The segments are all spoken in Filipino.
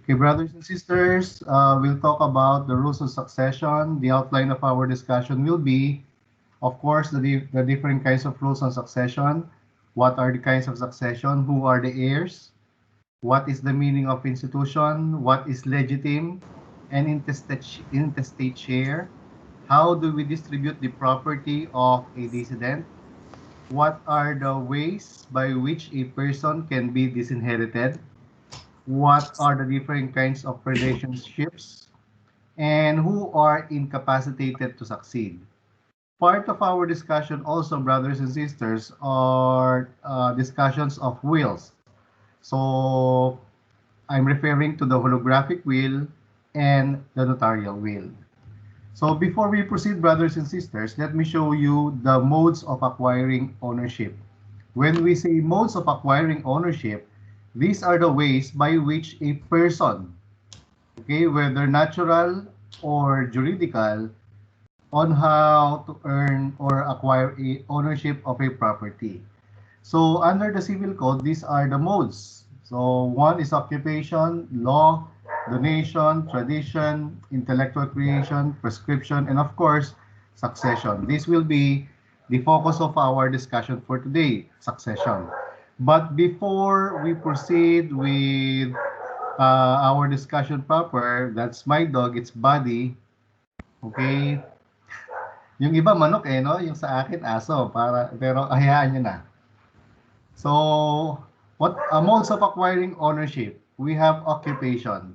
Okay, brothers and sisters, we'll talk about the rules of succession. The outline of our discussion will be, of course, the different kinds of rules on succession. What are the kinds of succession? Who are the heirs? What is the meaning of institution? What is legitimate and intestate share? How do we distribute the property of a decedent? What are the ways by which a person can be disinherited? What are the different kinds of relationships? And who are incapacitated to succeed? Part of our discussion also, brothers and sisters, are discussions of wills. So I'm referring to the holographic will and the notarial will. So before we proceed, brothers and sisters, let me show you the modes of acquiring ownership. When we say modes of acquiring ownership, these are the ways by which a person, okay, whether natural or juridical, on how to earn or acquire a ownership of a property. So under the civil code, these are the modes. So one is occupation, law, donation, tradition, intellectual creation, prescription, and of course, succession. This will be the focus of our discussion for today, succession. But before we proceed with our discussion proper, that's my dog, it's Buddy. Okay? Yung iba manok eh, no? Yung sa akin aso, pero hayaan nyo na. So, what modes of acquiring ownership? We have occupation.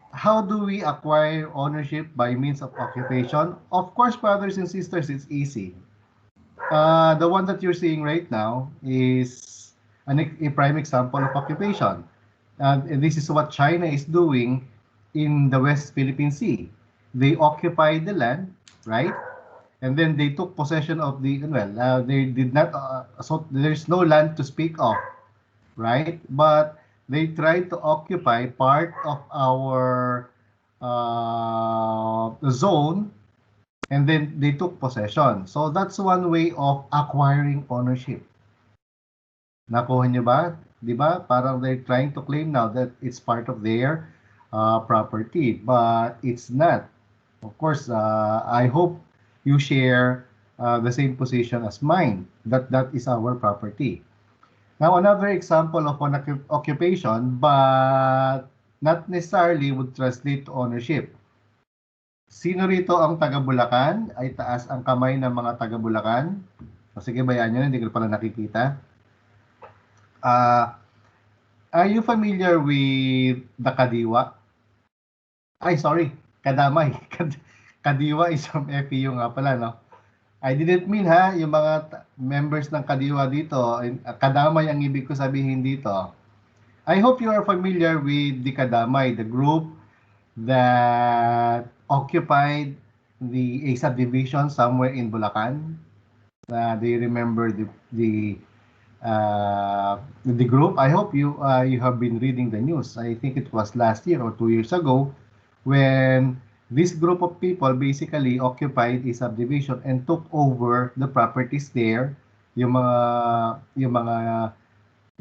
How do we acquire ownership by means of occupation? Of course, brothers and sisters, it's easy. The one that you're seeing right now is a prime example of occupation. And this is what China is doing in the West Philippine Sea. They occupy the land, right? And then they took possession of they did not, so there's no land to speak of, right? But they tried to occupy part of our zone, and then they took possession. So that's one way of acquiring ownership. Nakuha nyo ba? Di ba? Parang they're trying to claim now that it's part of their property, but it's not. Of course, I hope you share the same position as mine, that that is our property. Now, another example of an occupation, but not necessarily would translate to ownership. Sino rito ang taga Bulacan? Ay taas ang kamay ng mga taga Bulacan. O sige, bayaan nyo, hindi ko pala nakikita. Are you familiar with the Kadiwa? Ay, sorry, Kadamay. Kadiwa is from FEU nga pala, no? I didn't mean ha, yung mga members ng Kadiwa dito, Kadamay ang ibig ko sabihin dito. I hope you are familiar with the Kadamay, the group that occupied a subdivision somewhere in Bulacan. Do you remember the group? I hope you have been reading the news. I think it was last year or 2 years ago when this group of people basically occupied a subdivision and took over the properties there, yung mga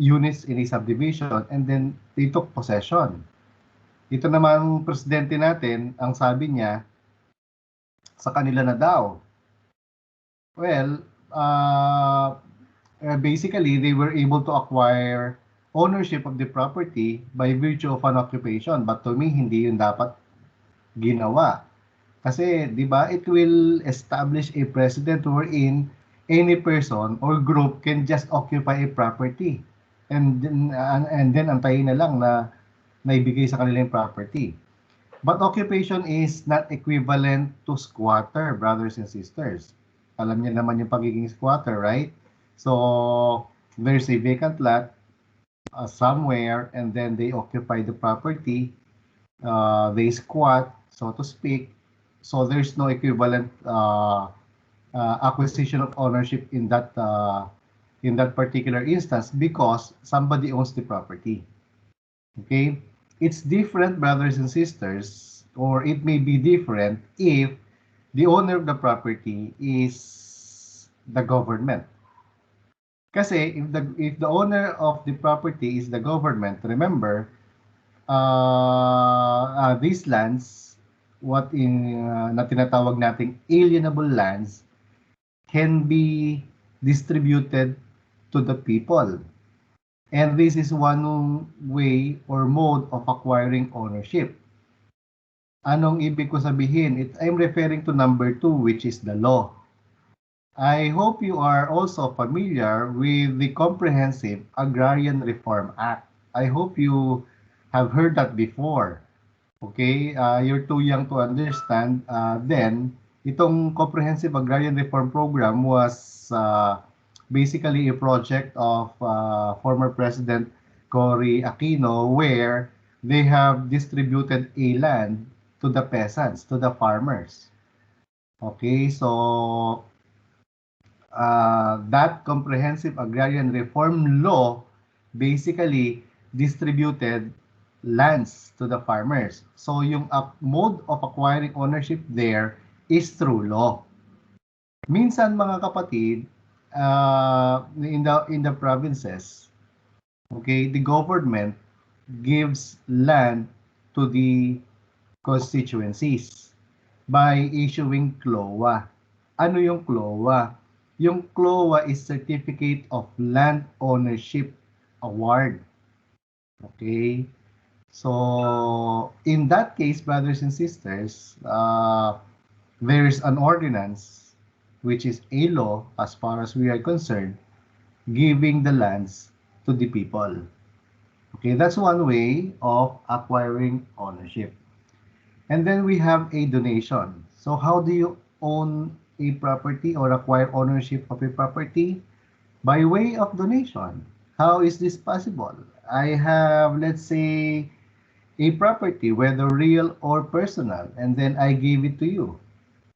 units in a subdivision, and then they took possession. Ito namang presidente natin, ang sabi niya, sa kanila na daw. Well, basically, they were able to acquire ownership of the property by virtue of an occupation. But to me, hindi yun dapat ginawa. Kasi, di ba, it will establish a precedent wherein any person or group can just occupy a property. And then antayin na lang na naibigay sa kanila yung property. But occupation is not equivalent to squatter, brothers and sisters. Alam niyo naman yung pagiging squatter, right? So, there's a vacant lot somewhere, and then they occupy the property. They squat, so to speak. So, there's no equivalent acquisition of ownership in that particular instance because somebody owns the property. Okay? It's different, brothers and sisters, or it may be different if the owner of the property is the government. Kasi if the owner of the property is the government, remember, these lands, na tinatawag nating alienable lands, can be distributed to the people. And this is one way or mode of acquiring ownership. Anong ibig ko sabihin? I'm referring to number 2, which is the law. I hope you are also familiar with the Comprehensive Agrarian Reform Act. I hope you have heard that before. Okay, you're too young to understand. Then, itong Comprehensive Agrarian Reform Program was basically a project of former President Cory Aquino, where they have distributed a land to the peasants, to the farmers. Okay, so that Comprehensive Agrarian Reform Law basically distributed lands to the farmers. So yung mode of acquiring ownership there is through law. Minsan mga kapatid, in the provinces, okay, the government gives land to the constituencies by issuing CLOA. Ano yung CLOA? Yung CLOA is Certificate of Land Ownership Award. Okay? So, in that case, brothers and sisters, there is an ordinance, which is a law, as far as we are concerned, giving the lands to the people. Okay, that's one way of acquiring ownership. And then we have a donation. So how do you own a property or acquire ownership of a property? By way of donation. How is this possible? I have, let's say, a property, whether real or personal, and then I gave it to you.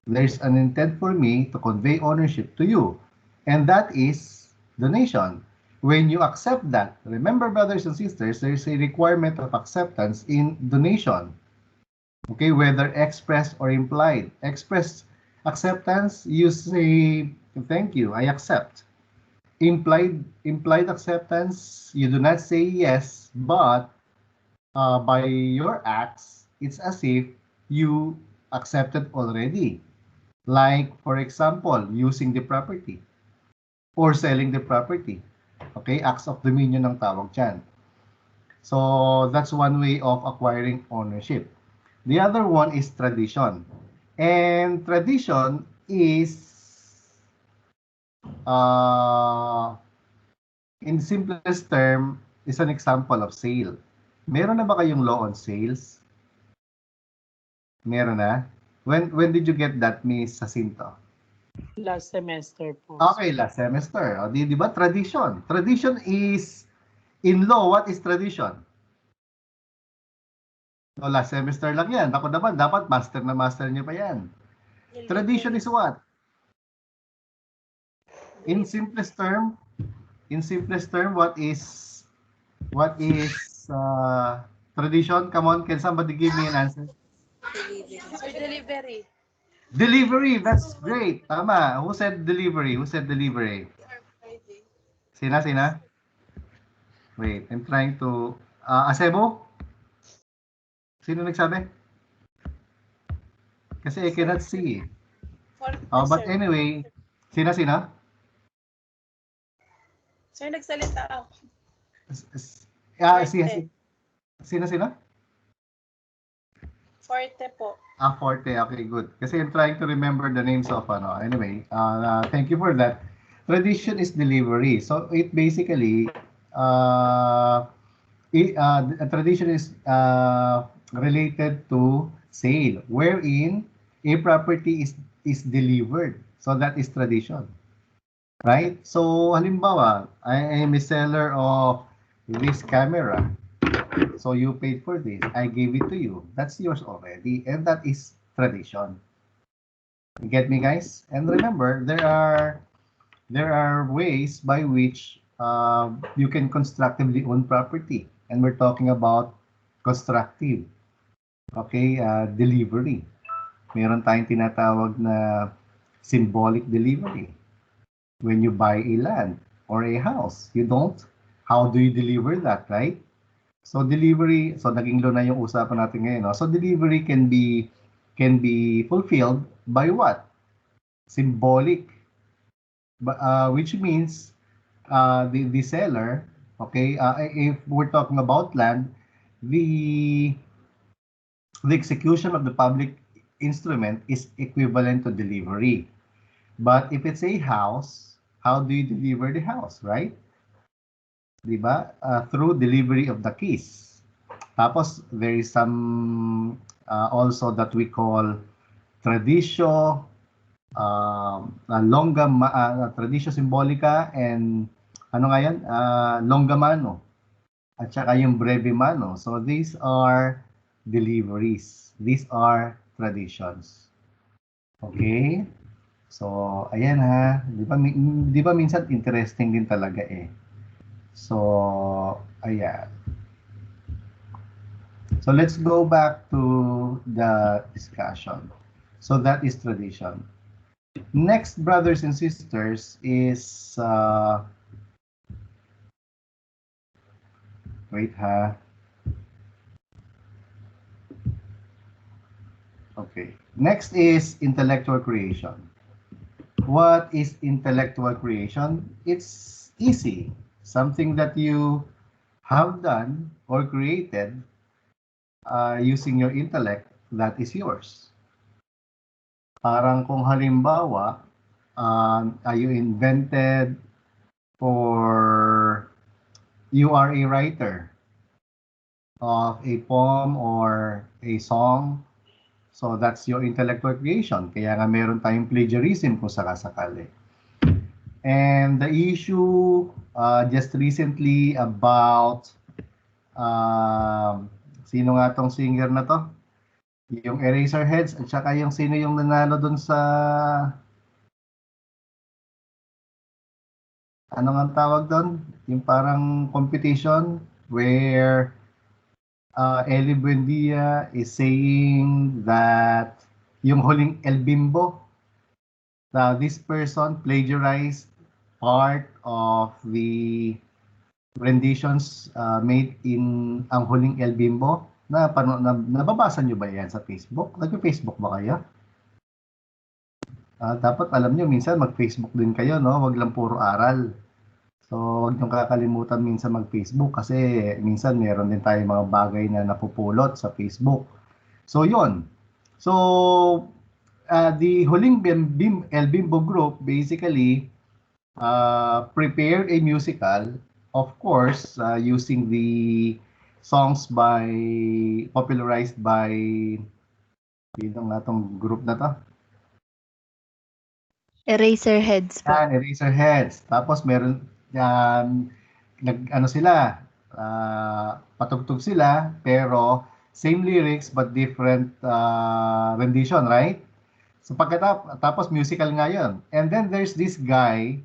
There's an intent for me to convey ownership to you, and that is donation. When you accept that, remember, brothers and sisters, there's a requirement of acceptance in donation. Okay, whether expressed or implied. Expressed acceptance, you say, thank you, I accept. Implied acceptance, you do not say yes, but by your acts, it's as if you accepted already. Like, for example, using the property or selling the property. Okay, acts of dominion ang tawag dyan. So, that's one way of acquiring ownership. The other one is tradition. And tradition is, in simplest term, is an example of sale. Meron na ba kayong law on sales? Meron na? When did you get that, Miss Jacinto? Last semester po. Okay, last semester. O, di ba? Tradition. Tradition is, in law, what is tradition? No, last semester lang yan. Ako naman, dapat master na master niyo pa yan. Tradition is what? In simplest term, what is tradition? Come on, can somebody give me an answer? Delivery. Delivery, that's great. Tama. Who said delivery? Who said delivery? Sina? Wait, I'm trying to... Asebo? Sino nagsabi? Kasi I cannot see. But anyway, sina? Sir, nagsalita ako. Sina? Forte po. Forte. Okay, good. Kasi I'm trying to remember the names of Anyway, thank you for that. Tradition is delivery. So it basically, a tradition is related to sale, wherein a property is delivered. So that is tradition. Right? So halimbawa, I am a seller of this camera. So you paid for this. I gave it to you. That's yours already. And that is tradition. You get me, guys? And remember, there are ways by which you can constructively own property. And we're talking about constructive. Okay, delivery. Meron tayong tinatawag na symbolic delivery. When you buy a land or a house, how do you deliver that, right? So delivery, so naging low na yung usapan natin ngayon, no? So delivery can be fulfilled by what? Symbolic, which means the seller, okay, if we're talking about land, the the execution of the public instrument is equivalent to delivery. But if it's a house, how do you deliver the house, right? Diba? Through delivery of the keys. Tapos, there is some also that we call tradisyo, tradisyo symbolica, and ano nga yan? Longa mano. At saka yung breve mano. So, these are deliveries. These are traditions. Okay? So, ayan ha. Di ba minsan interesting din talaga eh. So, ayan. So, let's go back to the discussion. So, that is tradition. Next, brothers and sisters, is... wait ha. Okay. Next is intellectual creation. What is intellectual creation? It's easy. Something that you have done or created using your intellect, that is yours. Parang kung halimbawa, you invented or you are a writer of a poem or a song, so that's your intellectual creation. Kaya nga meron tayong plagiarism kung sakasakali. And the issue just recently about sino nga tong singer na to? Yung Eraserheads at saka yung sino yung nanalo dun sa ano nga tawag doon? Yung parang competition where Ellie Buendia is saying that yung huling El Bimbo, this person plagiarized part of the renditions made in ang huling El Bimbo. Nababasa nyo ba yan sa Facebook? Nag-Facebook ba kayo? Dapat alam nyo, minsan mag-Facebook din kayo, no? Wag lang puro aral. So, wag nyo kakalimutan minsan mag-Facebook kasi minsan meron din tayong mga bagay na napupulot sa Facebook. So, yon. So, the huling El Bimbo group basically prepared a musical, of course, using the songs popularized by sino nga tong group na to? Eraserheads po. Eraserheads. Tapos meron sila, patugtog sila, pero same lyrics but different rendition, right? So pagkatapos musical nga yun. And then there's this guy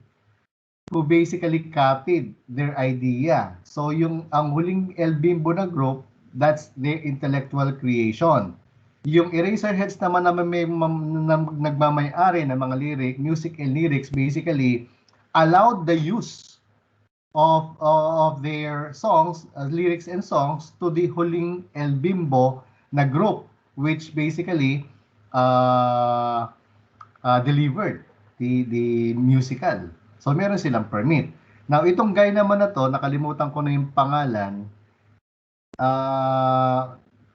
who basically copied their idea. So ang huling El Bimbo na group, that's their intellectual creation. Yung Eraserheads naman na may nagmamay-ari ng mga music and lyrics basically allowed the use of their songs, lyrics and songs to the huling El Bimbo na group, which basically delivered the musical. So meron silang permit. Now itong guy naman na to, nakalimutan ko na yung pangalan,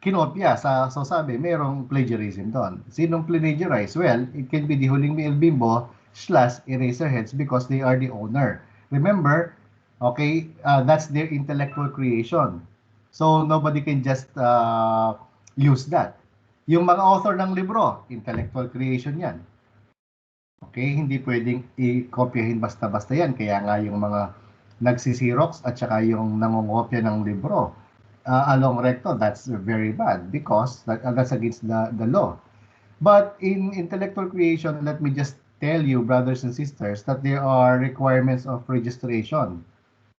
kinopya so sabi merong plagiarism doon. Sinong plagiarize? Well, it can be the huling El Bimbo / Eraserheads because they are the owner. Remember, okay, that's their intellectual creation. So nobody can just use that. Yung mga author ng libro, intellectual creation yan. Okay, hindi pwedeng i-kopyahin basta-basta yan. Kaya nga yung mga nagsisirox at saka yung nangongopya ng libro along recto, that's very bad because that's against the law. But in intellectual creation, let me just tell you, brothers and sisters, that there are requirements of registration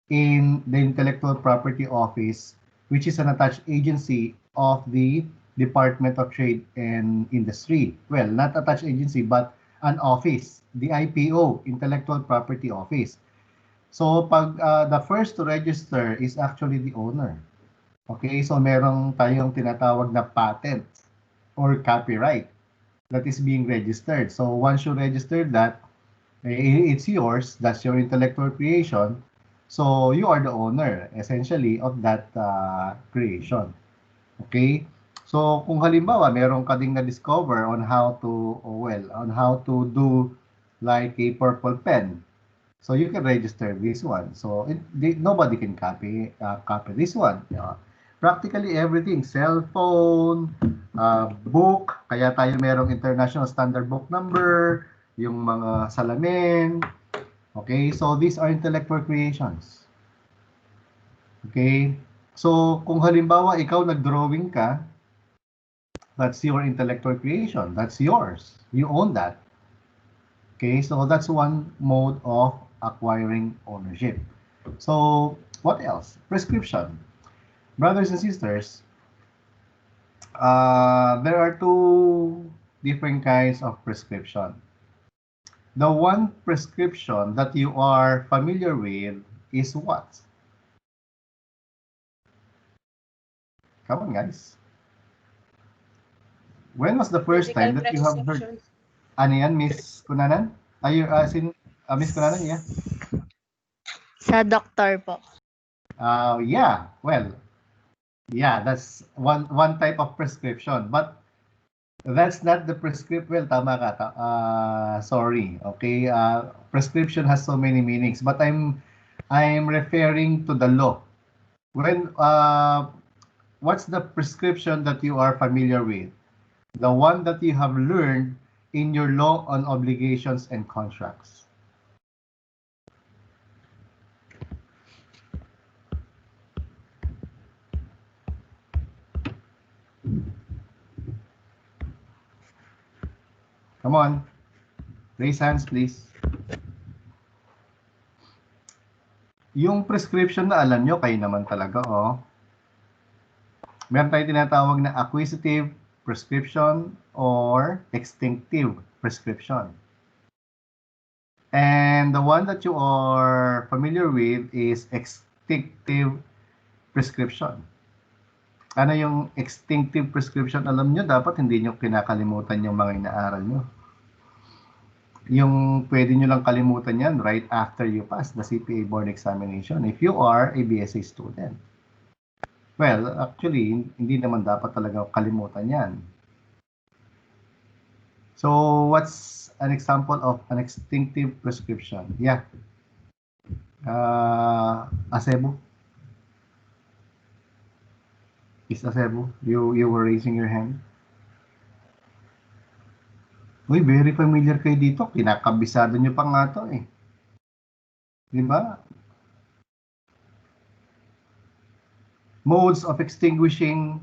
in the Intellectual Property Office, which is an attached agency of the Department of Trade and Industry. Well, not attached agency, but an office, the IPO, Intellectual Property Office. So, pag the first to register is actually the owner. Okay, so meron tayong tinatawag na patent or copyright that is being registered. So once you register that, it's yours, that's your intellectual creation. So you are the owner, essentially, of that creation. Okay? So kung halimbawa, meron ka ding na-discover on how to, on how to do like a purple pen. So you can register this one. So nobody can copy this one. Practically everything, cell phone, book, kaya tayo merong international standard book number, yung mga salamin. Okay, so these are intellectual creations. Okay, so kung halimbawa ikaw nag-drawing ka, that's your intellectual creation. That's yours. You own that. Okay, so that's one mode of acquiring ownership. So what else? Prescription. Brothers and sisters, there are two different kinds of prescription. The one prescription that you are familiar with is what? Come on, guys. When was the first Medical time that you have heard? prescription. Ano yan, Miss Kunanan? Miss Kunanan, yeah? Sa doktor po. Yeah, well, yeah, that's one type of prescription. But that's not the prescription. Well, tama ka. Sorry. Okay. Prescription has so many meanings, but I'm referring to the law. When what's the prescription that you are familiar with? The one that you have learned in your law on obligations and contracts. Come on. Raise hands, please. Yung prescription na alam nyo, kayo naman talaga, oh. Meron tayong tinatawag na acquisitive prescription or extinctive prescription. And the one that you are familiar with is extinctive prescription. Ano yung extinctive prescription? Alam nyo, dapat hindi nyo kinakalimutan yung mga inaaral nyo. Yung pwede nyo lang kalimutan yan right after you pass the CPA board examination if you are a BSA student. Well, actually, hindi naman dapat talaga kalimutan yan. So, what's an example of an extinctive prescription? Yeah. Acebo? Is Acebo? You were raising your hand? Uy, very familiar kayo dito. Kinakabisado nyo pa nga to eh. Di ba? Modes of extinguishing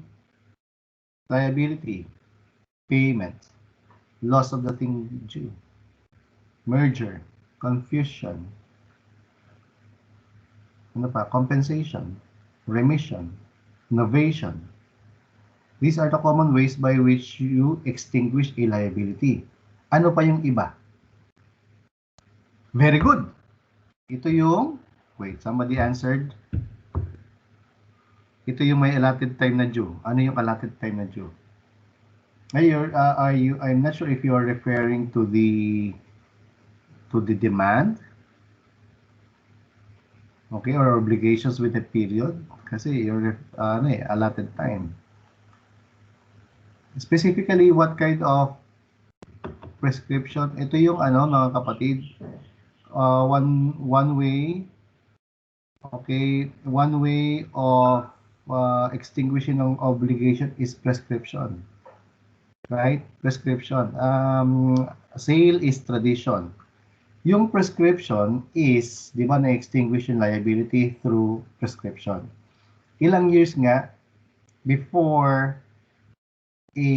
liability, payment, loss of the thing due, merger, confusion, ano pa, compensation, remission, novation. These are the common ways by which you extinguish a liability. Ano pa yung iba? Very good. Ito yung, wait, somebody answered. Ito yung may allotted time na due. Ano yung allotted time na due? I'm not sure if you are referring to the demand. Okay, or obligations with a period. Kasi your allotted time. Specifically, what kind of prescription? Ito yung mga kapatid. One way. Okay, one way of extinguishing ng obligation is prescription. Right? Prescription. Sale is tradition. Yung prescription is, di ba, na-extinguish yung liability through prescription. Ilang years nga before a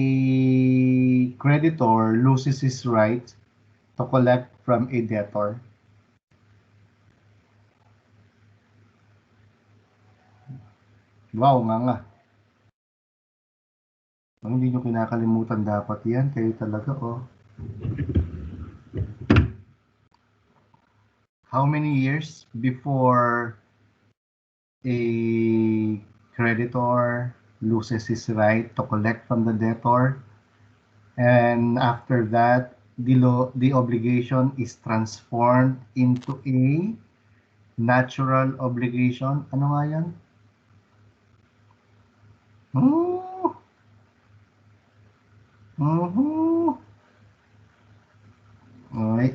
creditor loses his right to collect from a debtor? Wow, nga. Ang hindi nyo kinakalimutan dapat yan. Kayo talaga, oh. How many years before a creditor loses his right to collect from the debtor, and after that, the obligation is transformed into a natural obligation. Ano nga yan? Hmm. Mhm. Okay.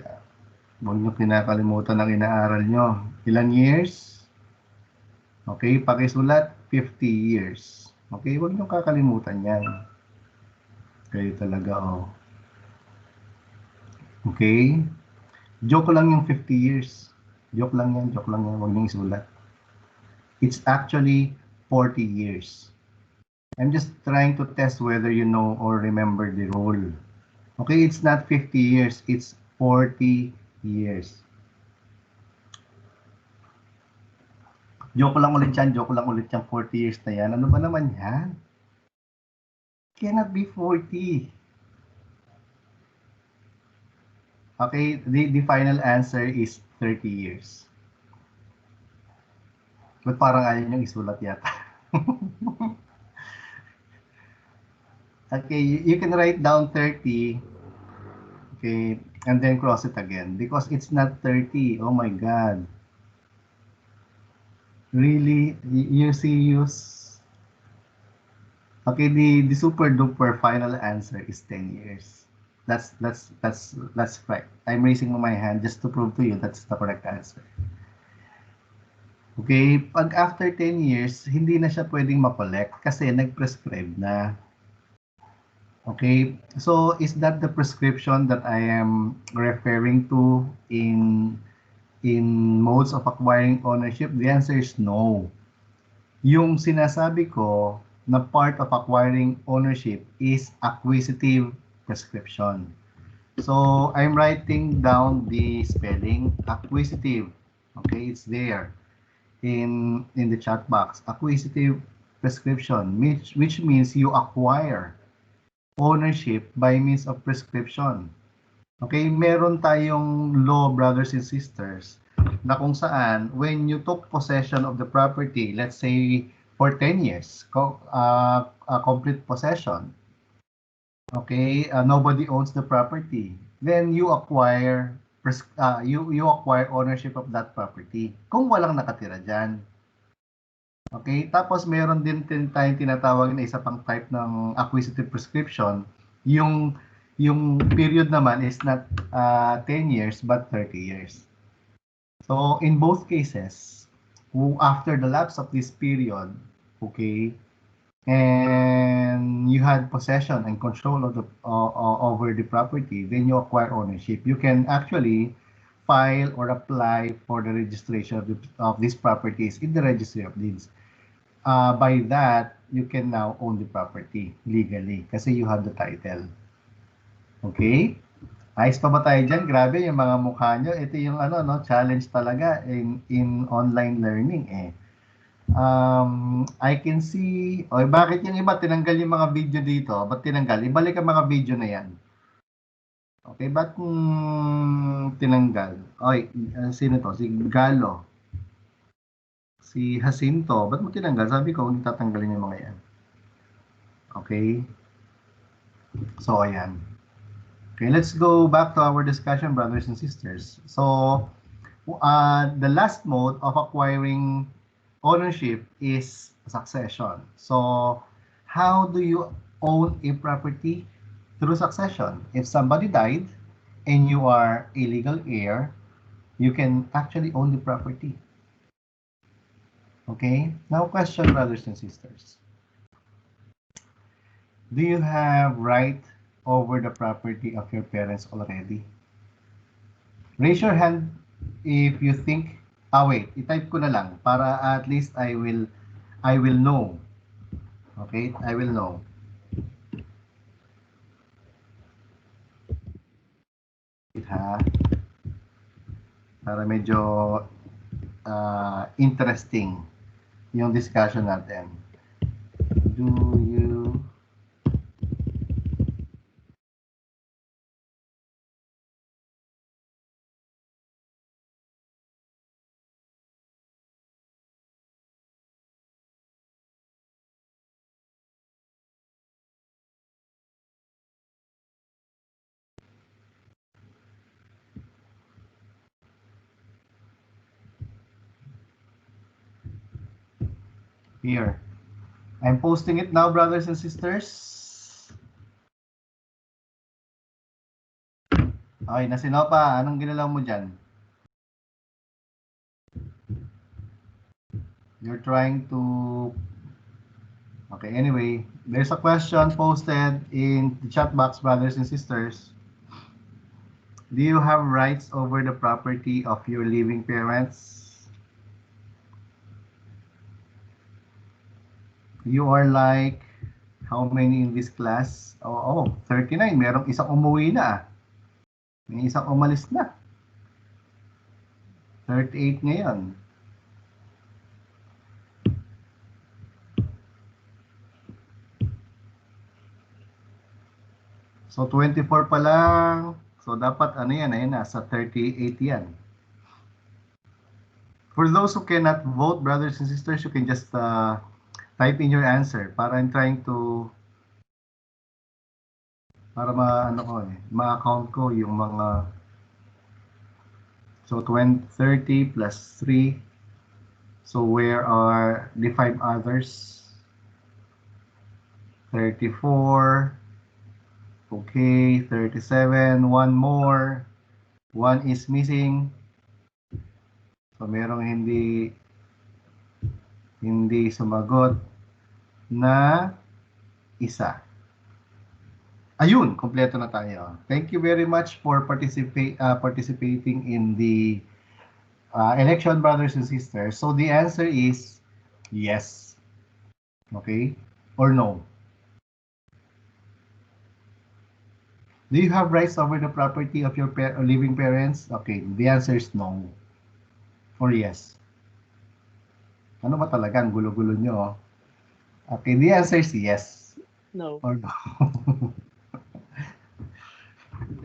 Huwag niyo kinakalimutan ang inaaral nyo. Ilang years? Okay, pakisulat, 50 years. Okay, huwag niyo kakalimutan yan. Kayo talaga, oh. Okay? Joke lang yung 50 years. Joke lang yan, joke lang yan. Huwag niyo isulat. It's actually 40 years. I'm just trying to test whether you know or remember the rule. Okay, it's not 50 years, it's 40 years. Joke lang ulit yan, 40 years na yan. Ano ba naman yan? Cannot be 40. Okay, the final answer is 30 years. But parang ayaw niyong isulat yata. Okay, you can write down 30. Okay, and then cross it again because it's not 30. Oh my God. Really? You serious? Okay, the super duper final answer is 10 years. That's right. I'm raising my hand just to prove to you that's the correct answer. Okay, pag after 10 years, hindi na siya pwedeng ma-collect kasi nag-prescribe na. Okay, so is that the prescription that I am referring to in modes of acquiring ownership? The answer is no. Yung sinasabi ko na part of acquiring ownership is acquisitive prescription. So I'm writing down the spelling acquisitive. Okay, it's there in the chat box. Acquisitive prescription, which means you acquire ownership by means of prescription. Okay, meron tayong law, brothers and sisters, na kung saan when you took possession of the property, let's say for 10 years, complete possession, okay, nobody owns the property, then you acquire you acquire ownership of that property kung walang nakatira dyan. Okay, tapos meron din tayong tinatawag na isa pang type ng acquisitive prescription, yung period naman is not 10 years but 30 years. So in both cases, after the lapse of this period, okay, and you had possession and control of the over the property, then you acquire ownership. You can actually file or apply for the registration of these properties in the registry of deeds. By that, you can now own the property legally kasi you have the title. Okay? Ayos pa ba tayo dyan? Grabe yung mga mukha nyo. Ito yung challenge talaga in online learning eh. I can see, bakit yung iba tinanggal yung mga video dito? Ba't tinanggal? Ibalik ang mga video na yan. Okay, ba't tinanggal? Sino to? Si Galo. Si Jacinto. Ba't mo tinanggal? Sabi ko, hindi tatanggalin yung mga yan. Okay. So, ayan. Okay, let's go back to our discussion, brothers and sisters. So, the last mode of acquiring ownership is succession. So, how do you own a property? Through succession. If somebody died and you are a legal heir, you can actually own the property. Okay? Now, question, brothers and sisters. Do you have right over the property of your parents already? Raise your hand if you think, wait, i-type ko na lang para at least I will know. Okay, I will know. Ha? Para medyo interesting yung discussion natin. Do you Here. I'm posting it now, brothers and sisters. Okay, na Sinopa, anong ginalaw mo dyan? You're trying to... Okay, anyway, there's a question posted in the chat box, brothers and sisters. Do you have rights over the property of your living parents? You are like, how many in this class? Oh, 39. Merong isang umuwi na. May isang umalis na. 38 ngayon. So, 24 pa lang. So, dapat ano yan, ayun, nasa 38 yan. For those who cannot vote, brothers and sisters, you can just type in your answer. Para I'm trying to, para ma-account ko yung mga, so 30 plus 3. So, where are the 5 others? 34. Okay, 37. One more. One is missing. So, merong hindi sumagot na isa. Ayun, kompleto na tayo. Thank you very much for participating in the election, brothers and sisters. So, the answer is yes. Okay? Or no? Do you have rights over the property of your living parents? Okay, the answer is no. Or yes. Ano ba talaga? Ang gulo-gulo nyo. Okay, the answer is yes. No. Or no.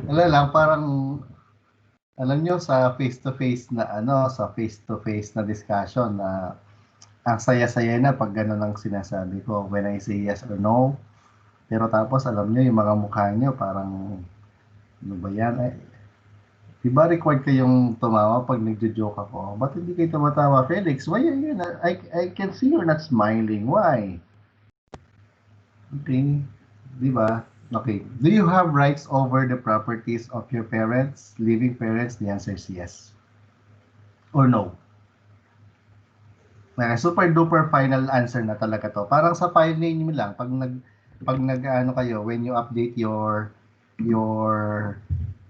Alam lang, parang, alam nyo, sa face-to-face na discussion na ang saya-saya na pag gano'n ang sinasabi ko when I say yes or no. Pero tapos, alam nyo, yung mga mukha nyo, parang, ano ba yan? Diba required kayong tumawa pag nagjo-joke ako? Ba't hindi kayo tumatawa, Felix? Why are you not? I can see you're not smiling. Why? Okay. Diba? Okay. Do you have rights over the properties of your parents, living parents? The answer is yes. Or no? Super duper final answer na talaga to. Parang sa file name lang, pag nag-ano kayo, when you update your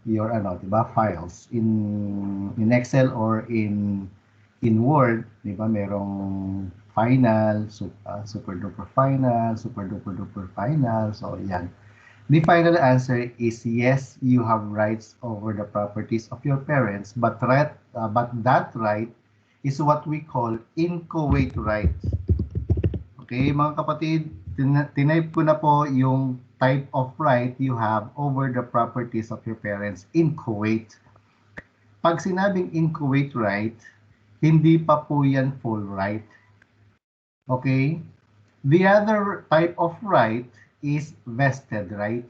diba, files in Excel or in Word, diba, merong final, super duper final, super duper final. So yan. The final answer is yes, you have rights over the properties of your parents, but that right is what we call inchoate right. Okay, mga kapatid, tinype ko na po yung type of right you have over the properties of your parents in Kuwait. Pag sinabing in Kuwait right, hindi pa po yan full right. Okay? The other type of right is vested right.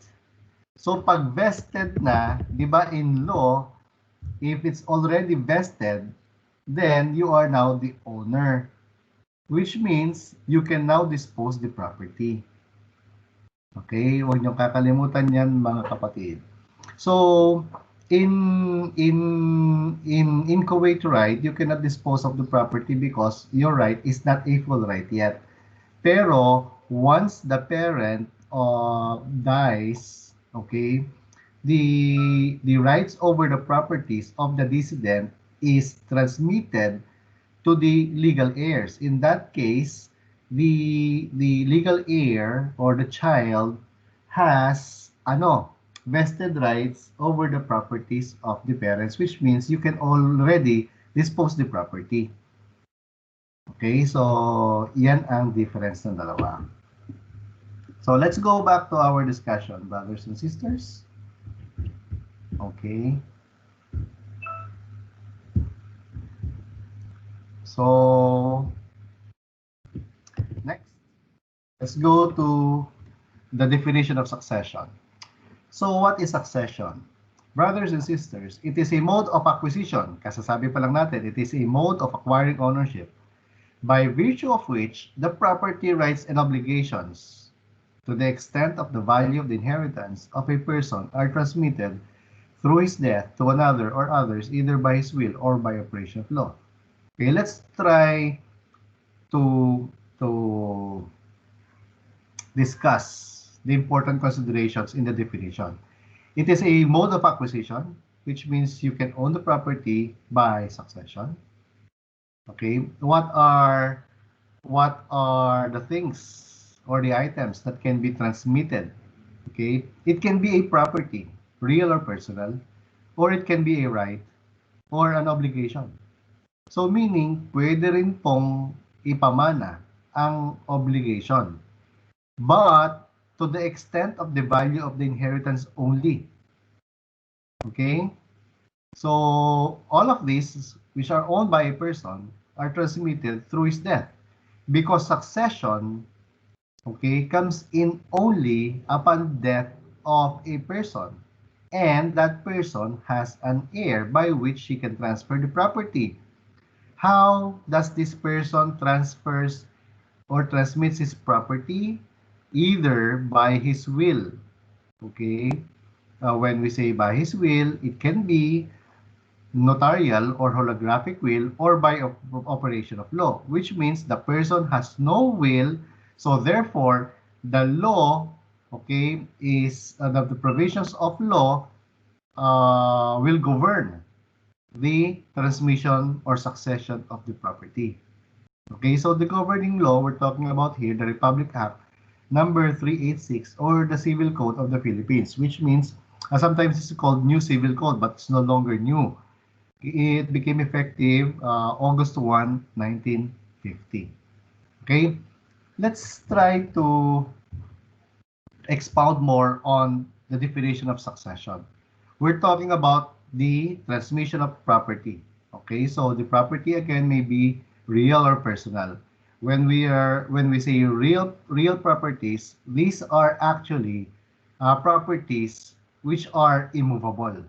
So pag vested na, di ba in law, if it's already vested, then you are now the owner. Which means you can now dispose the property. Okay, huwag niyong kakalimutan yan, mga kapatid. So, in Kuwait right, you cannot dispose of the property because your right is not a full right yet. Pero once the parent dies, okay, the rights over the properties of the decedent is transmitted to the legal heirs. In that case, the legal heir or the child has vested rights over the properties of the parents, which means you can already dispose the property. Okay, so yan ang difference ng dalawa. So let's go back to our discussion, brothers and sisters. Okay. So, next, let's go to the definition of succession. So, what is succession? Brothers and sisters, it is a mode of acquisition. Kasasabi pa lang natin, it is a mode of acquiring ownership by virtue of which the property rights and obligations to the extent of the value of the inheritance of a person are transmitted through his death to another or others either by his will or by operation of law. Okay, let's try to discuss the important considerations in the definition. It is a mode of acquisition, which means you can own the property by succession. Okay, what are the things or the items that can be transmitted? Okay, it can be a property, real or personal, or it can be a right or an obligation. So meaning, pwede rin pong ipamana ang obligation, but to the extent of the value of the inheritance only. Okay? So all of these, which are owned by a person, are transmitted through his death because succession, okay, comes in only upon death of a person, and that person has an heir by which he can transfer the property. How does this person transfers or transmits his property? Either by his will. Okay? When we say by his will, it can be notarial or holographic will or by operation of law, which means the person has no will, so therefore the law, okay, is the provisions of law will govern the transmission or succession of the property. Okay, so the governing law we're talking about here, the Republic Act number 386 or the Civil Code of the Philippines, which means sometimes it's called New Civil Code, but it's no longer new. It became effective August 1, 1950. Okay, let's try to expound more on the definition of succession. We're talking about the transmission of property. Okay, so the property again may be real or personal. When we say real properties, these are actually properties which are immovable.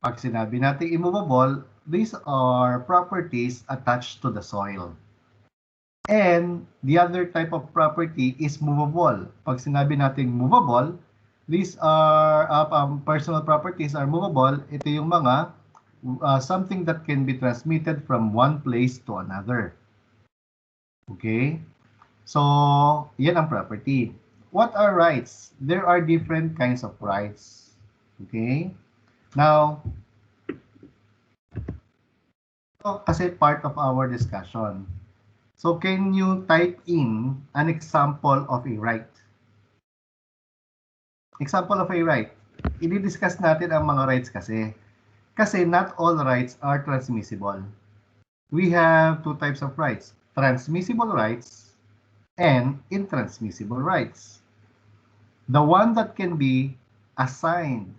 Pag sinabi natin immovable, these are properties attached to the soil. And the other type of property is movable. Pag sinabi natin movable, these are personal properties are movable. Ito yung mga something that can be transmitted from one place to another. Okay? So, yan ang property. What are rights? There are different kinds of rights. Okay? Now, kasi part of our discussion. So can you type in an example of a right? Example of a right. I-discuss natin ang mga rights kasi. Kasi not all rights are transmissible. We have two types of rights. Transmissible rights and intransmissible rights. The one that can be assigned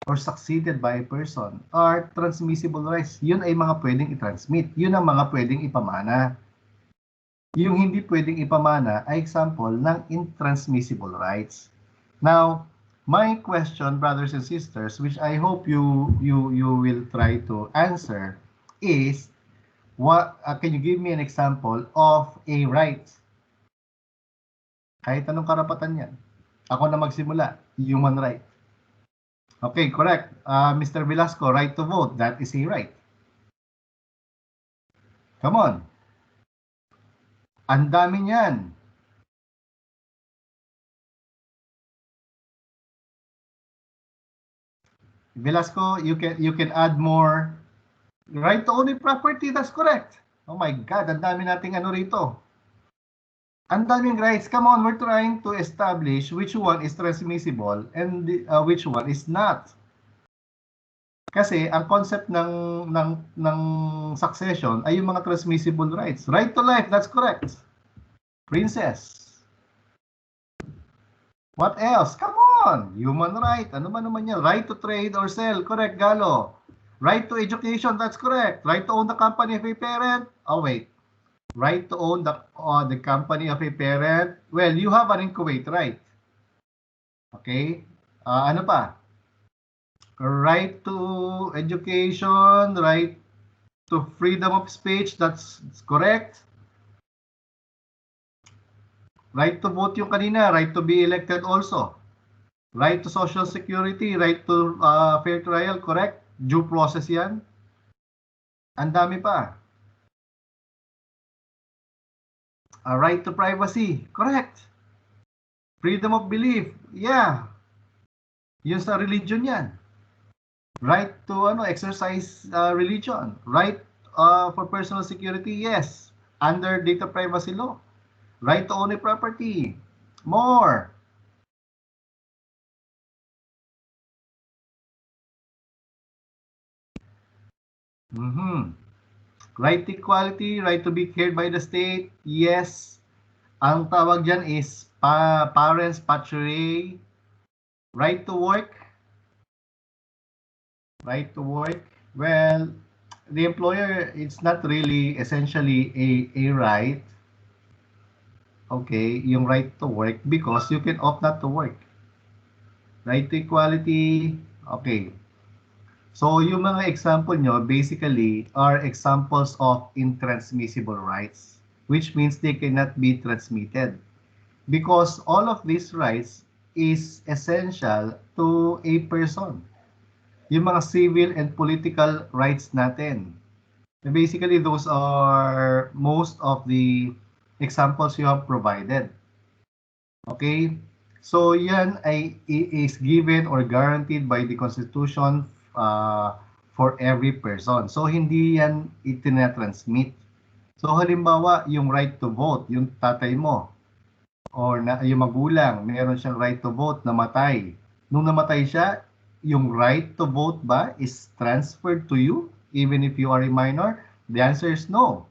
or succeeded by a person are transmissible rights. Yun ay mga pwedeng i-transmit. Yun ang mga pwedeng ipamana. Yung hindi pwedeng ipamana ay example ng intransmissible rights. Now, my question, brothers and sisters, which I hope you will try to answer, is what can you give me an example of a right? Kahit anong karapatan yan. Ako na magsimula, human right. Okay, correct. Mr. Velasco, right to vote. That is a right. Come on. Ang dami niyan. Velasco, you can add more. Right to own a property, that's correct. Oh my God, ang dami nating ano rito. Ang daming rights. Come on, we're trying to establish which one is transmissible and which one is not. Kasi ang concept ng succession ay yung mga transmissible rights. Right to life, that's correct. Princess. What else? Come on. Human right. Ano man naman yan? Right to trade or sell. Correct, Galo. Right to education, that's correct. Right to own the company of a parent. Oh, wait. Right to own the company of a parent. Well, you have an inchoate right. Okay? Ano pa? Right to education, right to freedom of speech, that's correct. Right to vote yung kanina, right to be elected also. Right to social security, right to fair trial, correct? Due process yan. Ang dami pa. Right to privacy, correct. Freedom of belief, yeah. Yun sa religion yan. Right to exercise religion. Right for personal security, yes. Under data privacy law. Right to own a property. More. Right to equality, right to be cared by the state, yes. Ang tawag dyan is parents patriae. Right to work. Right to work. Well, the employer, it's not really essentially a right. Okay, yung right to work because you can opt not to work. Right to equality, okay. So yung mga example nyo basically are examples of intransmissible rights, which means they cannot be transmitted. Because all of these rights is essential to a person. Yung mga civil and political rights natin. Basically, those are most of the examples you have provided. Okay? So, yan is given or guaranteed by the Constitution for every person. So, hindi yan itinatransmit. So, halimbawa, yung right to vote, yung tatay mo, or yung magulang, meron siyang right to vote, namatay. Nung namatay siya, yung right to vote ba is transferred to you, even if you are a minor? The answer is no.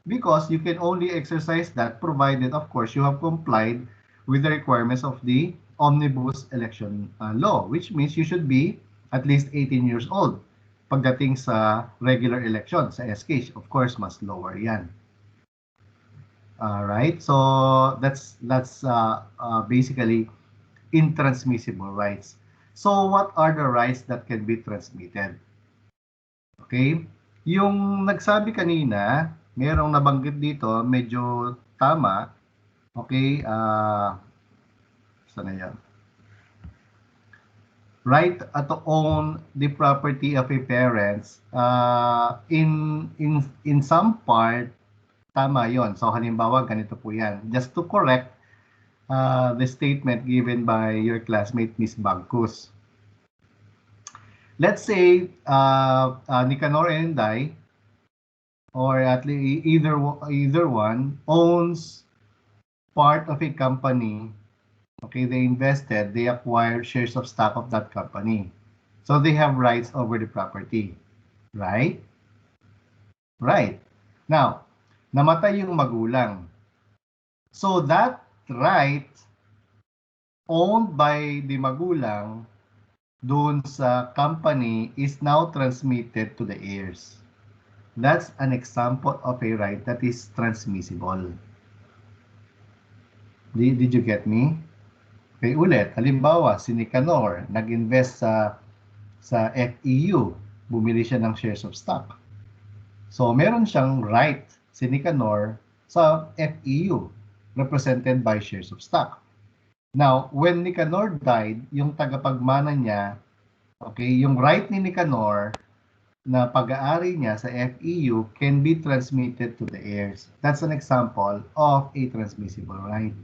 Because you can only exercise that provided, of course, you have complied with the requirements of the Omnibus Election Law, which means you should be at least 18 years old. Pagdating sa regular election, sa SK, of course, mas lower yan. Alright, so that's basically intransmissible rights. So what are the rights that can be transmitted? Okay, yung nagsabi kanina, merong nabanggit dito, medyo tama. Okay, saan na yan? Right to own the property of a parents, in some part, tama yon. So halimbawa, ganito po yan. Just to correct the statement given by your classmate, Miss Bagkus. Let's say Nicanor and I, or at least either one, owns part of a company. Okay, they invested, they acquired shares of stock of that company. So they have rights over the property. Right? Right. Now, namatay yung magulang. So that right owned by the magulang doon sa company is now transmitted to the heirs. That's an example of a right that is transmissible. Did you get me? Okay, ulit. Halimbawa, si Nicanor nag-invest sa FEU. Bumili siya ng shares of stock. So, meron siyang right si Nicanor sa FEU represented by shares of stock. Now, when Nicanor died, yung tagapagmana niya, okay, yung right ni Nicanor na pag-aari niya sa FEU can be transmitted to the heirs. That's an example of a transmissible right.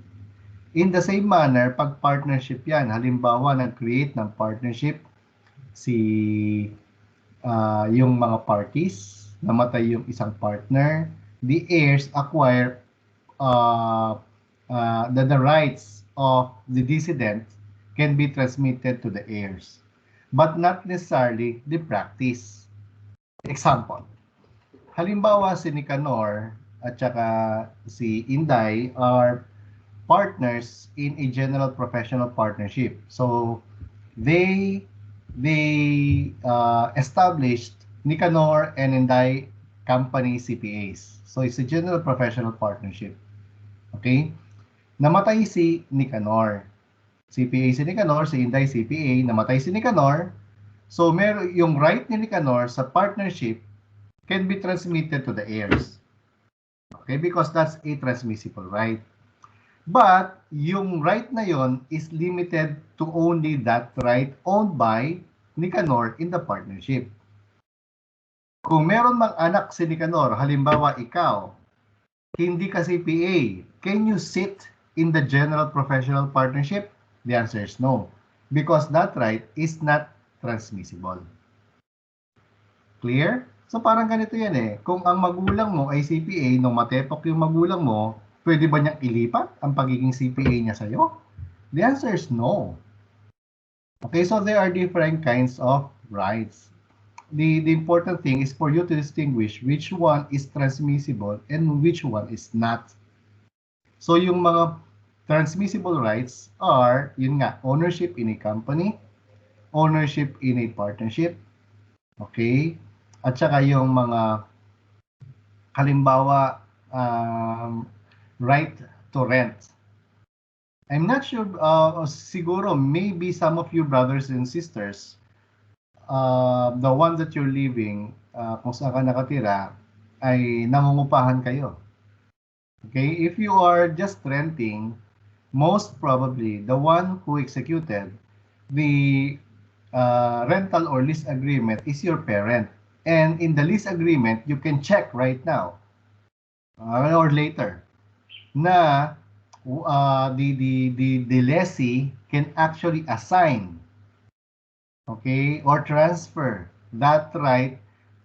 In the same manner, pag partnership yan, halimbawa nag-create ng partnership yung mga parties, namatay yung isang partner, the heirs acquire the rights of the decedent can be transmitted to the heirs, but not necessarily the practice. Example, halimbawa si Nicanor at saka si Inday are partners in a general professional partnership. So they established Nicanor and Inday Company CPAs. So it's a general professional partnership. Okay? Namatay si Nicanor. CPA si Nicanor, si Inday CPA, namatay si Nicanor. So meron yung right ni Nicanor sa partnership can be transmitted to the heirs. Okay, because that's a transmissible right. But yung right na yon is limited to only that right owned by Nicanor in the partnership. Kung meron mang anak si Nicanor, halimbawa ikaw, hindi ka CPA, can you sit in the general professional partnership? The answer is no, because that right is not transmissible. Clear? So parang ganito yan eh. Kung ang magulang mo ay CPA, nung matepok yung magulang mo, pwede ba niyang ilipat ang pagiging CPA niya sa'yo? The answer is no. Okay, so there are different kinds of rights. The important thing is for you to distinguish which one is transmissible and which one is not. So yung mga transmissible rights are, yun nga, ownership in a company, ownership in a partnership, okay? At saka yung mga halimbawa right to rent. I'm not sure, siguro maybe some of you brothers and sisters, the one that you're living, kung saan ka nakatira, ay nangungupahan kayo. Okay, if you are just renting, most probably the one who executed the rental or lease agreement is your parent. And in the lease agreement, you can check right now or later na the lessee can actually assign, okay, or transfer that right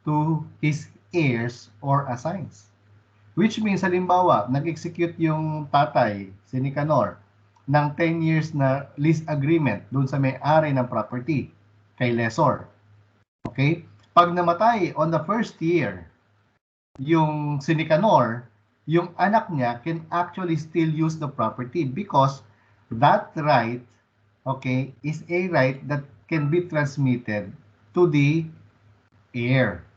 to his heirs or assigns. Which means, halimbawa, nag-execute yung tatay, si Nicanor, ng 10 years na lease agreement doon sa may-ari ng property kay lessor. Okay? Pag namatay on the first year, yung si Nicanor, yung anak niya can actually still use the property because that right, okay, is a right that can be transmitted to the heir.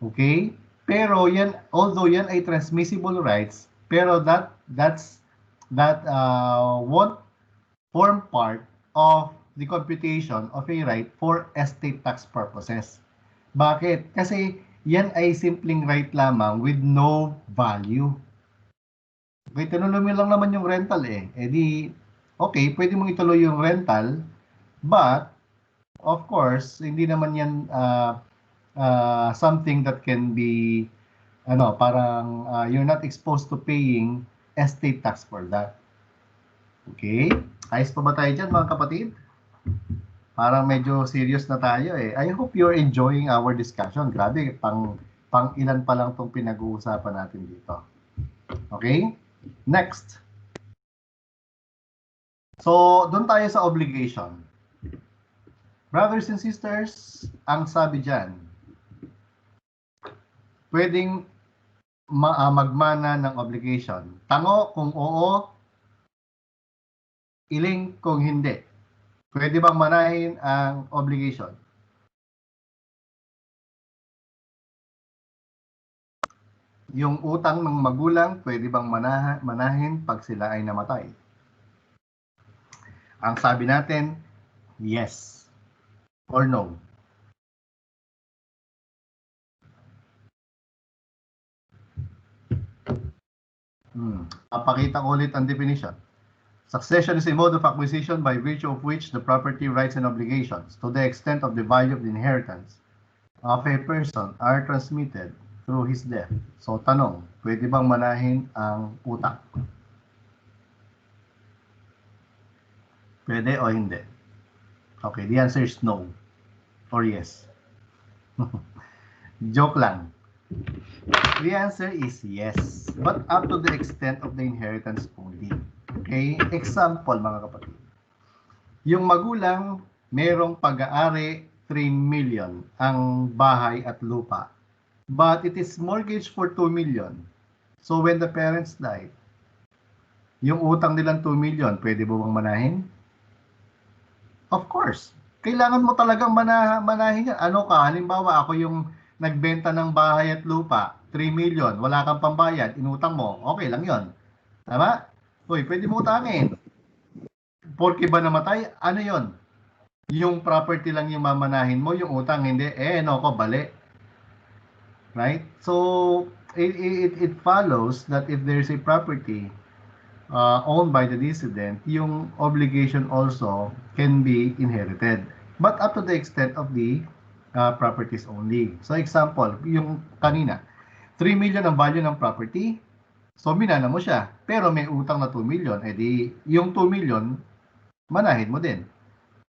Okay? Pero yan, although yan ay transmissible rights, pero that won't form part of the computation of a right for estate tax purposes. Bakit? Kasi yan ay simpleng right lamang with no value. Okay, tinuloy mo lang naman yung rental eh. Eh di, okay, pwede mong ituloy yung rental, but, of course, hindi naman yan something that can be, parang you're not exposed to paying estate tax for that. Okay? Ayos pa ba tayo dyan, mga kapatid? Parang medyo serious na tayo eh. I hope you're enjoying our discussion. Grabe, pang ilan pa lang itong pinag-uusapan natin dito. Okay? Next. So, doon tayo sa obligation. Brothers and sisters, ang sabi dyan, pwedeng magmana ng obligation. Tango kung oo, iling kung hindi. Pwede bang manahin ang obligation? Yung utang ng magulang, pwede bang manahin pag sila ay namatay? Ang sabi natin, yes or no. Papakita ko ulit ang definition. Succession is a mode of acquisition by virtue of which the property, rights, and obligations, to the extent of the value of the inheritance of a person, are transmitted through his death. So, tanong, pwede bang manahin ang utang? Pwede o hindi? Okay, the answer is no or yes. Joke lang. The answer is yes, but up to the extent of the inheritance only. Okay, example mga kapatid. Yung magulang, merong pag-aari 3 million ang bahay at lupa. But it is mortgaged for 2 million. So when the parents died, yung utang nilang 2 million, pwede mo bang manahin? Of course. Kailangan mo talagang manahin yan. Ano ka? Halimbawa, ako yung nagbenta ng bahay at lupa, 3 million, wala kang pambayad, inutang mo, okay lang yon. Tama? Uy, pwede mo utangin. Porke ba namatay? Ano yon? Yung property lang yung mamanahin mo, yung utang hindi. No ko, bali. right? So it follows that if there is a property owned by the decedent, yung obligation also can be inherited. But up to the extent of the properties only. So example, yung kanina, 3 million ang value ng property, so minana mo siya, pero may utang na 2 million, edi yung 2 million, manahin mo din.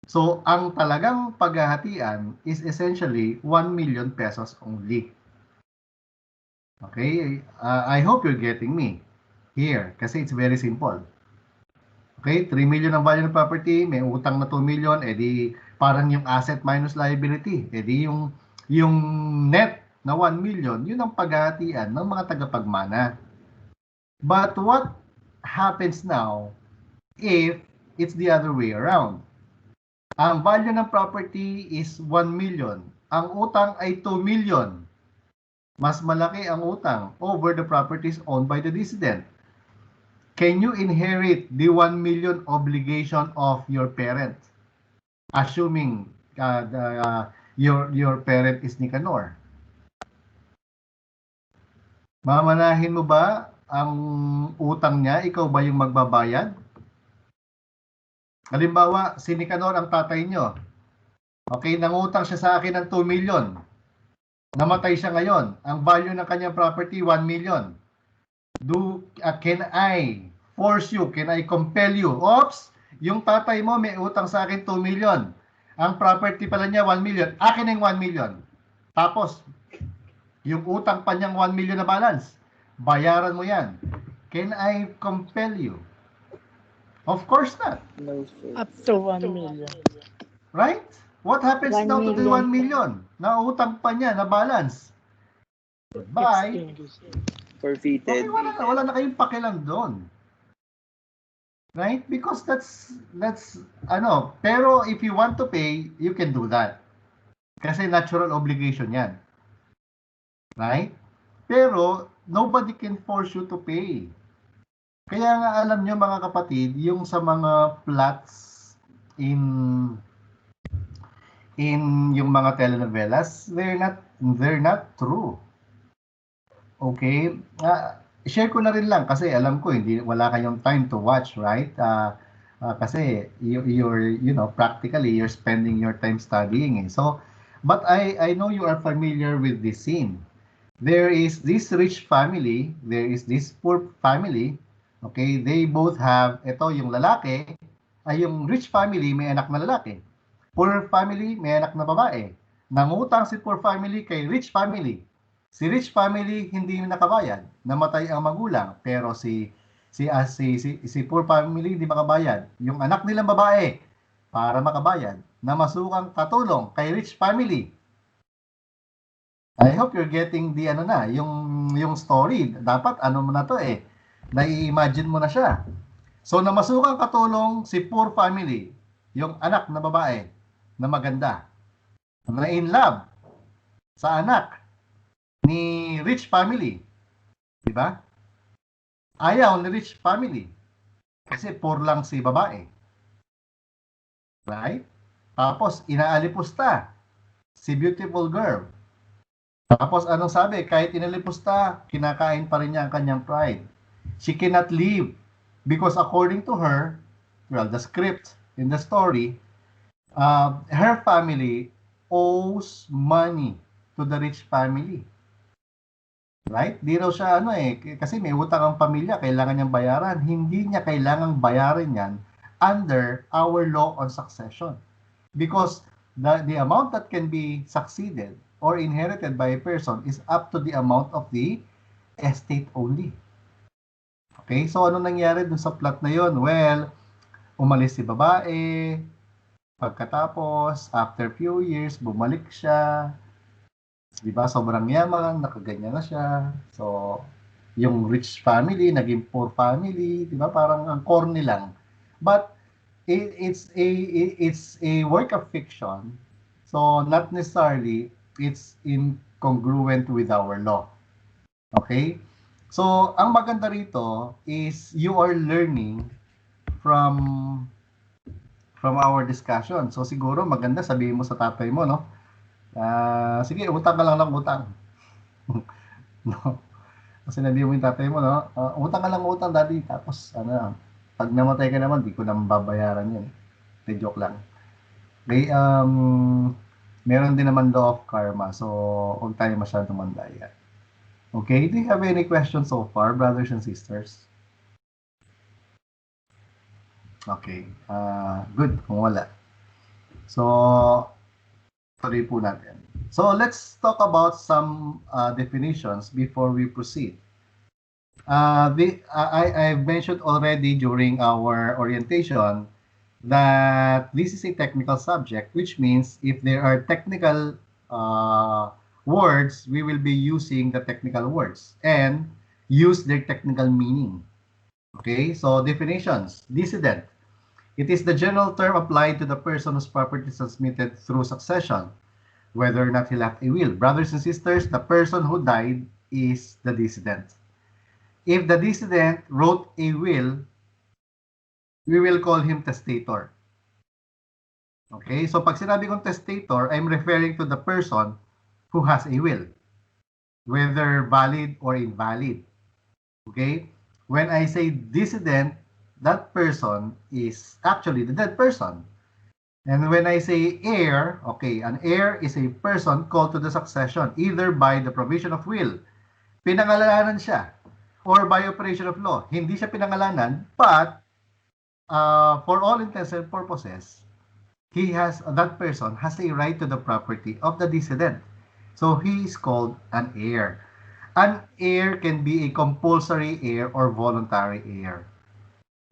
So ang talagang paghahatian is essentially 1 million pesos only. Okay, I hope you're getting me here kasi it's very simple. Okay, 3 million ang value ng property, may utang na 2 million, edi parang yung asset minus liability. Edi yung net na 1 million, yun ang paghahatian ng mga tagapagmana. But what happens now if it's the other way around? Ang value ng property is 1 million. Ang utang ay 2 million. Mas malaki ang utang over the properties owned by the decedent. Can you inherit the 1 million obligation of your parent? Assuming your parent is Nicanor. Mamanahin mo ba ang utang niya? Ikaw ba yung magbabayad? Halimbawa, si Nicanor ang tatay nyo. Okay, nangutang siya sa akin ng 2 million. Namatay siya ngayon. Ang value ng kanyang property, 1 million. Can I force you? Can I compel you? Oops! Yung tatay mo may utang sa akin 2 million. Ang property pala niya 1 million. Akin ang 1 million. Tapos, yung utang pa niyang 1 million na balance, bayaran mo yan. Can I compel you? Of course not. No, sir. Up to 1 million. Right? What happens 1 now to the million. 1 million? Nautang pa niya na balance. Bye. Extinguish. Forfeited. Okay, wala na kayong pakialam doon. Right? Because that's pero if you want to pay, you can do that. Kasi natural obligation 'yan. Right? Pero nobody can force you to pay. Kaya nga alam niyo mga kapatid, yung sa mga plots in yung mga telenovelas, they're not true. Okay? Share ko na rin lang kasi alam ko wala kayong time to watch, right? Kasi you're practically you're spending your time studying. So, but I know you are familiar with this scene. There is this rich family, there is this poor family. Okay, they both have, ito yung lalaki, yung rich family may anak na lalaki. Poor family may anak na babae. Nangutang si poor family kay rich family. Si rich family hindi nakabayad, namatay ang magulang, pero si poor family hindi makabayad. Yung anak nilang babae para makabayad, namasukang katulong kay rich family. I hope you're getting the yung story. Dapat mo na to nai-imagine mo na siya. So namasukang katulong si poor family, yung anak na babae na maganda, na in love sa anak ni rich family. Diba? Ayaw ni rich family. Kasi poor lang si babae. Right? Tapos, inaalipusta si beautiful girl. Tapos, anong sabi? Kahit inalipusta, kinakain pa rin niya ang kanyang pride. She cannot leave because according to her, well, the script in the story, her family owes money to the rich family. Right? Di raw siya kasi may utang ang pamilya, kailangan niyang bayaran. Hindi niya kailangang bayaran yan under our law on succession. Because the amount that can be succeeded or inherited by a person is up to the amount of the estate only. Okay? So, ano nangyari dun sa plot na yon? Well, umalis si babae, pagkatapos, after few years, bumalik siya. Diba? Sobrang yaman, nakaganyan na siya. So, yung rich family, naging poor family, diba? Parang ang corny lang. But, it's a work of fiction. So, not necessarily, it's incongruent with our law. Okay? So, ang maganda rito is you are learning from our discussion. So, siguro maganda sabihin mo sa tatay mo, no? Sige, utang ka lang ng utang. No? Kasi sinabi mo yung tatay mo, no? Utang ka lang utang, daddy. Tapos, ano, pag namatay ka naman, di ko naman babayaran yun. De joke lang. May, meron din naman law of karma. So, huwag tayo masyadong mandaya. Okay? Do you have any questions so far, brothers and sisters? Okay. Good. Kung wala. So, tuloy po natin. So, let's talk about some definitions before we proceed. I've mentioned already during our orientation that this is a technical subject, which means if there are technical words, we will be using the technical words and use their technical meaning. Okay, so definitions. Dissident. It is the general term applied to the person whose property is transmitted through succession, whether or not he left a will. Brothers and sisters, the person who died is the dissident. If the dissident wrote a will, we will call him testator. Okay, so pag sinabi kong testator, I'm referring to the person who has a will, whether valid or invalid. Okay, when I say dissident, that person is actually the dead person. And when I say heir, okay, an heir is a person called to the succession either by the provision of will, pinangalanan siya, or by operation of law. Hindi siya pinangalanan, but for all intents and purposes, that person has a right to the property of the decedent. So he is called an heir. An heir can be a compulsory heir or voluntary heir.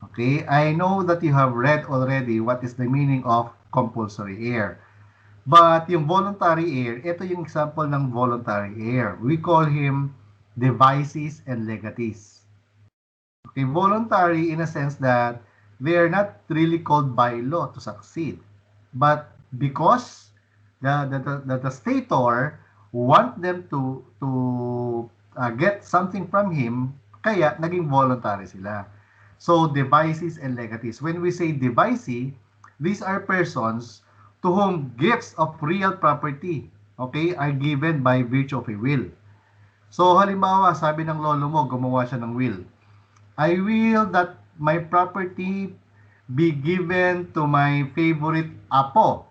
Okay, I know that you have read already what is the meaning of compulsory heir. But yung voluntary heir, ito yung example ng voluntary heir. We call him devices and legatees. Okay, voluntary in a sense that they are not really called by law to succeed. But because the stator want them to get something from him, kaya naging voluntary sila. So, devices and legatees. When we say devicee, these are persons to whom gifts of real property, okay, are given by virtue of a will. So, halimbawa, sabi ng lolo mo, gumawa siya ng will. I will that my property be given to my favorite apo.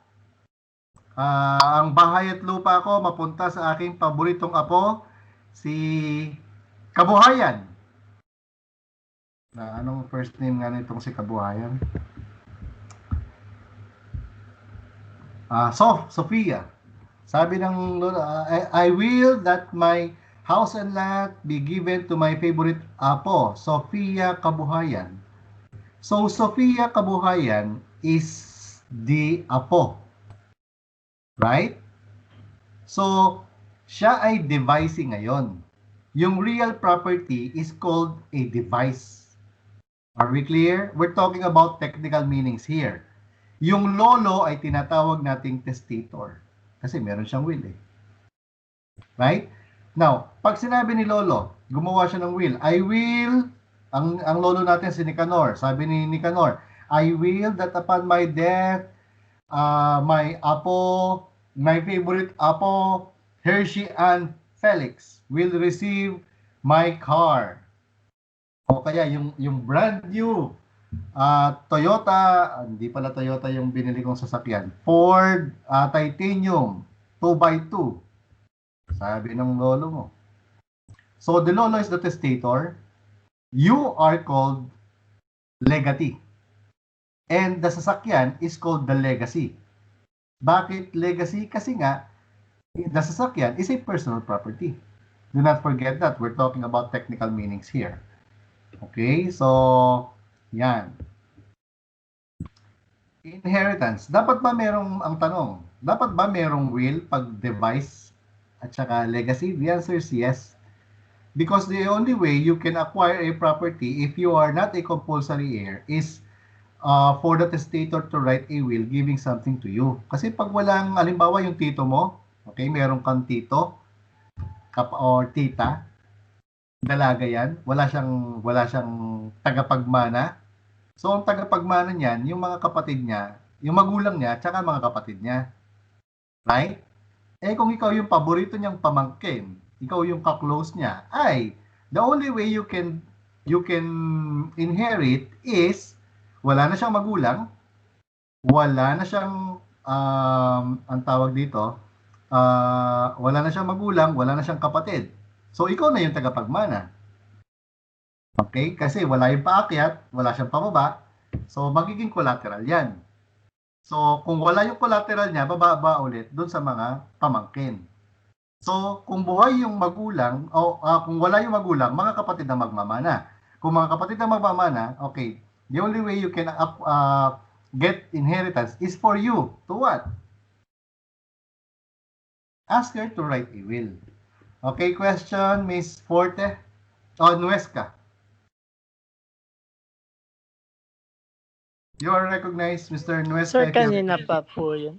Ang bahay at lupa ko mapunta sa aking paboritong apo, si Kabuhayan. Anong first name nga nitong si Kabuhayan? Sophia. Sabi ng lola, I will that my house and lot be given to my favorite apo, Sophia Kabuhayan. So, Sophia Kabuhayan is the apo. Right? So, siya ay devicee ngayon. Yung real property is called a device. Are we clear? We're talking about technical meanings here. Yung lolo ay tinatawag nating testator. Kasi meron siyang will eh. Right? Now, pag sinabi ni lolo, gumawa siya ng will, I will, ang lolo natin si Nicanor, sabi ni Nicanor, I will that upon my death, my apo, my favorite apo, Hershey and Felix, will receive my car. O kaya yung brand new Toyota, hindi pala Toyota yung binili kong sasakyan, Ford Titanium 2x2. Sabi ng lolo mo. So the lolo is the testator. You are called legatee. And the sasakyan is called the legacy. Bakit legacy? Kasi nga, the sasakyan is a personal property. Do not forget that. We're talking about technical meanings here. Okay, so, yan. Inheritance. Dapat ba merong, ang tanong, dapat ba merong will pag device at saka legacy? The answer is yes. Because the only way you can acquire a property if you are not a compulsory heir is for the testator to write a will giving something to you. Kasi pag walang, halimbawa yung tito mo, okay, meron kang tito or tita, dalaga yan, wala siyang tagapagmana. So ang tagapagmana niyan, yung mga kapatid niya, yung magulang niya, tsaka mga kapatid niya. Right? Eh kung ikaw yung paborito niyang pamangkin, ikaw yung ka-close niya, ay the only way you can inherit is wala na siyang magulang, wala na siyang ang tawag dito, wala na siyang magulang, wala na siyang kapatid. So ikaw na yung tagapagmana. Okay? Kasi wala yung paakyat, wala siyang pababa. So magiging collateral 'yan. So kung wala yung collateral niya, bababa ulit doon sa mga pamangkin. So kung buhay yung magulang o kung wala yung magulang, mga kapatid na magmamana. Kung mga kapatid na magmamana, okay, the only way you can get inheritance is for you to what? Ask her to write a will. Okay, question, Miss Forte. Nuesca. You are recognized, Mr. Nuesca. Sir, kanina pa po yun.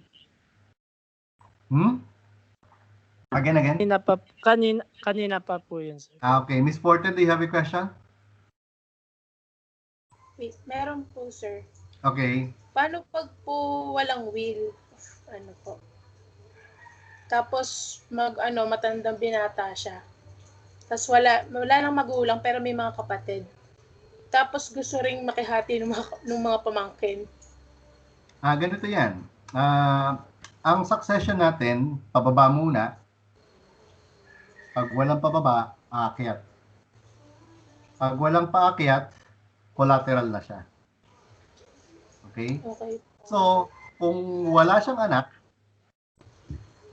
Again. Kanina pa po yun, sir. Okay, Miss Forte, do you have a question? Meron po, sir. Okay. Paano pag po walang will? Ano po? Tapos matandang binata siya. Tapos wala nang magulang pero may mga kapatid. Tapos gusto ring makihati ng mga pamangkin. Ganito yan. Ang succession natin, pababa muna. Pag walang pababa, aakyat. Pag walang paakyat, collateral na siya. Okay? Okay. So, kung wala siyang anak,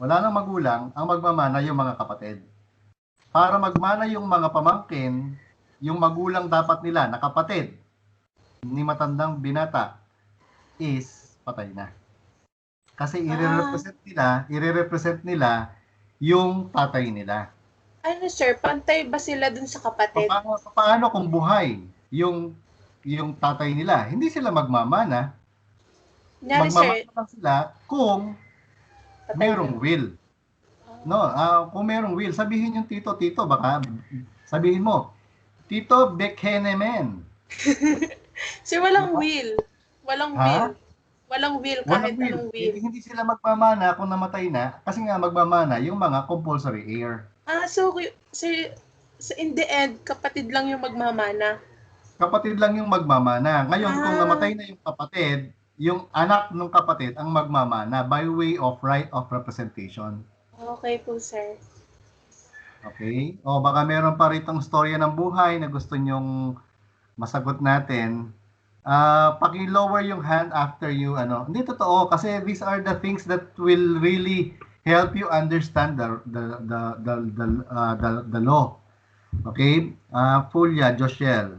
wala nang magulang, ang magmamana yung mga kapatid. Para magmana yung mga pamangkin, yung magulang dapat nila na kapatid ni matandang binata is patay na. Kasi i-represent nila yung tatay nila. Ano, sir? Pantay ba sila dun sa kapatid? Paano kung buhay yung tatay nila? Hindi sila magmamana. Magmamana lang sila kung merong will. No, kung merong will, sabihin yung tito, baka sabihin mo, Tito Bekhenemen. Sir, walang will. Walang will. Walang will kahit anong will. Hindi sila magmamana kung namatay na kasi nga magmamana yung mga compulsory heir. So in the end, kapatid lang yung magmamana. Kapatid lang yung magmamana. Ngayon, kung namatay na yung kapatid, yung anak ng kapatid ang magmamana by way of right of representation. Okay po, sir. Okay? O baka meron pa ritong storya ng buhay na gusto nyong masagot natin. Paki-lower yung hand after you, Hindi totoo kasi these are the things that will really help you understand the law. Okay? Fulia, Joshel.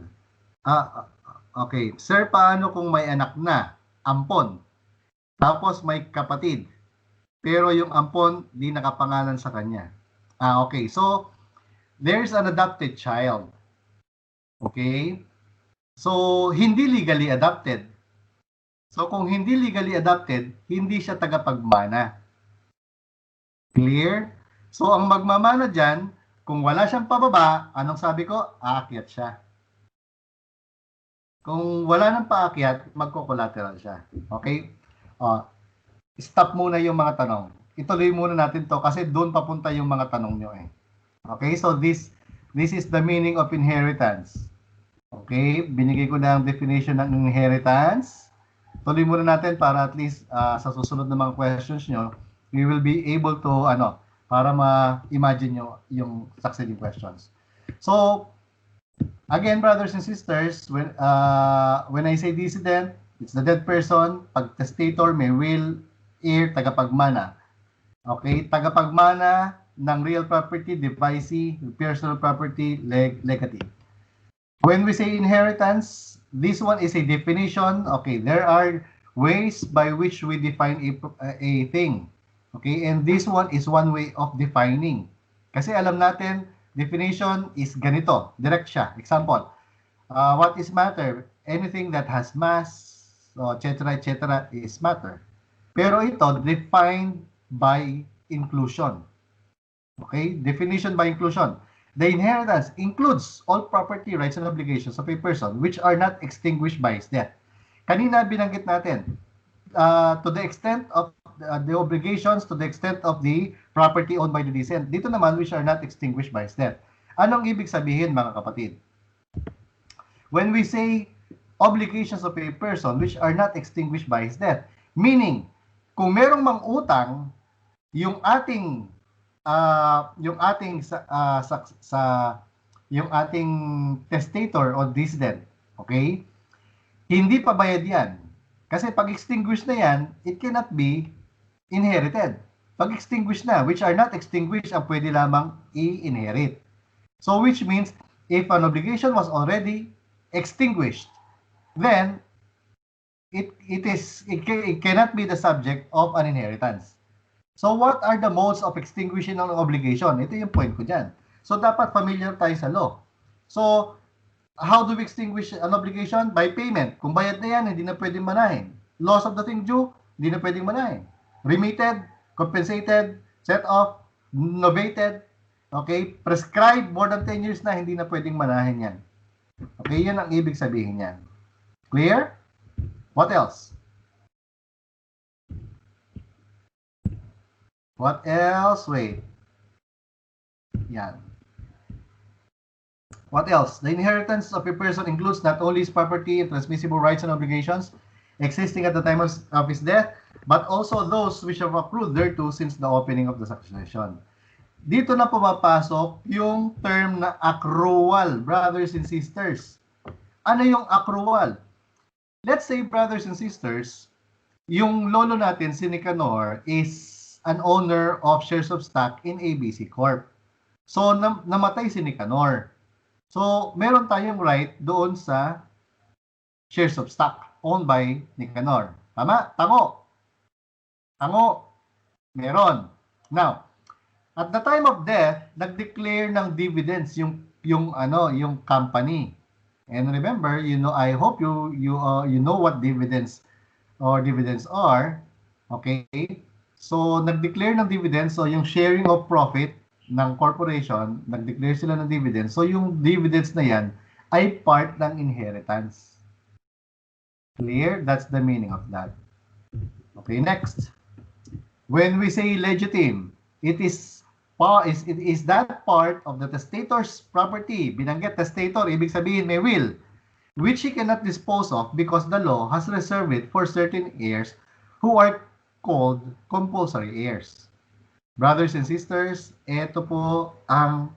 Okay. Sir, paano kung may anak na? Ampon. Tapos may kapatid. Pero yung ampon, di nakapangalan sa kanya. Okay. So, there's an adopted child. Okay? So, hindi legally adopted. So, kung hindi legally adopted, hindi siya tagapagmana. Clear? So, ang magmamana dyan, kung wala siyang pababa, anong sabi ko? Aakyat siya. Kung wala nang paakyat, magko-collateral siya. Okay? Stop muna yung mga tanong. Ituloy muna natin to kasi doon papunta yung mga tanong nyo eh. Okay? So, this is the meaning of inheritance. Okay? Binigay ko na ang definition ng inheritance. Tuloy muna natin para at least sa susunod na mga questions nyo, we will be able to, para ma-imagine nyo yung succeeding questions. So, again, brothers and sisters, when I say decedent, it's the dead person. Pag testator, may will, heir, tagapagmana. Okay? Tagapagmana ng real property, devicee, personal property, legacy. When we say inheritance, this one is a definition. Okay, there are ways by which we define a thing. Okay, and this one is one way of defining. Kasi alam natin, definition is ganito, direct siya. Example, what is matter? Anything that has mass, etc., is matter. Pero ito, defined by inclusion. Okay, definition by inclusion. The inheritance includes all property rights and obligations of a person which are not extinguished by his death. Kanina binanggit natin, to the extent of the obligations to the extent of the property owned by the decedent. Dito naman, which are not extinguished by his death. Anong ibig sabihin, mga kapatid? When we say obligations of a person which are not extinguished by his death, meaning, kung merong mang utang, yung ating testator o decedent, okay? Hindi pa bayad yan. Kasi pag extinguished na yan, it cannot be inherited. Pag extinguished na, which are not extinguished, ang pwede lamang i-inherit. So which means, if an obligation was already extinguished, then it cannot be the subject of an inheritance. So what are the modes of extinguishing an obligation? Ito yung point ko dyan. So dapat familiar tayo sa law. So how do we extinguish an obligation? By payment. Kung bayad na yan, hindi na pwedeng manahin. Loss of the thing due, hindi na pwedeng manahin. Remitted, compensated, set off, novated, okay? Prescribed more than 10 years na, hindi na pwedeng manahin yan. Okay, yan ang ibig sabihin yan. Clear? What else? What else? Wait. Yan. What else? The inheritance of a person includes not only his property and transmissible rights and obligations existing at the time of his death, but also those which have accrued thereto since the opening of the succession. Dito na pumapasok yung term na accrual, brothers and sisters. Ano yung accrual? Let's say, brothers and sisters, yung lolo natin, si Nicanor, is an owner of shares of stock in ABC Corp. So, namatay si Nicanor. So, meron tayong right doon sa shares of stock owned by Nicanor. Tama? Tango. Tango. Meron. Now, at the time of death, nag-declare ng dividends yung company. And remember, I hope you know what dividends are. Okay? So, nag-declare ng dividends. So, yung sharing of profit ng corporation, nag-declare sila ng dividends. So, yung dividends na yan ay part ng inheritance. Clear? That's the meaning of that. Okay, next. When we say legitim, it is that part of the testator's property. Binanggit testator, ibig sabihin may will, which he cannot dispose of because the law has reserved it for certain heirs who are called compulsory heirs. Brothers and sisters, ito po ang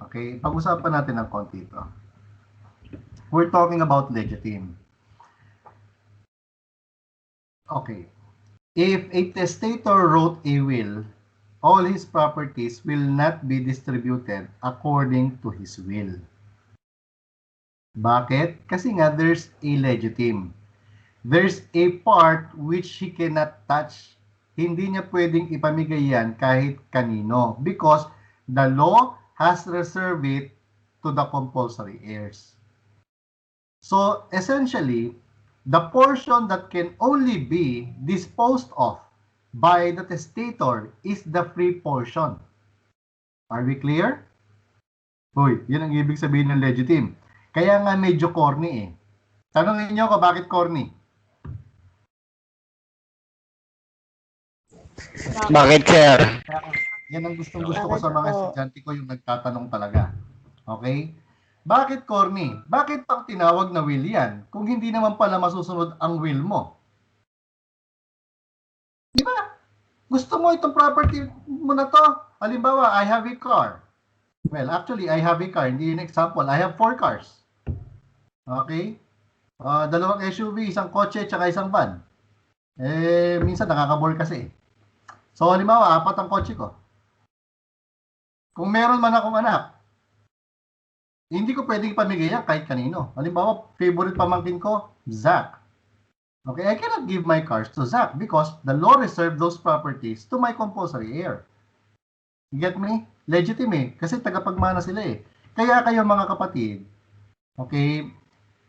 pag-usapan natin ng konti ito. We're talking about legitim. Okay. If a testator wrote a will, all his properties will not be distributed according to his will. Bakit? Kasi nga there's a legitim. There's a part which he cannot touch. Hindi niya pwedeng ipamigay yan kahit kanino because the law has reserved it to the compulsory heirs. So, essentially, the portion that can only be disposed of by the testator is the free portion. Are we clear? Uy, yun ang ibig sabihin ng legitim. Kaya nga medyo corny eh. Tanongin niyo ko bakit corny? Bakit, sir? Yan ang gustong-gusto ko sa mga estudyante ko, yung nagtatanong talaga. Okay? Bakit corny? Bakit pang tinawag na will yan kung hindi naman pala masusunod ang will mo? Di ba? Gusto mo itong property mo na to? Halimbawa, I have a car. Well, actually, I have a car. Hindi yung example. I have 4 cars. Okay? 2 SUV, isang kotse, tsaka isang van. Minsan nakakabore kasi. So, halimbawa, 4 ang kotse ko. Kung meron man akong anak, hindi ko pwedeng pamigay yan kahit kanino. Halimbawa, favorite pamangkin ko, Zach. Okay, I cannot give my cars to Zach because the law reserved those properties to my compulsory heir. You get me? Legitimate. Kasi tagapagmana sila eh. Kaya kayo mga kapatid, okay,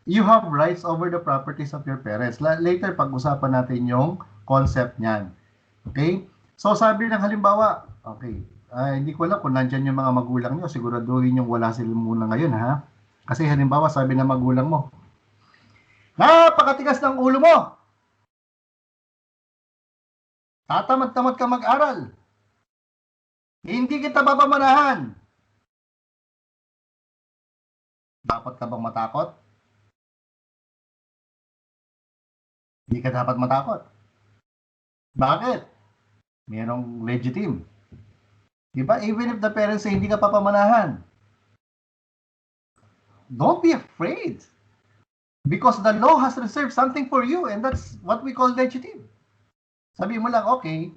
you have rights over the properties of your parents. Later, pag-usapan natin yung concept niyan. Okay? So, sabi ng halimbawa, okay, hindi ko alam kung nandyan yung mga magulang nyo. Siguraduhin yung wala sila muna ngayon, ha? Kasi halimbawa, sabi ng magulang mo, napakatigas ng ulo mo! Tatamad-tamad ka mag-aral. Hindi kita papamanahan. Dapat ka bang matakot? Hindi ka dapat matakot. Bakit? Merong legitim. Diba? Even if the parents say hindi ka papamanahan. Don't be afraid. Because the law has reserved something for you and that's what we call legitim. Sabi mo lang, okay.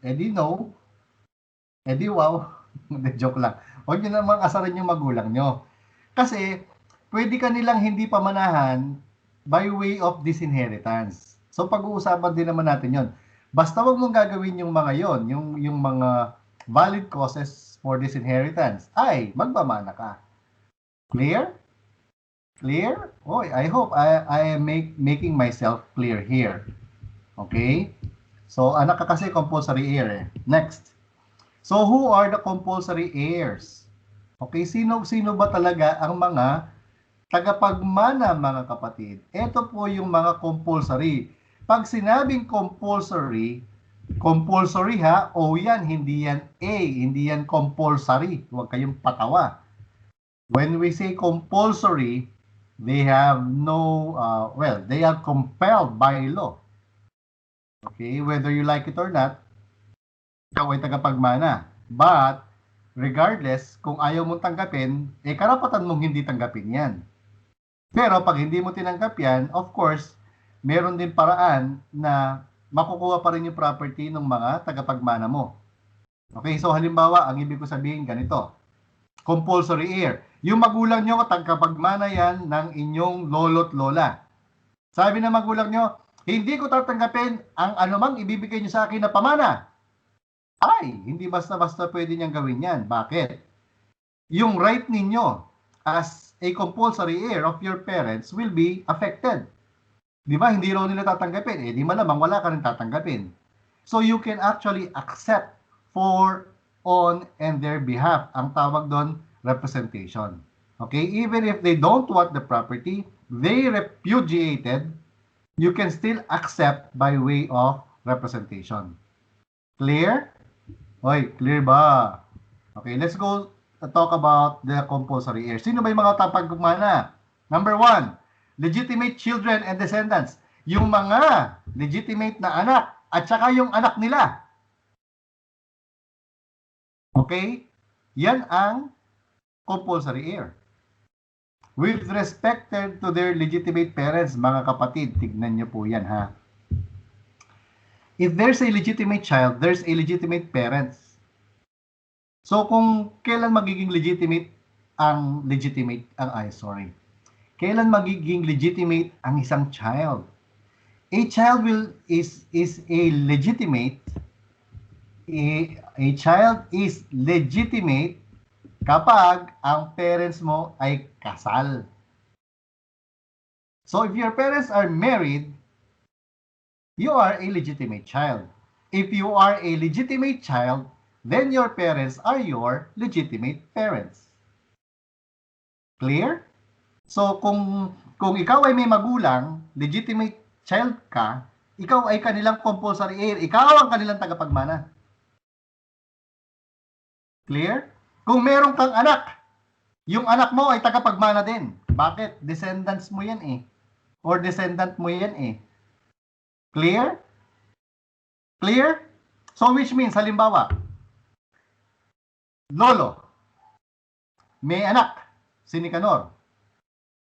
Edi no. Edi wow. Joke lang. Huwag nyo naman asarin yung magulang nyo. Kasi, pwede ka nilang hindi pamanahan by way of disinheritance. So, pag-uusapan din naman natin yon. Basta wag mong gagawin yung mga yon, yung mga valid causes for disinheritance, ay magpamana ka. Clear? Clear? Oh, I hope I am making myself clear here. Okay? So, anak ka kasi compulsory heir eh. Next. So, who are the compulsory heirs? Okay, sino ba talaga ang mga tagapagmana, mga kapatid? Ito po yung mga compulsory. Pag sinabing compulsory ha, o yan, hindi yan A, hindi yan compulsory. Huwag kayong patawa. When we say compulsory, they have no, they are compelled by law. Okay, whether you like it or not, ikaw ay tagapagmana. But, regardless, kung ayaw mong tanggapin, karapatan mong hindi tanggapin yan. Pero pag hindi mo tinanggap yan, of course, meron din paraan na makukuha pa rin yung property ng mga tagapagmana mo. Okay, so halimbawa, ang ibig ko sabihin ganito, compulsory heir. Yung magulang nyo, tagapagmana yan ng inyong lolo't lola. Sabi ng magulang nyo, hindi ko tatanggapin ang anumang ibibigay nyo sa akin na pamana. Ay, hindi basta-basta pwede niyang gawin yan. Bakit? Yung right ninyo as a compulsory heir of your parents will be affected. Di ba? Hindi raw nila tatanggapin. Di malamang wala ka rin tatanggapin. So you can actually accept for, on, and their behalf. Ang tawag doon, representation. Okay? Even if they don't want the property, they repudiated, you can still accept by way of representation. Clear? Hoy, clear ba? Okay, let's go talk about the compulsory heirs. Sino ba yung mga tagapagmana? Number 1, legitimate children and descendants. Yung mga legitimate na anak at saka yung anak nila. Okay? Yan ang compulsory heir. With respect to their legitimate parents, mga kapatid, tignan nyo po yan ha. If there's a legitimate child, there's a legitimate parents. So kung kailan magiging legitimate kailan magiging legitimate ang isang child? A child is a legitimate. A child is legitimate kapag ang parents mo ay kasal. So if your parents are married, you are a legitimate child. If you are a legitimate child, then your parents are your legitimate parents. Clear? So kung ikaw ay may magulang, legitimate child ka, ikaw ay kanilang compulsory heir, ikaw ang kanilang tagapagmana. Clear? Kung meron kang anak, yung anak mo ay tagapagmana din. Bakit? Descendants mo yan eh. Or descendant mo yan eh. Clear? Clear? So which means, halimbawa, lolo, may anak, si Nicanor.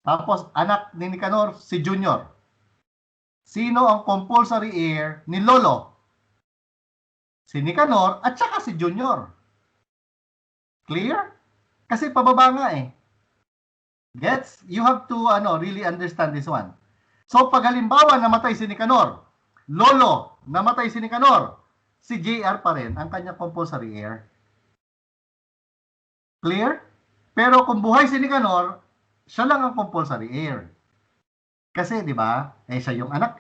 Tapos anak ni Nicanor, si Junior. Sino ang compulsory heir ni lolo? Si Nicanor at saka si Junior. Clear? Kasi pababa nga eh. Gets? You have to really understand this one. So pag halimbawa namatay si Nicanor, lolo, namatay si Nicanor, si JR pa rin ang kanyang compulsory heir. Clear? Pero kung buhay si Nicanor, siya lang ang compulsory heir. Kasi, di ba, siya yung anak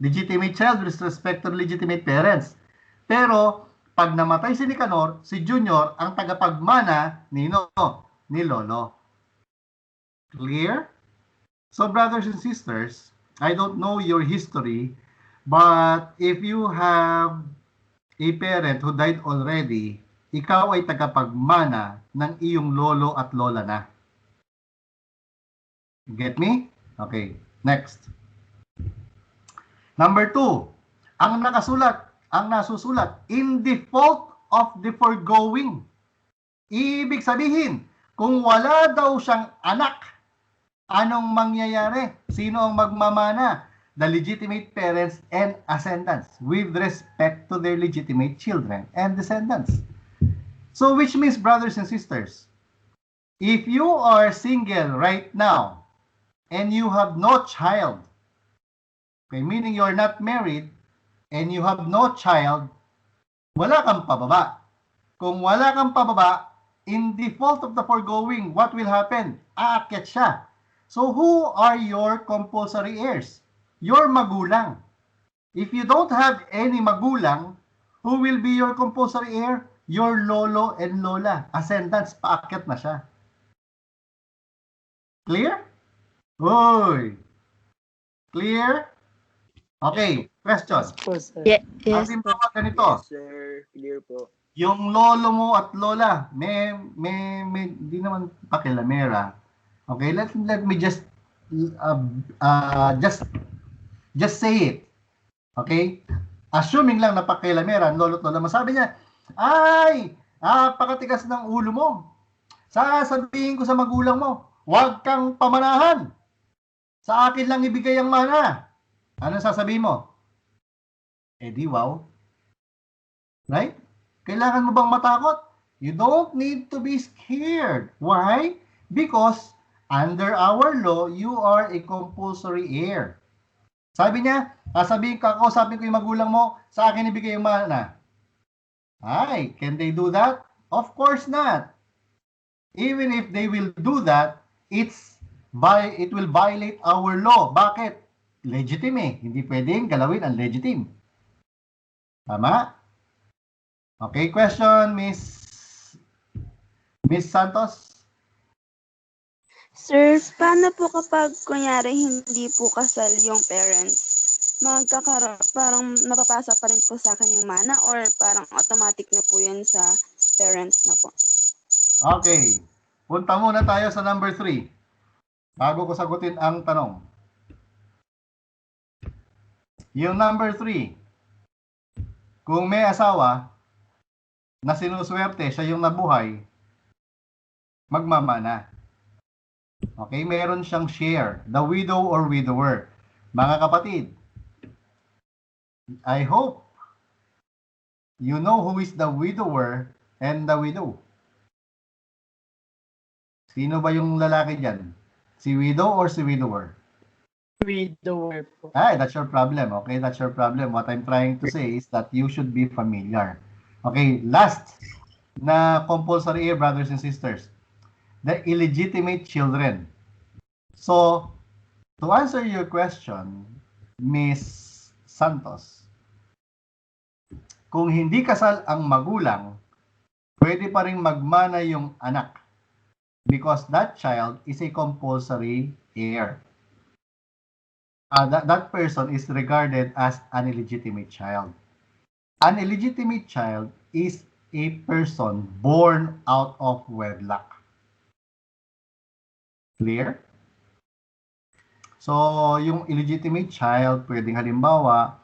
legitimate child with respect to legitimate parents. Pero, pag namatay si Nicanor, si Junior ang tagapagmana ni lolo. Clear? So, brothers and sisters, I don't know your history, But if you have a parent who died already, ikaw ay tagapagmana ng iyong lolo at lola na. Get me? Okay, next. Number 2, ang nasusulat, in default of the foregoing. Ibig sabihin, kung wala daw siyang anak, anong mangyayari? Sino ang magmamana? The legitimate parents and ascendants with respect to their legitimate children and descendants. So which means, brothers and sisters, if you are single right now and you have no child, okay, meaning you are not married and you have no child, wala kang pababa. Kung wala kang pababa, in default of the foregoing, what will happen? Aakyat siya. So who are your compulsory heirs? Your magulang. If you don't have any magulang, who will be your compulsory heir? Your lolo and lola. Ascendants, paakyat na siya. Clear? Uy! Clear? Okay, question. Po, sir. Yes. Halimbawa ganito. Yes, sir. Clear po. Yung lolo mo at lola, di naman pakilamera. Okay, let me just say it. Okay? Assuming lang na pakilamera, lolo at lola mo, sabi niya, ay, pakatigas ng ulo mo. Sasabihin ko sa magulang mo, huwag kang pamanahan. Sa akin lang ibigay ang mana. Ano sasabihin mo? Di wow. Right? Kailangan mo bang matakot? You don't need to be scared. Why? Because under our law, you are a compulsory heir. Sabi niya, sasabihin ko yung magulang mo, sa akin ibigay yung mana. Ay, can they do that? Of course not. Even if they will do that, it will violate our law. Bakit? Legitimate. Hindi pwedeng galawin ang legitimate. Tama? Okay, question, Miss Santos? Sir, paano po kapag kunyari hindi po kasal yung parents? Parang napapasa pa rin po sa akin yung mana or parang automatic na po yun sa parents na po? Okay. Punta muna tayo sa number 3. Bago ko sagutin ang tanong. Yung number 3. Kung may asawa na sinuswerte, siya yung nabuhay, magmamana. Okay, meron siyang share, the widow or widower. Mga kapatid, I hope you know who is the widower and the widow. Sino ba yung lalaki dyan? Si widow or si widower? Widower po. Ay, that's your problem. Okay, that's your problem. What I'm trying to say is that you should be familiar. Okay, last na compulsory heir, brothers and sisters. The illegitimate children. So, to answer your question, Miss Santos, kung hindi kasal ang magulang, pwede pa rin magmana yung anak because that child is a compulsory heir. That person is regarded as an illegitimate child. An illegitimate child is a person born out of wedlock. Clear? So, yung illegitimate child, pwedeng halimbawa,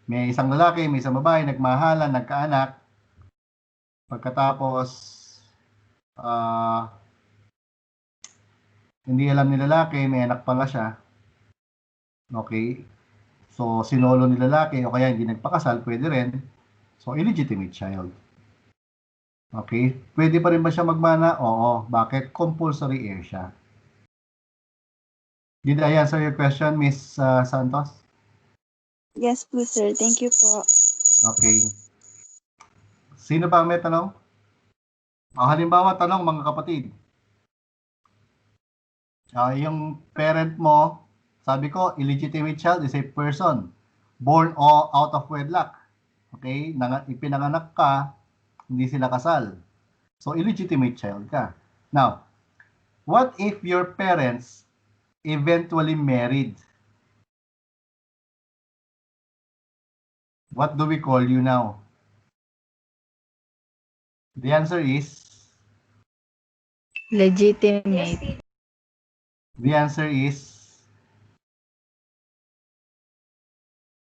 may isang lalaki, may isang babae, nagmahalan, nagkaanak. Pagkatapos, hindi alam ni lalaki, may anak pala siya. Okay? So, sinolo ni lalaki o kaya hindi nagpakasal, pwede rin. So, illegitimate child. Okay? Pwede pa rin ba siya magmana? Oo. Bakit? Compulsory heir siya. Did I answer your question, Miss Santos? Yes po, sir. Thank you po. Okay. Sino pa ang may tanong? Halimbawa, tanong mga kapatid. Yung parent mo, sabi ko, illegitimate child is a person born out of wedlock. Okay? Ipinanganak ka, hindi sila kasal. So, illegitimate child ka. Now, what if your parents eventually married What do we call you now? The answer is, Legitimate. the answer is,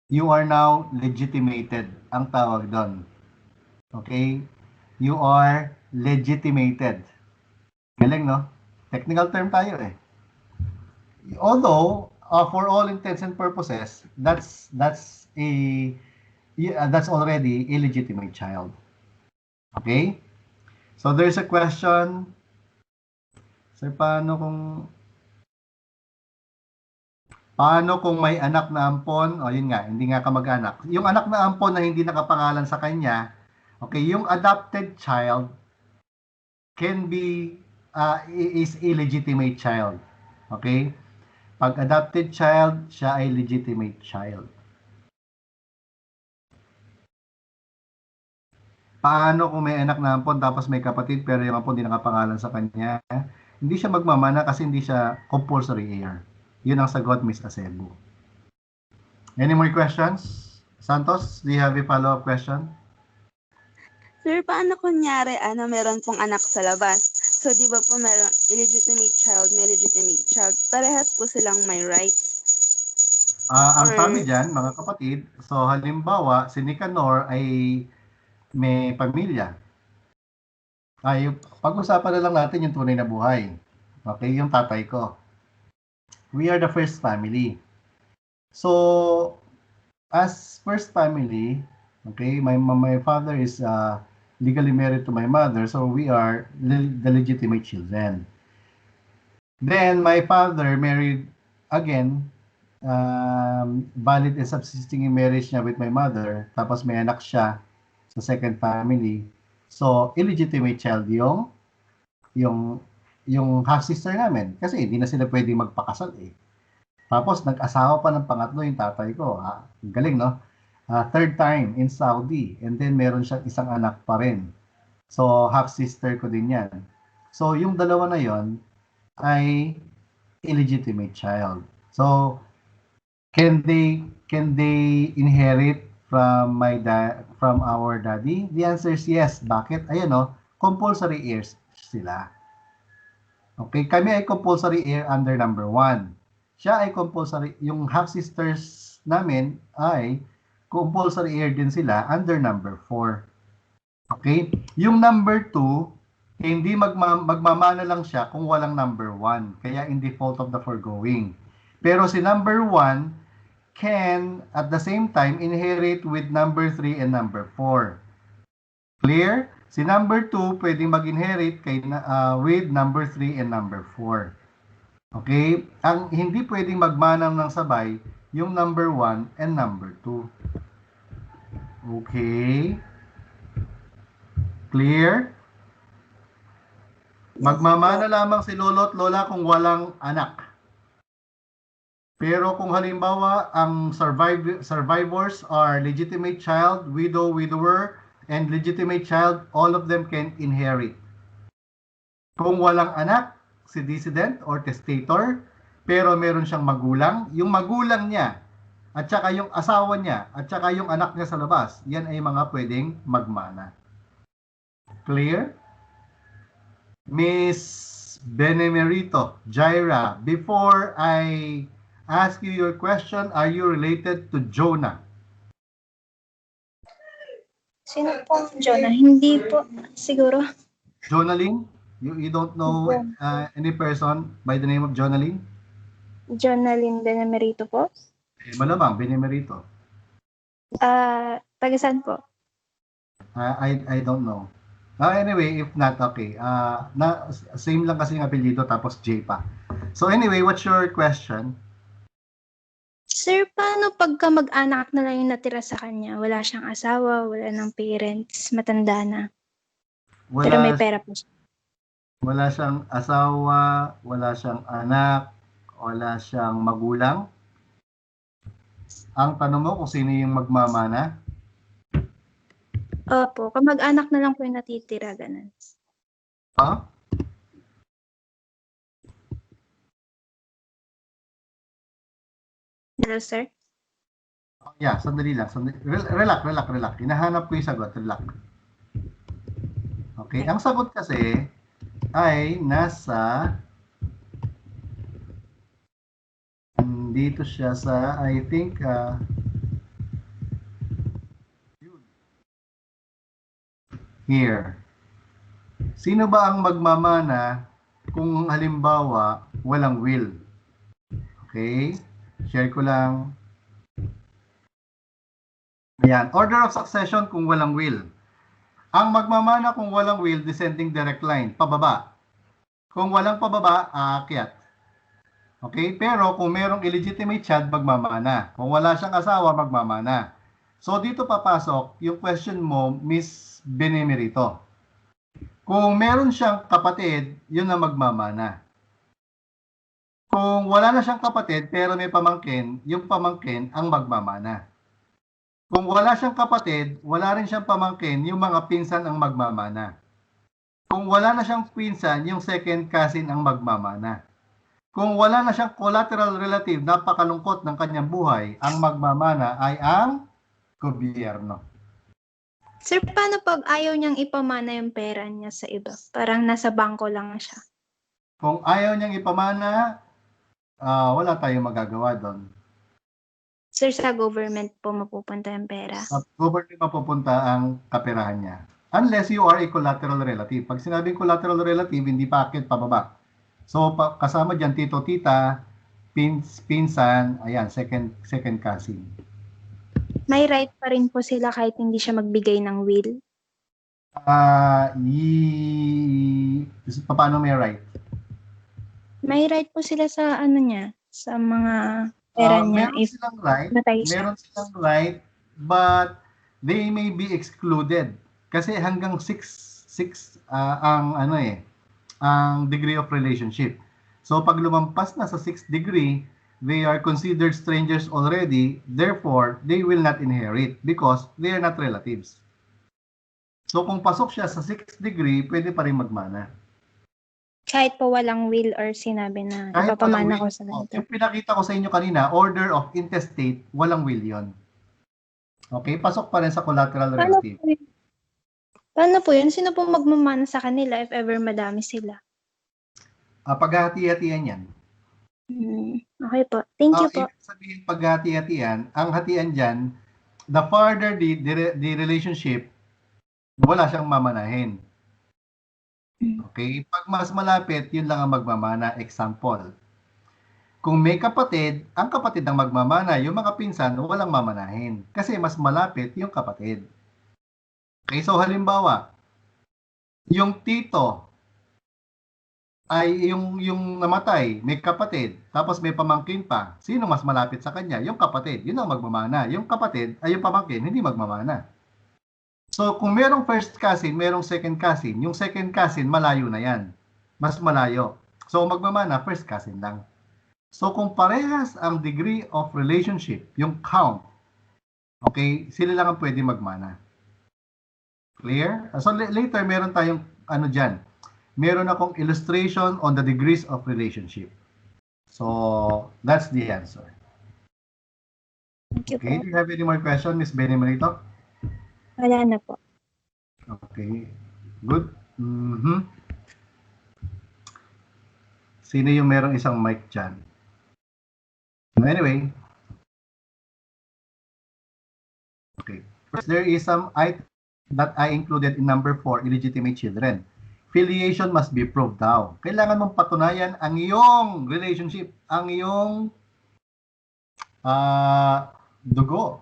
you are now legitimated. Ang tawag doon. Okay? You are legitimated. Galing, no? Technical term tayo eh. Although, for all intents and purposes, that's that's already a legitimate child. Okay? So there's a question. Sir, paano kung may anak na ampon? O yun nga, hindi nga kamag-anak. Yung anak na ampon na hindi nakapangalan sa kanya, okay, yung adopted child can be is a legitimate child. Okay? Pag adopted child, siya ay legitimate child. Paano kung may anak na ampon tapos may kapatid pero yung ampon hindi nakapangalan sa kanya? Hindi siya magmamana kasi hindi siya compulsory heir. Yun ang sagot, Miss Acebo. Any more questions? Santos, do you have a follow-up question? Sir, paano kunyari, meron pong anak sa labas? So, di ba po meron illegitimate child, may legitimate child? Parehas po silang may rights. Ang Or- sabi dyan, mga kapatid, so halimbawa, si Nicanor ay may pamilya. Pag-usapan na lang natin yung tunay na buhay. Okay, yung tatay ko. We are the first family. So, as first family, okay, my father is legally married to my mother, so we are the legitimate children. Then, my father married again, valid and subsisting in marriage niya with my mother, tapos may anak siya sa second family. So, illegitimate child yung half-sister namin. Kasi hindi na sila pwedeng magpakasal eh. Tapos, nag-asawa pa ng pangatlo yung tatay ko. Galing, no? Third time in Saudi. And then, meron siyang isang anak pa rin. So, half-sister ko din yan. So, yung dalawa na yon ay illegitimate child. So, can they inherit from from our daddy? The answer is yes. Bakit? Ayan, no? Compulsory heirs sila. Okay, kami ay compulsory heir under number 1. Siya ay compulsory, yung half-sisters namin ay compulsory heir din sila under number 4. Okay? Yung number 2, hindi magmamana lang siya kung walang number 1. Kaya in default of the foregoing. Pero si number 1 can at the same time inherit with number 3 and number 4. Clear? Si number 2 pwedeng mag-inherit with number 3 and number 4. Okay? Ang hindi pwedeng magmanang ng sabay, yung number 1 and number 2. Okay? Clear? Magmamana lamang si lolo at lola kung walang anak. Pero kung halimbawa, ang survivors are legitimate child, widow, widower, and legitimate child, all of them can inherit. Kung walang anak, si decedent or testator, pero meron siyang magulang, yung magulang niya, at saka yung asawa niya, at saka yung anak niya sa labas, yan ay mga pwedeng magmana. Clear? Miss Benemerito, Jaira, before I ask you your question, are you related to Jonah? Sino po Jonah? Hindi po, siguro. Jonalyn? You don't know any person by the name of Jonalyn? Jonalyn Benemerito po. Malamang, Benemerito. Taga-saan po? I don't know. Anyway, if not, okay. Same lang kasi yung apelyido tapos J pa. So anyway, what's your question? Sir, paano pagka mag-anak na lang yung natira sa kanya? Wala siyang asawa, wala ng parents, matanda na. Pero may pera po siya. Wala siyang asawa, wala siyang anak, wala siyang magulang. Ang tanong mo kung sino yung magmamana? Opo, kamag-anak na lang po yung natitira, ganun. Huh? Hello, sir? Yeah, sandali lang. Relax. Hinahanap ko yung sagot. Relax. Okay, ang sagot kasi ay nasa dito siya sa, I think, here. Sino ba ang magmamana kung halimbawa walang will? Okay, share ko lang. Ayan, order of succession kung walang will. Ang magmamana kung walang will, descending direct line, pababa. Kung walang pababa, aakyat. Okay, pero kung merong illegitimate child, magmamana. Kung wala siyang asawa, magmamana. So dito papasok yung question mo, Miss Benemerito. Kung meron siyang kapatid, yun ang magmamana. Kung wala na siyang kapatid pero may pamangkin, yung pamangkin ang magmamana. Kung wala siyang kapatid, wala rin siyang pamangkin, yung mga pinsan ang magmamana. Kung wala na siyang pinsan, yung second cousin ang magmamana. Kung wala na siyang collateral relative, napakalungkot ng kanyang buhay, ang magmamana ay ang gobyerno. Sir, paano pag ayaw niyang ipamana yung pera niya sa iba? Parang nasa bangko lang siya. Kung ayaw niyang ipamana, wala tayong magagawa doon. Sir, sa government po mapupunta yung pera. Sa government mapupunta ang kaperahan niya. Unless you are a collateral relative. Pag sinabing collateral relative, hindi pa akit pababa. So, kasama dyan, tito, tita, pinsan, ayan, second cousin. May right pa rin po sila kahit hindi siya magbigay ng will. Paano may right? May right po sila sa ano niya, sa mga pera niya. Meron silang right, matay siya. meron silang right, but they may be excluded. Kasi hanggang 6 ang degree of relationship. So pag lumampas na sa 6th degree, they are considered strangers already, therefore they will not inherit because they are not relatives. So kung pasok siya sa 6th degree, pwede pa rin magmana. Kahit po walang will or sinabi na Kahit ipapamana walang ko will, sa ganito. yung pinakita ko sa inyo kanina, order of intestate, walang will yon. Okay, pasok pa rin sa collateral relative. Paano po yun? Sino po magmamana sa kanila if ever madami sila? Paghati-hatian yan. Okay po. Thank you po. Ibig sabihin paghati-hatian, ang hatian dyan, the farther the relationship, wala siyang mamanahin. Okay? Pag mas malapit, yun lang ang magmamana. Example. Kung may kapatid, ang kapatid ang magmamana. Yung mga pinsan, walang mamanahin. Kasi mas malapit yung kapatid. Okay, so halimbawa, yung tito ay yung namatay, may kapatid, tapos may pamangkin pa. Sino mas malapit sa kanya? Yung kapatid. Yun ang magmamana. Yung kapatid ay yung pamangkin, hindi magmamana. So kung merong first cousin, merong second cousin, yung second cousin malayo na yan. Mas malayo. So magmamana, first cousin lang. So kung parehas ang degree of relationship, yung count, okay, sila lang ang pwede magmana. Clear? So later meron tayong ano dyan. Meron akong illustration on the degrees of relationship. So that's the answer. Thank you Okay, po. do you have any more questions, Ms. Benemerito? Wala na po. Okay, good. Sino yung merong isang mic dyan? Anyway. Okay. First, there is some item that I included in number 4, illegitimate children. Filiation must be proved daw. Kailangan mong patunayan ang iyong relationship, ang iyong dugo.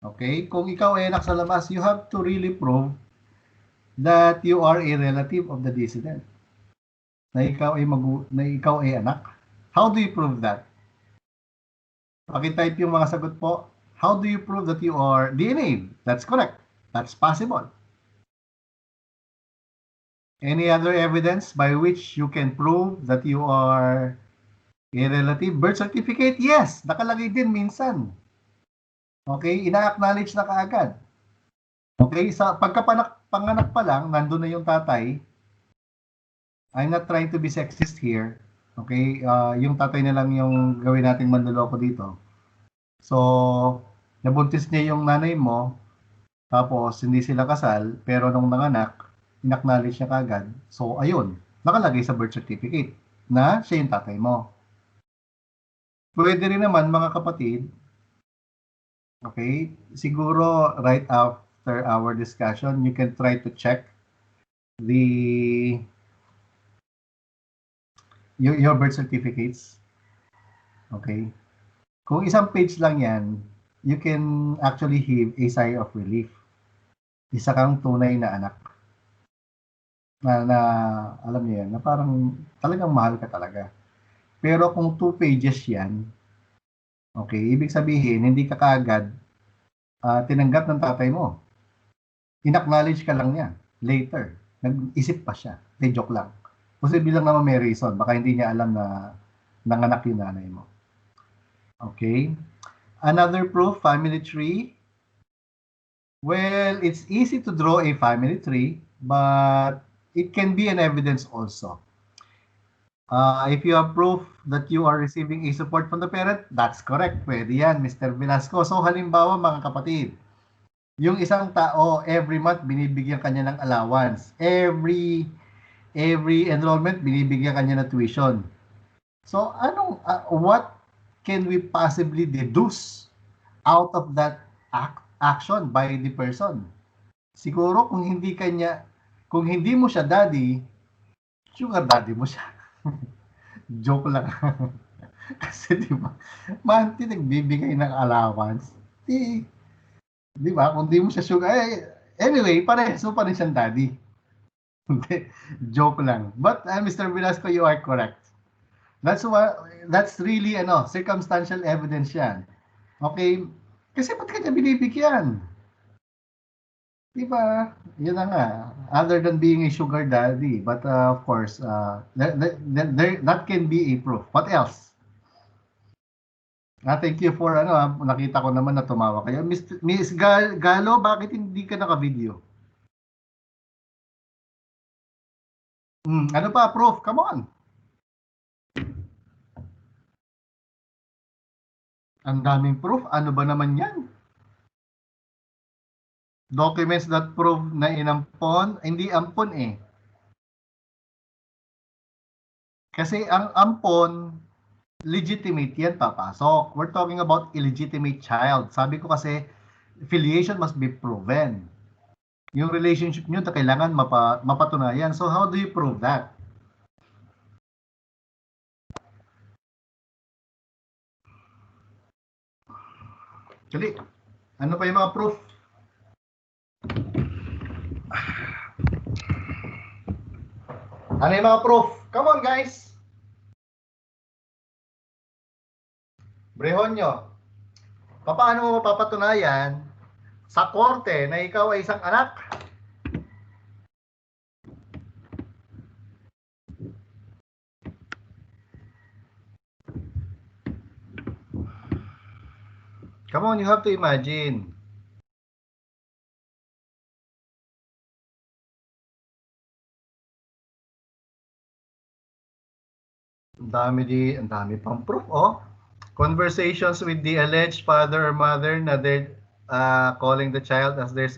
Okay? Kung ikaw ay anak sa labas, you have to really prove that you are a relative of the decedent. Na ikaw ay anak. How do you prove that? Pakitype yung mga sagot po. How do you prove that you are DNA? That's correct. That's possible. Any other evidence by which you can prove that you are a relative? Birth certificate? Yes. Nakalagay din minsan. Okay? Ina-acknowledge na kaagad. Okay? Sa pagkapanganak pa lang, nandun na yung tatay. I'm not trying to be sexist here. Okay? Yung tatay na lang yung gawin nating manloloko dito. So, nabuntis niya yung nanay mo, tapos hindi sila kasal, pero nung nanganak, inacknowledge niya kagad. So, ayun, nakalagay sa birth certificate na siya yung tatay mo. Pwede rin naman, mga kapatid, okay, siguro right after our discussion, you can try to check your birth certificates. Okay? Kung isang page lang yan, you can actually heave a sigh of relief. Isa kang tunay na anak. Na alam niyo yan, na parang talagang mahal ka talaga. Pero kung 2 pages yan, okay, ibig sabihin, hindi ka kaagad tinanggap ng tatay mo. In-acknowledge ka lang niya. Later, nag-isip pa siya. May joke lang. Posible lang naman may reason. Baka hindi niya alam na nanganak yung nanay mo. Okay. Another proof, family tree. Well, it's easy to draw a family tree, but it can be an evidence also. If you have proof that you are receiving a support from the parent, that's correct. Pwede yan, Mr. Velasco. So, halimbawa, mga kapatid, yung isang tao, every month, binibigyan kanya ng allowance. Every enrollment, binibigyan kanya ng tuition. So, what can we possibly deduce out of that action by the person? Siguro, kung hindi mo siya daddy, sugar daddy mo siya. Joke lang. Kasi di ba, monthly nagbibigay ng allowance. Di ba? Kung di mo siya sugar, anyway, pareho pa rin siyang daddy. Joke lang. But Mr. Velasco, you are correct. That's really circumstantial evidence yan. Okay? Kasi ba't kanya binibigyan? Di ba? Yun na nga. Other than being a sugar daddy. But of course, that can be a proof. What else? Thank you for nakita ko naman na tumawa kayo. Miss Galo, bakit hindi ka naka-video? Ano pa? Proof? Come on. Ang daming proof. Ano ba naman yan? Documents that prove na inampon. Hindi ampon eh. Kasi ang ampon, legitimate yan papasok. We're talking about illegitimate child. Sabi ko kasi, filiation must be proven. Yung relationship nyo, kailangan mapatunayan. So how do you prove that? Dali. Ano pa yung mga proof? Ano yung mga proof? Come on, guys. Brehon nyo. Paano mo mapapatunayan sa korte na ikaw ay isang anak? Come on, you have to imagine. Ang dami pang proof, oh. Conversations with the alleged father or mother na they're calling the child as their...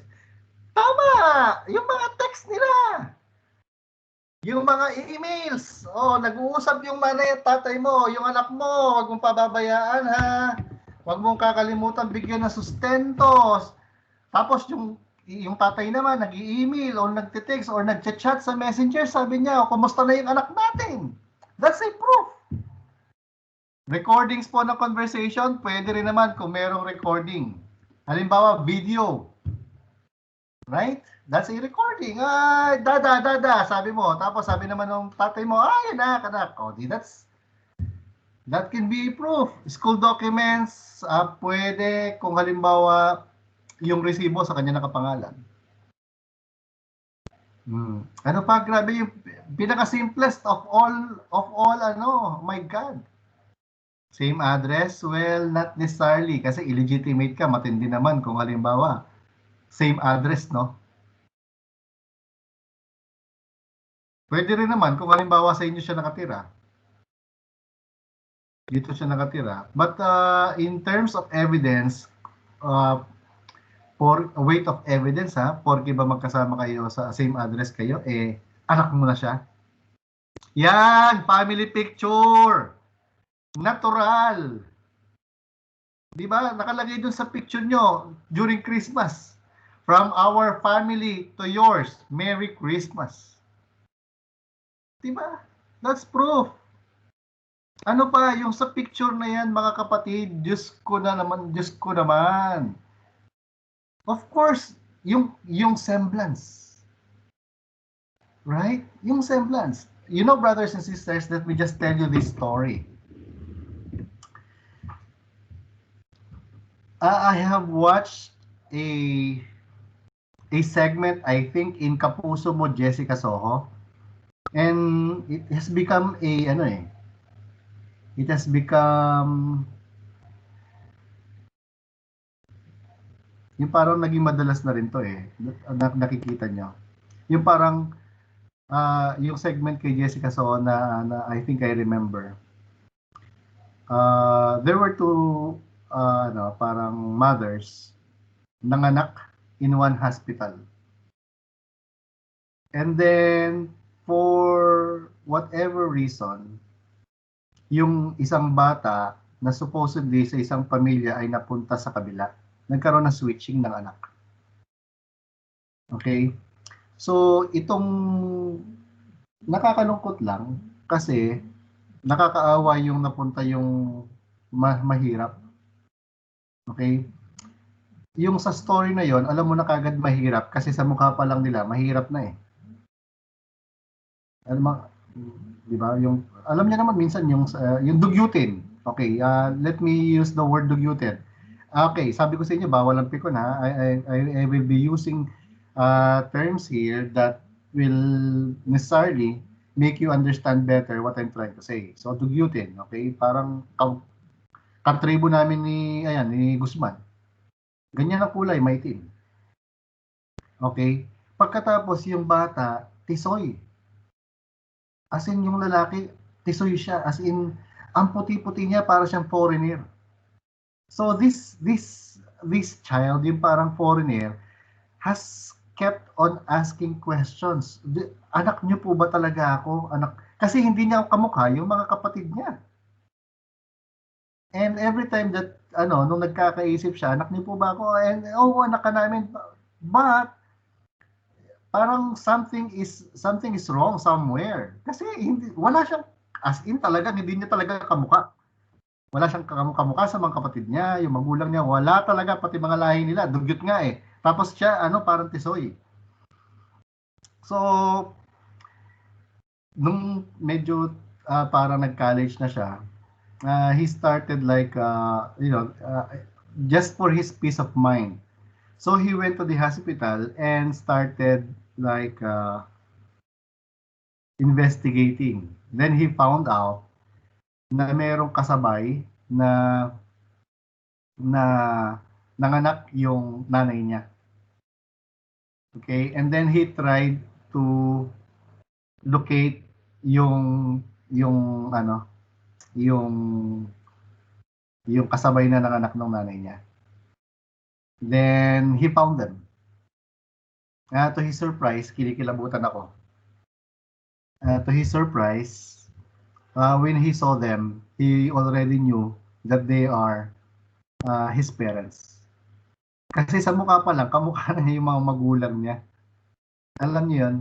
Tama! Yung mga text nila. Yung mga emails. Oh, nag-uusap yung nanay at tatay mo, yung anak mo, huwag mong pababayaan ha. Huwag mong kakalimutan bigyan ng sustentos. Tapos yung tatay naman nag-i-email or nagte-text or nagchat-chat sa messenger, sabi niya, kumusta na yung anak natin? That's a proof. Recordings po ng conversation, pwede rin naman kung merong recording. Halimbawa, video. Right? That's a recording. Dada, sabi mo. Tapos sabi naman ng tatay mo, anak. O, that can be proof. School documents, pwede kung halimbawa yung resibo sa kanya nakapangalan. Ano pa, grabe yung pinaka-simplest of all, my God. Same address? Well, not necessarily kasi illegitimate ka, matindi naman kung halimbawa same address, no? Pwede rin naman kung halimbawa sa inyo siya nakatira. Dito siya nakatira. But in terms of evidence, for weight of evidence ha, porke ba magkasama kayo sa same address kayo, anak mo na siya. Yan, family picture. Natural. Di ba? Nakalagay dun sa picture nyo during Christmas. From our family to yours, Merry Christmas. Di ba? That's proof. Ano pa, yung sa picture na yan, mga kapatid, Diyos ko naman. Of course, yung semblance. Right? Yung semblance. You know, brothers and sisters, let me just tell you this story. I have watched a segment, I think, in Kapuso Mo, Jessica Soho. And it has become it has become yung parang naging madalas na rin to nakikita nyo. Yung parang yung segment kay Jessica Soho na I think I remember. There were two parang mothers nanganak in one hospital. And then for whatever reason, yung isang bata na supposedly sa isang pamilya ay napunta sa kabila. Nagkaroon ng switching ng anak. Okay? So, itong nakakalungkot lang kasi nakakaawa yung napunta yung mahirap. Okay? Yung sa story na yon, alam mo na kagad mahirap kasi sa mukha pa lang nila, mahirap na eh. Alam mo, di ba? Yung, alam niya naman minsan yung dugyutin. Okay, let me use the word dugyutin. Okay, sabi ko sa inyo, bawal ang pikon ha. I will be using terms here that will necessarily make you understand better what I'm trying to say. So, dugyutin, okay? Parang katribo namin ni Guzman. Ganyan ang kulay, maitim. Okay? Pagkatapos, yung bata, tisoy. As in, yung lalaki, tisoy siya. As in, ang puti-puti niya, para siyang foreigner. So, this child, yung parang foreigner, has kept on asking questions. Anak niyo po ba talaga ako? Kasi hindi niya kamukha yung mga kapatid niya. And every time that, nung nagkakaisip siya, anak niyo po ba ako? And, anak ka namin. But, parang something is wrong somewhere. Kasi wala siyang, as in talaga, hindi niya talaga kamukha. Wala siyang kamukha sa mga kapatid niya, yung magulang niya, wala talaga, pati mga lahi nila, dugyot nga eh. Tapos siya, parang tisoy. So, nung medyo parang nag-college na siya, he started just for his peace of mind. So he went to the hospital and started investigating. Then he found out na mayroong kasabay na nanganak yung nanay niya. Okay, and then he tried to locate yung kasabay na nanganak ng nanay niya. Then he found them. To his surprise, kinikilabutan ako. To his surprise, when he saw them, he already knew that they are his parents. Kasi sa mukha pa lang, kamukha na yung mga magulang niya. Alam niyo yun?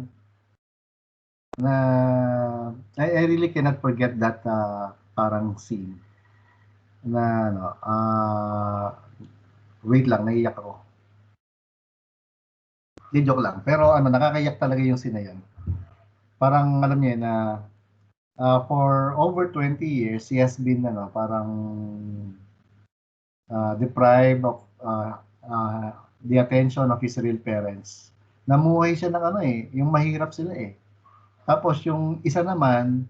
I really cannot forget that parang scene. Wait lang, naiyak ako. Di joke lang. Pero nakakayak talaga yung scene na yun. Parang alam niyo na for over 20 years, he has been parang deprived of the attention of his real parents. Namuhay siya ng yung mahirap sila eh. Tapos yung isa naman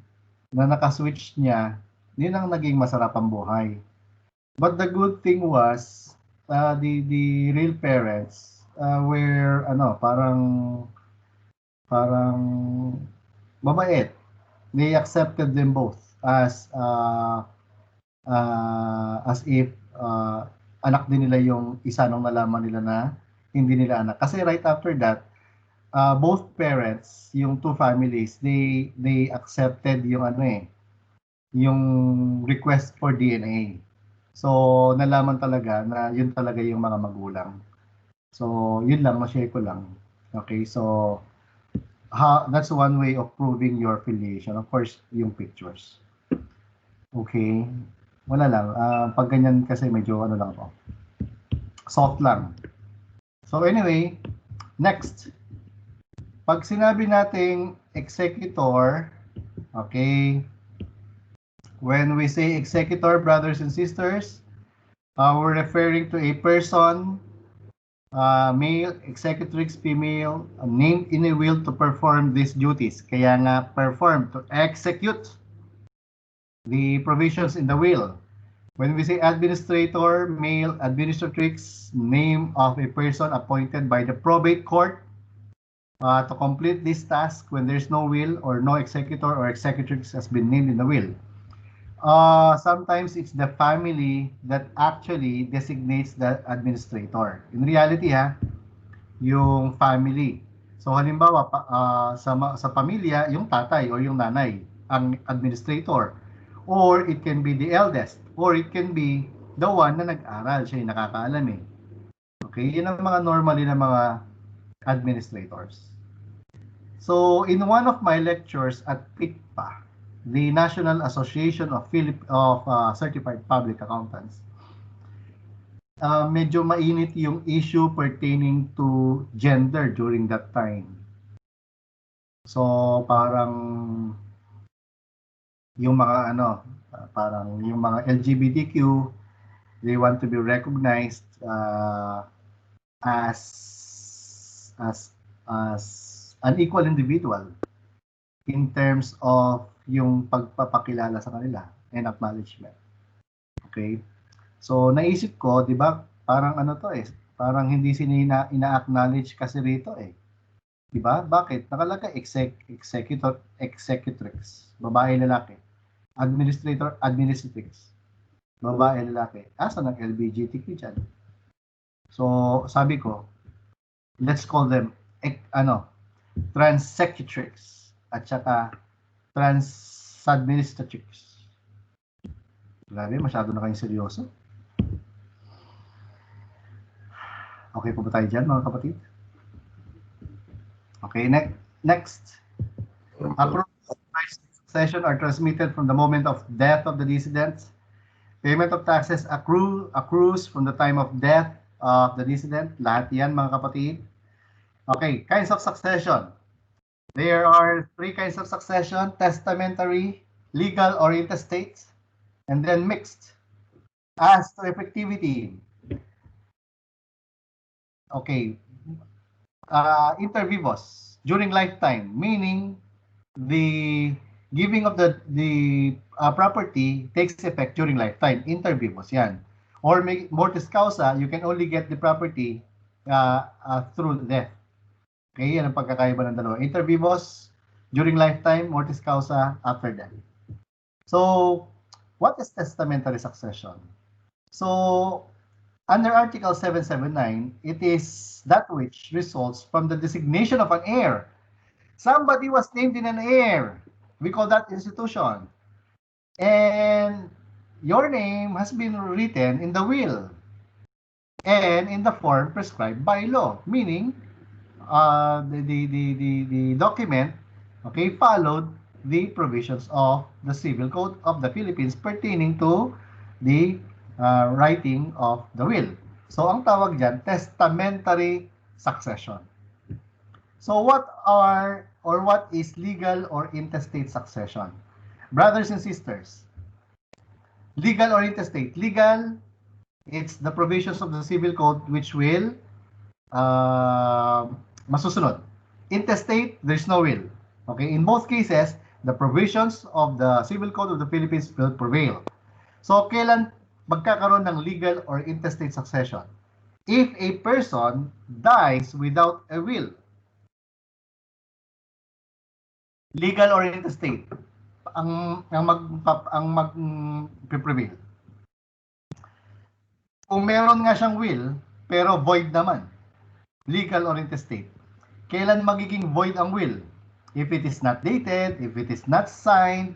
na nakaswitch niya, yun ang naging masarap ang buhay. But the good thing was the real parents were parang mabait. They accepted them both as if anak din nila yung isa nung nalaman nila na hindi nila anak. Kasi right after that, both parents, yung two families, they accepted yung yung request for DNA. So, nalaman talaga na yun talaga yung mga magulang. So, yun lang, ma-share ko lang. Okay, so that's one way of proving your affiliation. Of course, yung pictures. Okay, wala lang. Pag ganyan kasi medyo ano lang ako. Soft lang. So anyway, next. Pag sinabi nating executor, okay, when we say executor, brothers and sisters, we're referring to a person, male, executrix, female, named in a will to perform these duties. Kaya nga perform, to execute the provisions in the will. When we say administrator, male, administratrix, name of a person appointed by the probate court to complete this task when there's no will or no executor or executrix has been named in the will. Sometimes it's the family that actually designates the administrator. In reality, yung family. So halimbawa, sa pamilya, yung tatay or yung nanay ang administrator. Or it can be the eldest. Or it can be the one na nag-aral. Siya yung nakakaalam . Okay, yun ang mga normally na mga administrators. So, in one of my lectures at PICPA, the National Association of Certified Public Accountants, medyo mainit yung issue pertaining to gender during that time. So, parang yung mga parang yung mga LGBTQ, they want to be recognized as an equal individual in terms of yung pagpapakilala sa kanila and acknowledgement. Okay? So naisip ko, 'di ba, parang parang hindi sila ina-acknowledge kasi rito . 'Di ba? Bakit? Nakalagay executor, executrix, babae, lalaki. Administrator, administratrix, babae, lalaki. Asan ang LGBTQ dyan? So, sabi ko, let's call them transsecretrix at saka transadministratrix. Grabe, masyado na kayong seryoso. Okay po ba tayo dyan, mga kapatid? Okay, next. Approved succession are transmitted from the moment of death of the decedent. Payment of taxes accrues from the time of death of the decedent. Lahat yan, mga kapatid. Okay, kinds of succession. There are 3 kinds of succession: testamentary, legal or intestate, and then mixed. As to effectivity, okay, inter vivos, during lifetime, meaning the giving of the property takes effect during lifetime. Inter vivos yan. Or mortis causa, you can only get the property through death. Okay, yan ang pagkakaiba ng dalawa. Inter vivos, during lifetime, mortis causa, after death. So, what is testamentary succession? So, under Article 779, it is that which results from the designation of an heir. Somebody was named in an heir. We call that institution. And your name has been written in the will and in the form prescribed by law, meaning the document, okay, followed the provisions of the Civil Code of the Philippines pertaining to the writing of the will. So, ang tawag dyan, testamentary succession. So, what is legal or intestate succession? Brothers and sisters, legal or intestate? Legal, it's the provisions of the Civil Code which will masusunod. Intestate, there's no will. Okay, in both cases, the provisions of the Civil Code of the Philippines will prevail. So, kailan magkakaroon ng legal or intestate succession? If a person dies without a will. Legal or intestate ang mag-prevail. kung meron nga siyang will, pero void naman, legal or intestate, kailan magiging void ang will? If it is not dated, if it is not signed,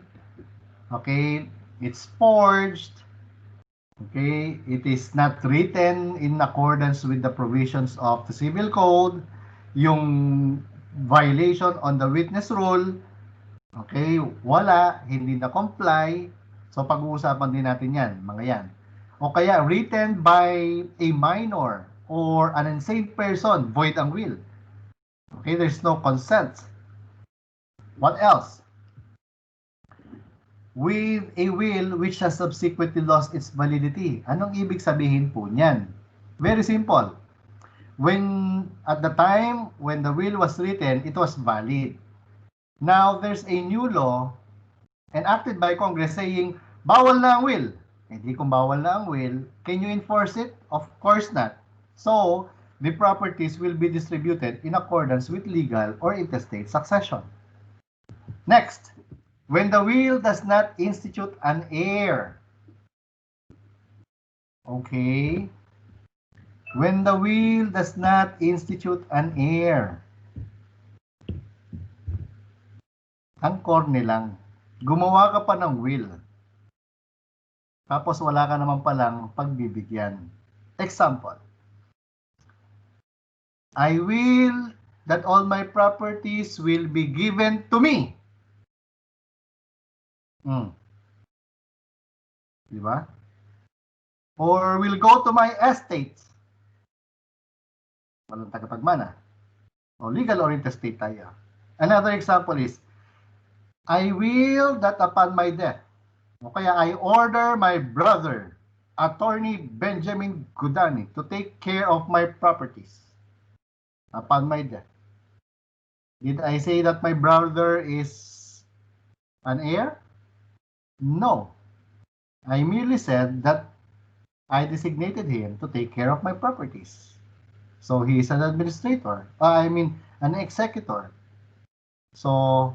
okay, it's forged, okay, it is not written in accordance with the provisions of the Civil Code, yung violation on the witness rule, okay, wala, hindi na comply, so pag-uusapan din natin yan, mga yan. O kaya written by a minor or an insane person, void ang will. Okay, there's no consent. What else? With a will which has subsequently lost its validity. Anong ibig sabihin po niyan? Very simple. When, at the time when the will was written, it was valid. Now, there's a new law enacted by Congress saying, bawal na ang will. Hindi kung bawal na ang will, can you enforce it? Of course not. So, the properties will be distributed in accordance with legal or intestate succession. Next, when the will does not institute an heir. Okay. When the will does not institute an heir. Ang corny lang. Gumawa ka pa ng will. Tapos wala ka naman palang pagbibigyan. Example. I will that all my properties will be given to me. Diba? Or will go to my estate. Walang tagapagmana. O legal or intestate tayo. Another example is, I will that upon my death. O kaya I order my brother, Attorney Benjamin Gudani, to take care of my properties upon my death. Did I say that my brother is an heir? No. I merely said that I designated him to take care of my properties. So he is an administrator. An executor. So,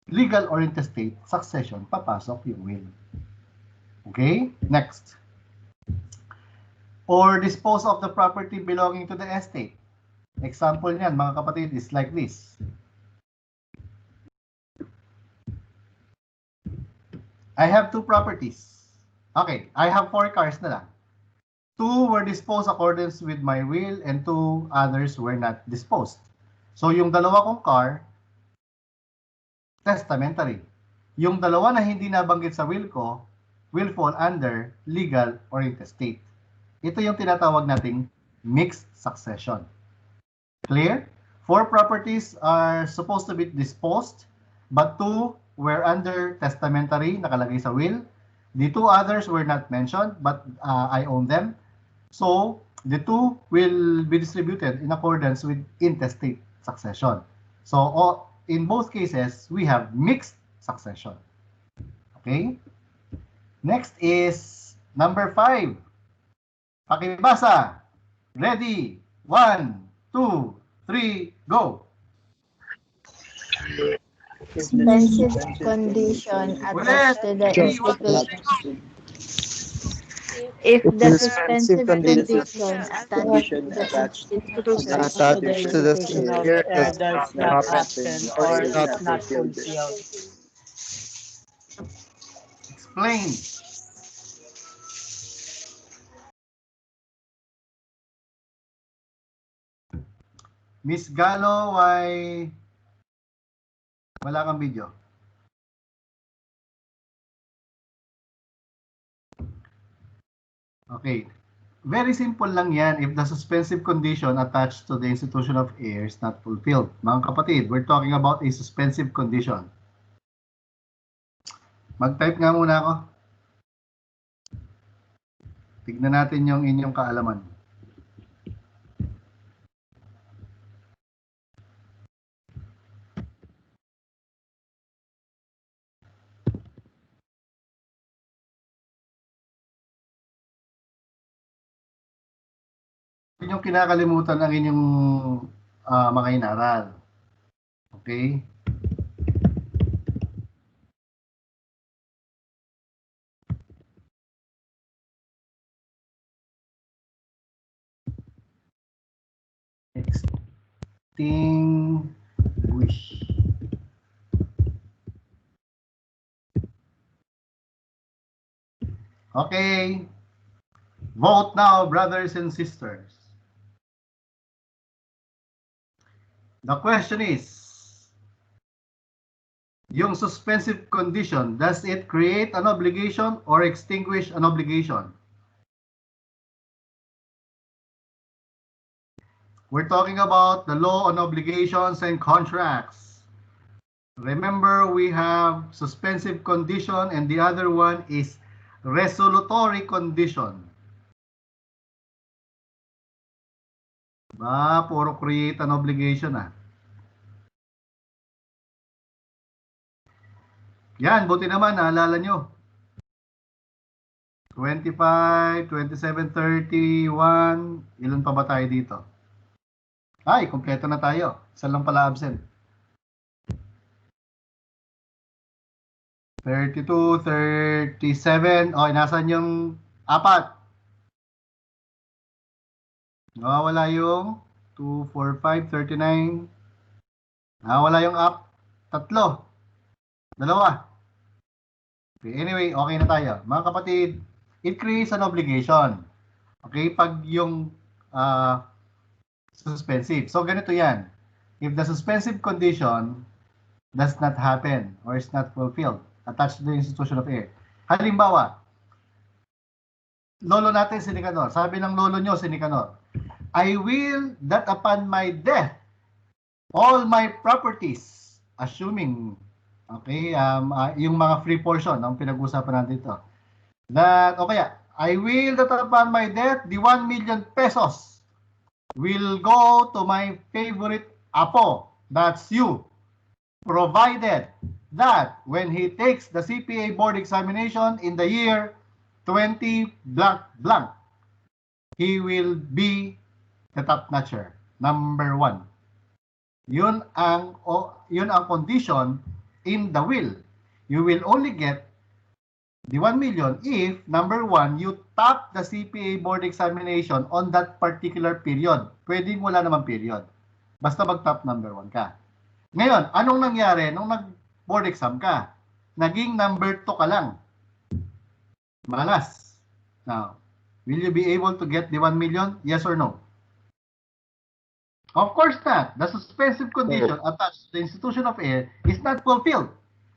legal or intestate succession, papasok yung will. Okay? Next. Or dispose of the property belonging to the estate. Example niyan, mga kapatid, is like this. I have two properties. Okay, I have 4 cars na lang. 2 were disposed accordance with my will and 2 others were not disposed. So yung dalawa kong car, testamentary. Yung dalawa na hindi nabanggit sa will ko, will fall under legal or intestate. Ito yung tinatawag nating mixed succession. Clear? 4 properties are supposed to be disposed, but 2 were under testamentary, nakalagay sa will. The 2 others were not mentioned, but I own them. So, the 2 will be distributed in accordance with intestate succession. So, in both cases, we have mixed succession. Okay? Next is number 5. Pakibasa. Ready? 1, 2, 3, go. Suspensive condition attached to the institution. If the suspensive condition attached to the institution does not happen or is not fulfilled. Explain. Miss Galo, why wala kang video? Okay. Very simple lang yan if the suspensive condition attached to the institution of heir is not fulfilled. Mga kapatid, we're talking about a suspensive condition. Mag-type nga muna ako. Tignan natin yung inyong kaalaman. Yung kinakalimutan ng inyong mga inaral. Okay? Extinguish. Okay. Vote now, brothers and sisters. The question is, yung suspensive condition, does it create an obligation or extinguish an obligation? We're talking about the law on obligations and contracts. Remember, we have suspensive condition and the other one is resolutory condition. Ba, puro create an obligation ah. Yan, buti naman, naalala nyo. 25, 27, 31, ilan pa ba tayo dito? Ay, kompleto na tayo. Isa lang pala absent. 32, 37. O, inasan yung apat. Nawawala yung 2, 4, 5, 39. Nawawala yung tatlo. Dalawa. Okay, anyway, okay na tayo. Mga kapatid, it creates an obligation. Okay, pag yung suspensive. So, ganito yan. If the suspensive condition does not happen or is not fulfilled, attached to the institution of air. Halimbawa, lolo natin si Nicanor. Sabi ng lolo nyo si Nicanor, I will that upon my death, all my properties, assuming, okay, yung mga free portion, ang pinag-usapan natin dito, that, o kaya, I will that upon my death, the 1 million pesos will go to my favorite apo, that's you, provided that when he takes the CPA board examination in the year 20 blank blank, he will be the top notcher, number 1. Yun ang condition in the will. You will only get the 1 million if, number 1, you top the CPA board examination on that particular period. Pwedeng wala naman period. Basta mag-top number 1 ka. Ngayon, anong nangyari nung nag-board exam ka? Naging number 2 ka lang. Malas. Now, will you be able to get the 1 million? Yes or no? Of course not. The suspensive condition attached to the institution of air is not fulfilled.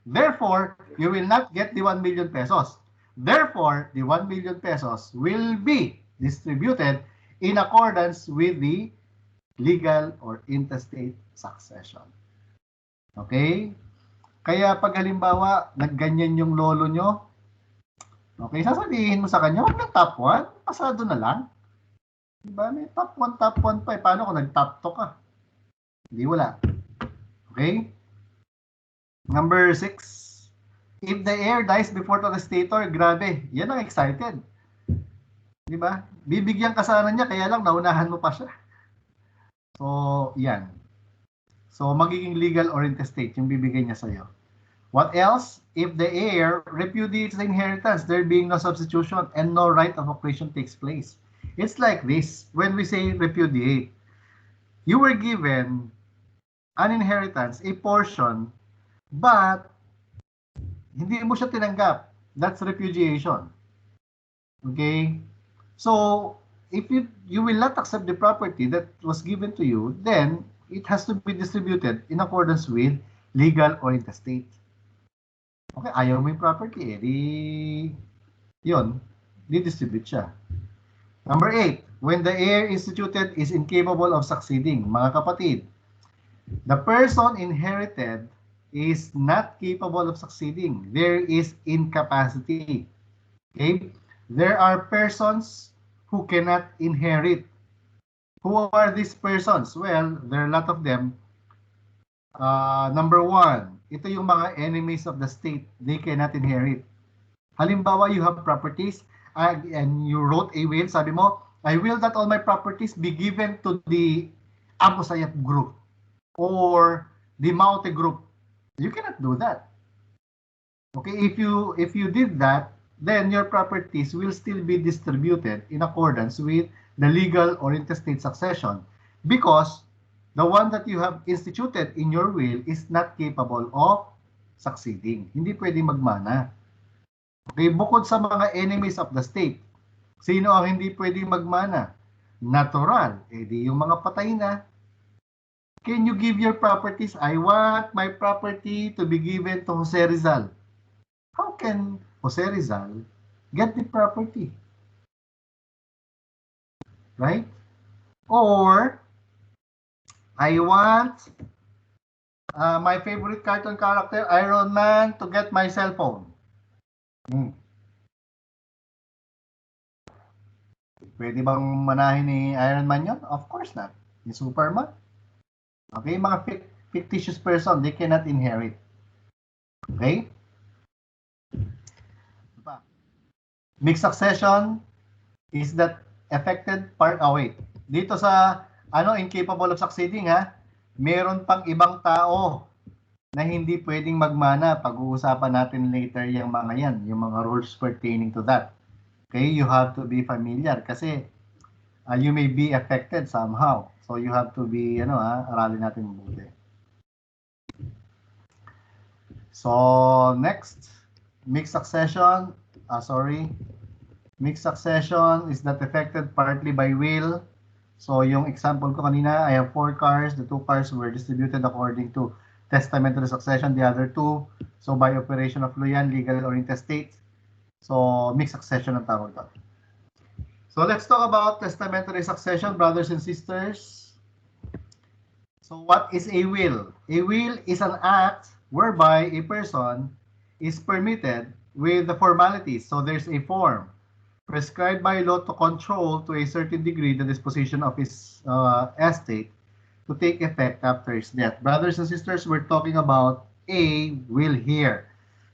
Therefore, you will not get the 1 million pesos. Therefore, the 1 million pesos will be distributed in accordance with the legal or intestate succession. Okay? Kaya pag halimbawa, nagganyan yung lolo nyo, okay, sasabihin mo sa kanya, wag ng top 1, pasado na lang. Diba? May top 1 pa. Paano kung nag-top 2 ka? Hindi, wala. Okay? Number 6. If the heir dies before the testator, grabe. Yan ang excited. Diba? Bibigyan ka sana niya, kaya lang naunahan mo pa siya. So, yan. So, magiging legal or intestate yung bibigay niya sa'yo. What else? If the heir repudiates the inheritance, there being no substitution and no right of accretion takes place. It's like this, when we say repudiate, you were given an inheritance, a portion, but hindi mo siya tinanggap. That's repudiation. Okay? So, if you will not accept the property that was given to you, then it has to be distributed in accordance with legal or intestate. Okay, ayaw mo yung property, yun, di-distribute siya. Number 8, when the heir instituted is incapable of succeeding. Mga kapatid, the person inherited is not capable of succeeding. There is incapacity. Okay? There are persons who cannot inherit. Who are these persons? Well, there are a lot of them. Number 1, ito yung mga enemies of the state. They cannot inherit. Halimbawa, you have properties, and you wrote a will, sabi mo, I will that all my properties be given to the Apo Sayyaf group or the Maute group. You cannot do that. Okay, if you did that, then your properties will still be distributed in accordance with the legal or intestate succession. because the one that you have instituted in your will is not capable of succeeding. Hindi pwedeng magmana. Okay, bukod sa mga enemies of the state, sino ang hindi pwedeng magmana? Natural, di yung mga patay na. Can you give your properties? I want my property to be given to Jose Rizal. How can Jose Rizal get the property? Right? Or, I want my favorite cartoon character, Iron Man, to get my cell phone. Pwede bang manahin ni Iron Man yun? Of course not. Ni Superman. Okay, mga fictitious person, they cannot inherit. Okay? Mixed succession is that affected part, wait. Dito sa incapable of succeeding, meron pang ibang tao na hindi pwedeng magmana. Pag-uusapan natin later yung mga yan, yung mga rules pertaining to that. Okay, you have to be familiar kasi you may be affected somehow. So you have to be, aralin natin mabuti. So next, mixed succession. Mixed succession is not affected partly by will. So yung example ko kanina, I have 4 cars. The 2 cars were distributed according to testamentary succession. The other 2, so by operation of law yan, legal or intestate. So mixed succession ang tawag ito. So let's talk about testamentary succession, brothers and sisters. So what is a will? A will is an act whereby a person is permitted with the formalities. So there's a form prescribed by law to control to a certain degree the disposition of his estate to take effect after his death. Brothers and sisters, we're talking about a will here.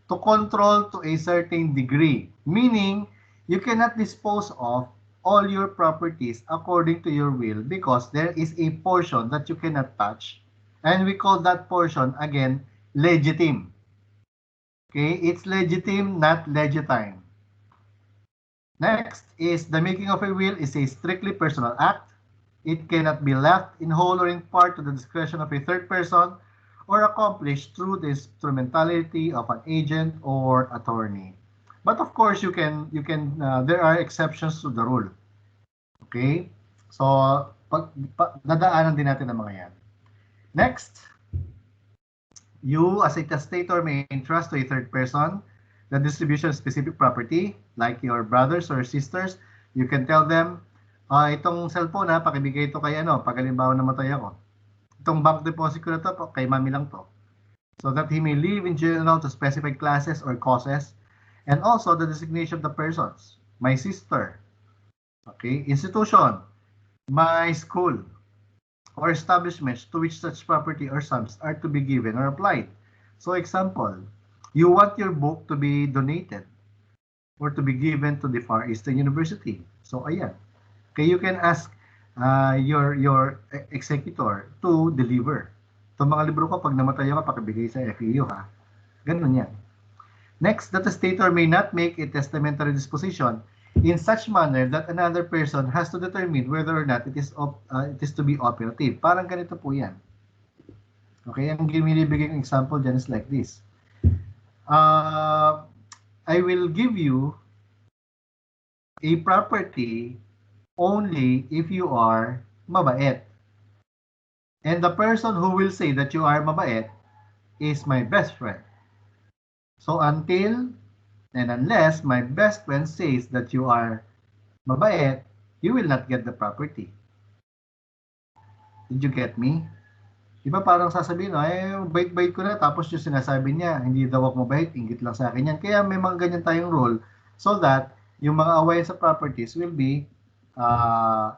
To control to a certain degree, meaning you cannot dispose of all your properties according to your will because there is a portion that you cannot touch, and we call that portion again legitim. Okay, it's legitim, not legitime. Next is the making of a will is a strictly personal act. It cannot be left in whole or in part to the discretion of a third person or accomplished through the instrumentality of an agent or attorney. But of course, there are exceptions to the rule. Okay? So, dadaanan din natin ang mga yan. Next, you as a testator may entrust to a third person the distribution of specific property, like your brothers or sisters. You can tell them, itong cellphone pakibigay ito kay pag halimbawa namatay ako. Itong bank deposit ko na to, kay mami lang to. So that he may live in general to specified classes or causes. And also the designation of the persons. My sister. Okay. Institution. My school. Or establishments to which such property or sums are to be given or applied. So example, you want your book to be donated or to be given to the Far Eastern University. So ayan. Okay, you can ask your executor to deliver. Itong mga libro ko, pag namatay ako, pakibigay sa FEU, Ganun yan. Next, the testator may not make a testamentary disposition in such manner that another person has to determine whether or not it is to be operative. Parang ganito po yan. Okay, ang binibigay ng example dyan is like this. I will give you a property only if you are mabait. And the person who will say that you are mabait is my best friend. So until and unless my best friend says that you are mabait, you will not get the property. Did you get me? Diba parang sasabihin, bait-bait ko na, tapos yung sinasabi niya, hindi daw ako mabait, ingit lang sa akin yan. Kaya may mga ganyan tayong rule so that yung mga away sa properties will be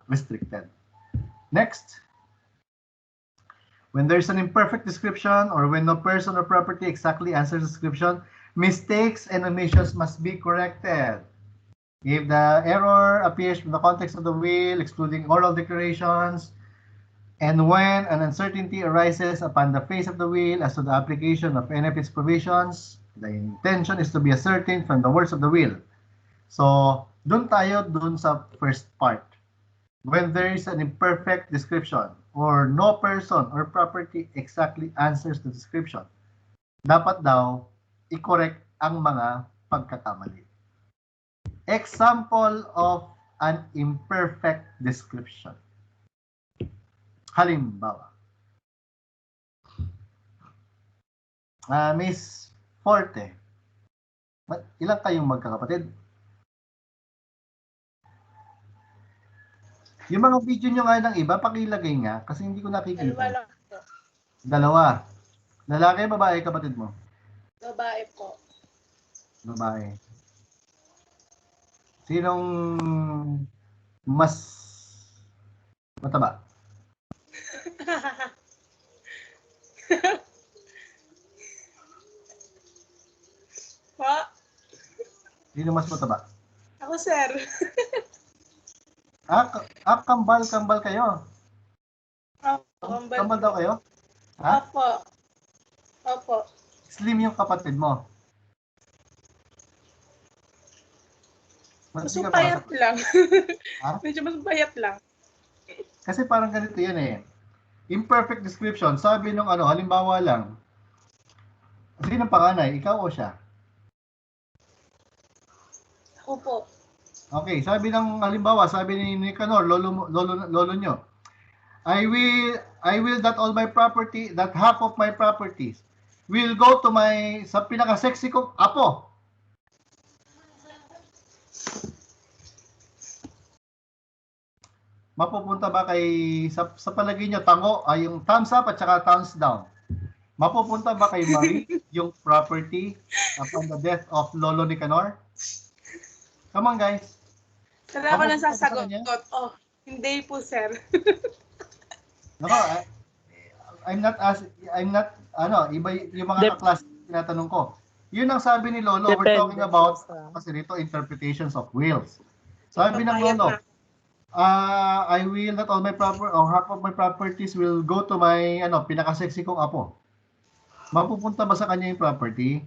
restricted. Next, when there's an imperfect description or when no person or property exactly answers the description, mistakes and omissions must be corrected. If the error appears from the context of the will, excluding oral declarations, and when an uncertainty arises upon the face of the will as to the application of any of its provisions, the intention is to be ascertained from the words of the will. So, dun tayo sa first part. When there is an imperfect description, or no person or property exactly answers the description. Dapat daw i-correct ang mga pagkakamali. Example of an imperfect description. Halimbawa, Miss Forte, ilan kayong magkakapatid? Yung mga video nyo nga ng iba, pakilagay nga kasi hindi ko nakikita. Dalawa lang po. Dalawa. Lalaki, babae, kapatid mo? Babae po. Babae. Sinong mas mataba? Po? Sino mas mataba? Ako, sir. Kambal kayo. Kambal daw kayo? Ha? Opo. Opo. Slim yung kapatid mo. Mas payat lang. Ha? Medyo mas payat lang. Kasi parang ganito yan eh. Imperfect description. Sabi nung halimbawa lang. Sino panganay? Ikaw o siya? Ako po. Okay, sabi ng halimbawa, sabi ni Nicanor, lolo nyo. I will that all my property, that half of my properties will go to sa pinaka-sexy kong apo. Mapupunta ba sa palagay nyo, tango, yung thumbs up at saka thumbs down? Mapupunta ba kay Marie yung property upon the death of Lolo Nicanor? Come on, guys. Wala ko nang sasagot. Oh, hindi po, sir. Nako, iba yung mga kaklase tinatanong ko. Yun ang sabi ni Lolo, we're talking about kasi dito interpretations of wills. Sabi ng Lolo, I will that all my half of my properties will go to my pinaka-sexy kong apo. Mapupunta ba sa kanya yung property?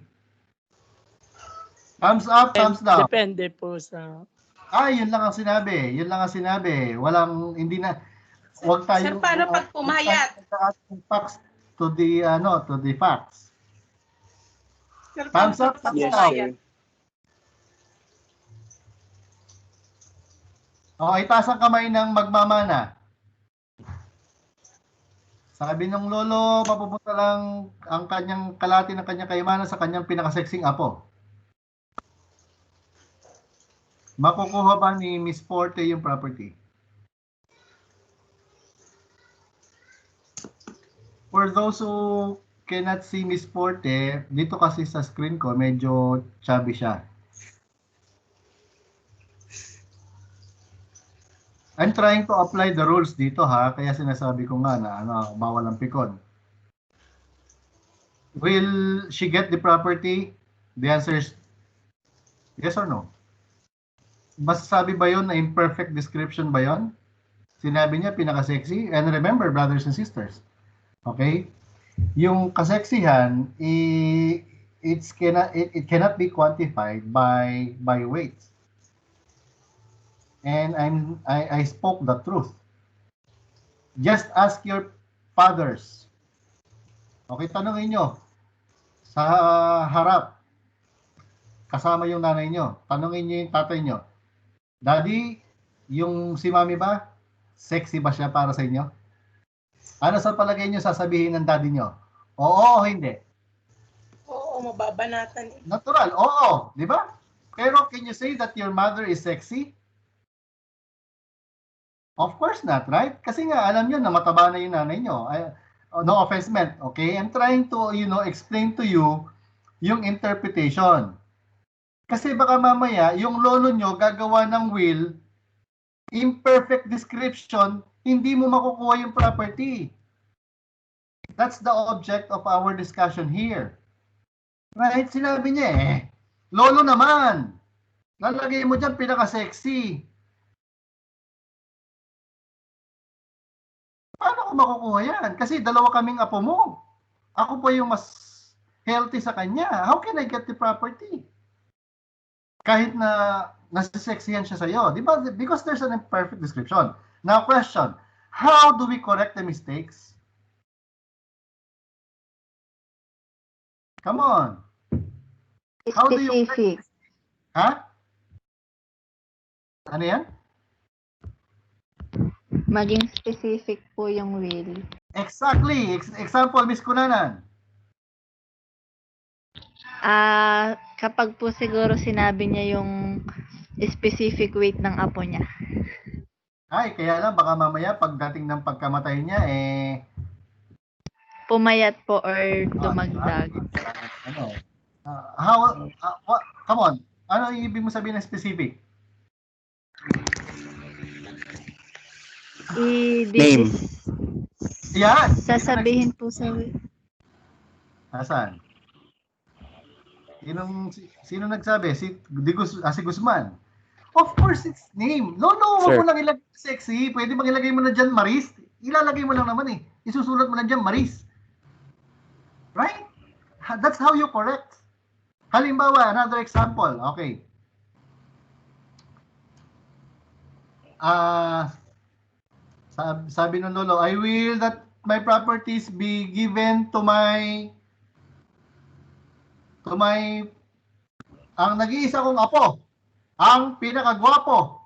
Thumbs up, thumbs down. Depende po sa... Yun lang ang sinabi. Yun lang ang sinabi. Hindi na, huwag tayo... Sir, paano pag pumayat? Facts to the facts. Sir, Thumbs up, thumbs down. Okay, taas ang kamay ng magmamana. Sabi ng lolo, mapupunta lang ang kanyang kalahati ng kanyang kayamanan sa kanyang pinakaseksing apo. Makukuha ba ni Miss Forte yung property? For those who cannot see Miss Forte, dito kasi sa screen ko, medyo chubby siya. I'm trying to apply the rules dito ha, kaya sinasabi ko nga na bawal ang pikon. Will she get the property? The answer is yes or no? Masasabi ba yun na imperfect description ba yun? Sinabi niya pinaka-sexy. And remember, brothers and sisters, okay? Yung kaseksihan, it cannot be quantified by weight. And I spoke the truth. Just ask your fathers. Okay, tanongin nyo sa harap. Kasama yung nanay nyo. Tanongin nyo yung tatay nyo. Daddy, yung si mami ba? Sexy ba siya para sa inyo? Ano sa palagay nyo sasabihin ng daddy nyo? Oo o hindi? Oo, mababanatan. Natural, oo. Di ba? Pero can you say that your mother is sexy? Of course not, right? Kasi nga, alam nyo na mataba na yung nanay nyo. No offense meant, okay? I'm trying to, explain to you yung interpretation. Kasi baka mamaya, yung lolo nyo gagawa ng will, imperfect description, hindi mo makukuha yung property. That's the object of our discussion here. Right? Sinabi niya lolo naman, lalagay mo dyan pinaka-sexy. Paano ko makukuha yan? Kasi dalawa kaming apo mo. Ako pa yung mas healthy sa kanya. How can I get the property? Kahit na nasa-sexyan siya sa'yo. Di ba? Because there's an imperfect description. Now, question. How do we correct the mistakes? Come on. How do you Specific. Ha? Ano yan? Maging specific po yung will. Exactly. Example, Miss Kunanan. Kapag po siguro sinabi niya yung specific weight ng apo niya. Ay, kaya lang baka mamaya pagdating ng pagkamatay niya, Pumayat po or dumagdag. Ano? Come on. Ano yung ibig mo sabihin ng specific? Name. Yan. Sasabihin po sa Asan? Sino nagsabi? Si Guzman. Of course, it's name. No, wag mo lang ilagay sexy. Pwede bang ilagay mo na dyan Maris? Ilalagay mo lang naman eh. Isusulat mo na dyan Maris. Right? That's how you correct. Halimbawa, another example. Okay. Sabi ng lolo, I will that my properties be given to my ang nag-iisa kong apo, ang pinakagwapo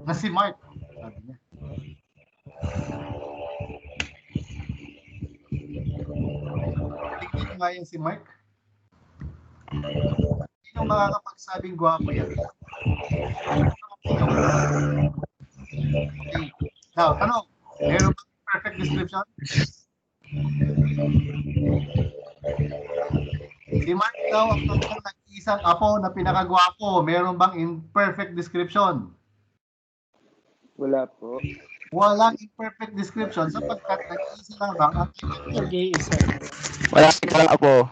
na si Mark. Sabi niya. Tingnan nga yung si Mark. Sino makakapagsabing gwapo yan? Okay. Now, tanong, meron ba perfect description? Si Mark daw ang nag-iisang apo na pinakagwapo. Meron bang imperfect description? Wala po. Walang imperfect description sapagkat nag-iisa lamang ang Nag-iisa. Wala silang apo.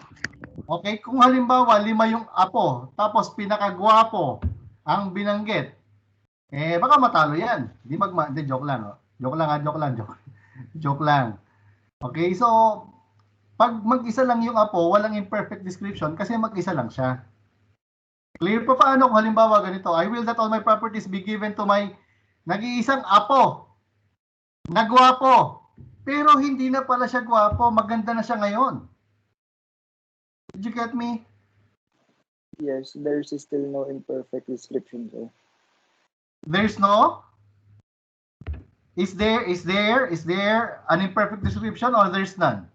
Okay, kung halimbawa 5 yung apo, tapos pinakagwapo ang binanggit, baka matalo yan. Di, joke lang. Oh. Joke lang. Okay, so pag mag-isa lang yung apo, walang imperfect description kasi mag-isa lang siya. Clear pa paano kung halimbawa ganito, I will that all my properties be given to my nag-iisang apo. Nagwapo. Pero hindi na pala siya gwapo, maganda na siya ngayon. Did you get me? Yes, there's still no imperfect description, sir. There's no? Is there an imperfect description or there's none?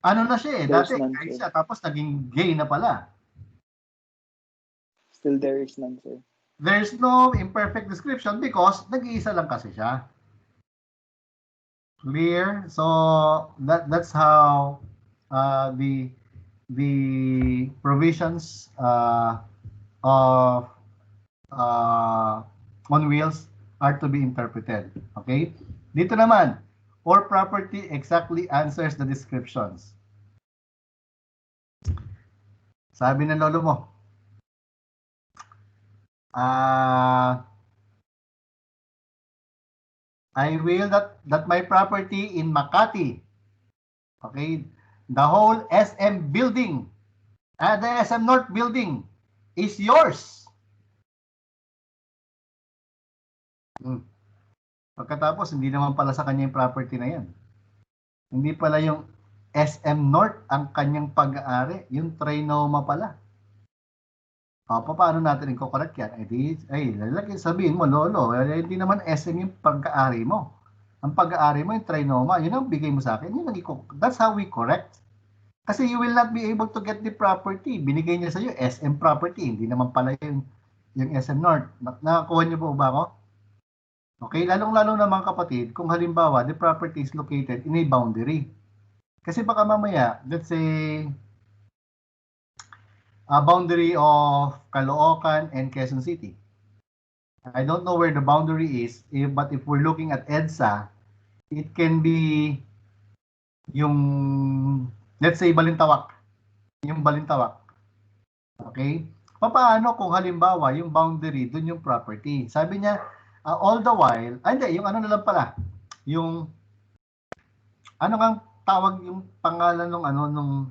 Ano na siya eh? There's Dati none, gay sir. siya, tapos naging gay na pala. Still there is none, sir. There's no imperfect description because nag-iisa lang kasi siya. Clear? So that's how the provisions of on wheels are to be interpreted. Okay? Dito naman, or property exactly answers the descriptions. Sabi ng lolo mo, I will that my property in Makati, okay, the whole SM building, the SM North building is yours. Pagkatapos, hindi naman pala sa kanya yung property na yan. Hindi pala yung SM North ang kanyang pag-aari, yung Trinoma pala. Paano natin i-correct yan? Sabihin mo, lolo, hindi naman SM yung pag-aari mo. Ang pag-aari mo yung Trinoma, yun ang bigay mo sa akin. That's how we correct. Kasi you will not be able to get the property. Binigay niya sa iyo SM property, hindi naman pala yung SM North. Nakakuha niyo po ba ako? Okay, lalong-lalo na mga kapatid, kung halimbawa, the property is located in a boundary. Kasi baka mamaya, let's say, a boundary of Caloocan and Quezon City. I don't know where the boundary is, but if we're looking at EDSA, it can be yung, let's say, Balintawak. Yung Balintawak. Okay? Paano kung halimbawa, yung boundary, dun yung property? Sabi niya, all the while, yung ano na lang pala, yung, ano kang tawag yung pangalan nung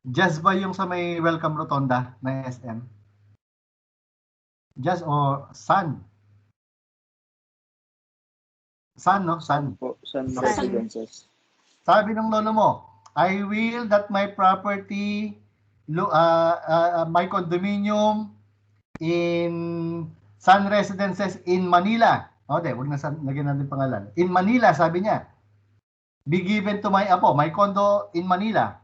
Jazz ba yung sa may Welcome Rotonda na SM? Jazz o Sun? Son, no? Son. Po, Sun Sun. Residences. Sabi ng lolo mo, I will that my property, my condominium in Sun Residences in Manila. O, wag na lagyan natin pangalan. In Manila, sabi niya, be given to my apo, my condo in Manila.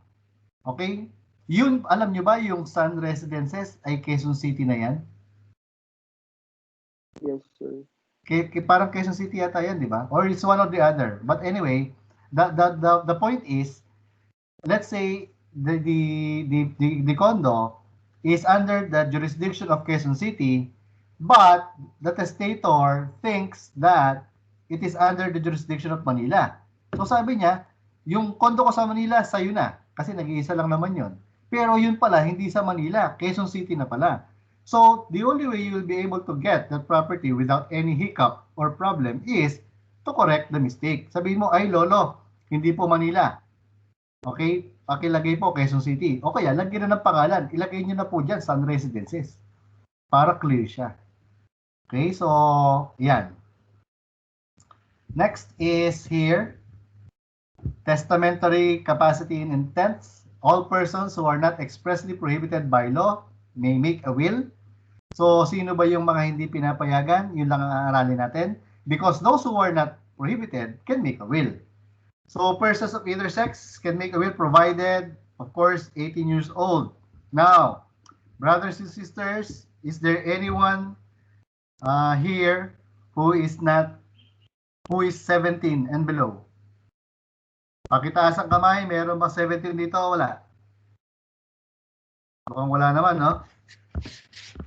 Okay? Yun, alam nyo ba yung Sun Residences ay Quezon City na yan? Yes, sir. Parang Quezon City yata yan, di ba? Or it's one or the other. But anyway, the point is, let's say the condo is under the jurisdiction of Quezon City, but the testator thinks that it is under the jurisdiction of Manila. So sabi niya, yung condo ko sa Manila, sa'yo na. Kasi nag-iisa lang naman yon. Pero yun pala, hindi sa Manila, Quezon City na pala. So the only way you will be able to get that property without any hiccup or problem is to correct the mistake. Sabihin mo, ay lolo, hindi po Manila. Okay? Pakilagay po Quezon City. O kaya, lagyan na ng pangalan. Ilagay nyo na po dyan, Sun Residences. Para clear siya. Okay, so, yan. Next is here, testamentary capacity and intents. All persons who are not expressly prohibited by law may make a will. So, sino ba yung mga hindi pinapayagan? Yun lang ang aaralin natin. Because those who are not prohibited can make a will. So, persons of either sex can make a will provided, of course, 18 years old. Now, brothers and sisters, is there anyone here who is 17 and below? Pakitaas ang kamay, meron ba 17 dito? Wala. Mukhang wala naman, no?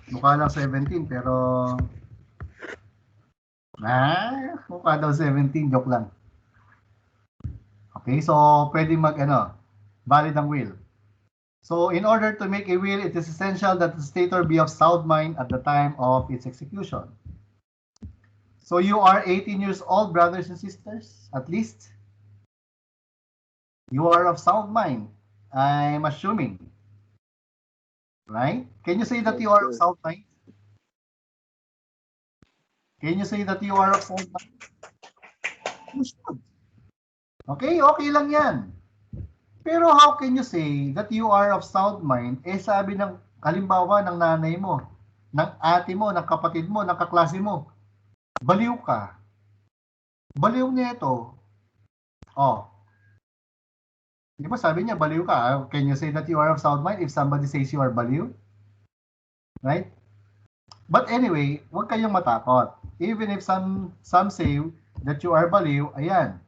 Mukha lang 17, pero mukha daw 17, joke lang. Okay, so pwede valid ang will. So in order to make a will, it is essential that the testator be of sound mind at the time of its execution. So you are 18 years old, brothers and sisters, at least. You are of sound mind, I'm assuming. Right? Can you say that you are of sound mind? Can you say that you are of sound mind? You should. Okay, okay lang yan. Pero how can you say that you are of sound mind? Sabi ng, halimbawa, ng nanay mo, ng ate mo, ng kapatid mo, ng kaklase mo, baliw ka. Baliw nito. Oh. Di ba sabi niya, baliw ka? Can you say that you are of sound mind if somebody says you are baliw? Right? But anyway, huwag kayong matakot. Even if some say that you are baliw, ayan.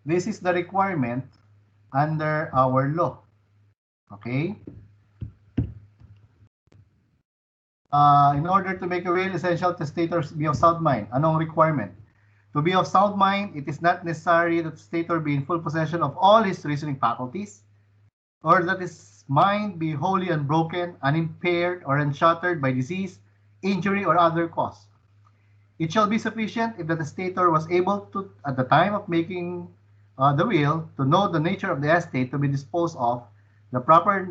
This is the requirement under our law. Okay? In order to make a will, essential testators be of sound mind. Anong requirement? To be of sound mind, it is not necessary that the testator be in full possession of all his reasoning faculties, or that his mind be wholly unbroken, unimpaired, or unshattered by disease, injury, or other cause. It shall be sufficient if the testator was able to, at the time of making the will, to know the nature of the estate to be disposed of, the proper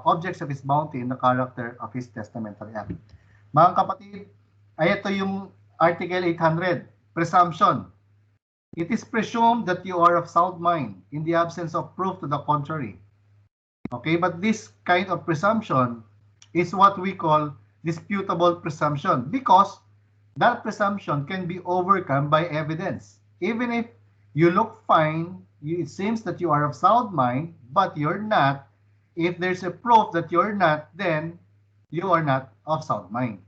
objects of his bounty, and the character of his testamentary act. Mga kapatid, ay ito yung Article 800, presumption. It is presumed that you are of sound mind in the absence of proof to the contrary. Okay, but this kind of presumption is what we call disputable presumption, because that presumption can be overcome by evidence. Even if you look fine, it seems that you are of sound mind, but you're not. If there's a proof that you're not, then you are not of sound mind.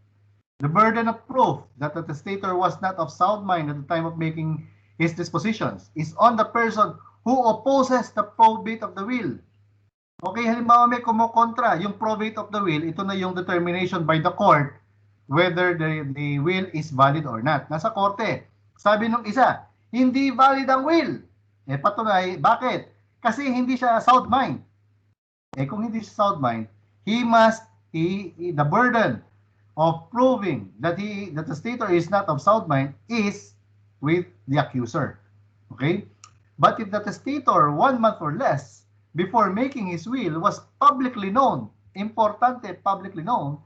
The burden of proof that the testator was not of sound mind at the time of making his dispositions is on the person who opposes the probate of the will. Okay, halimbawa may kumukontra, yung probate of the will, ito na yung determination by the court whether the will is valid or not. Nasa korte. Sabi nung isa, hindi valid ang will. Patunay, bakit? Kasi hindi siya sound mind. Kung hindi siya sound mind, the burden of proving that the testator is not of sound mind is with the accuser. Okay? But if the testator 1 month or less before making his will was publicly known, importante, publicly known,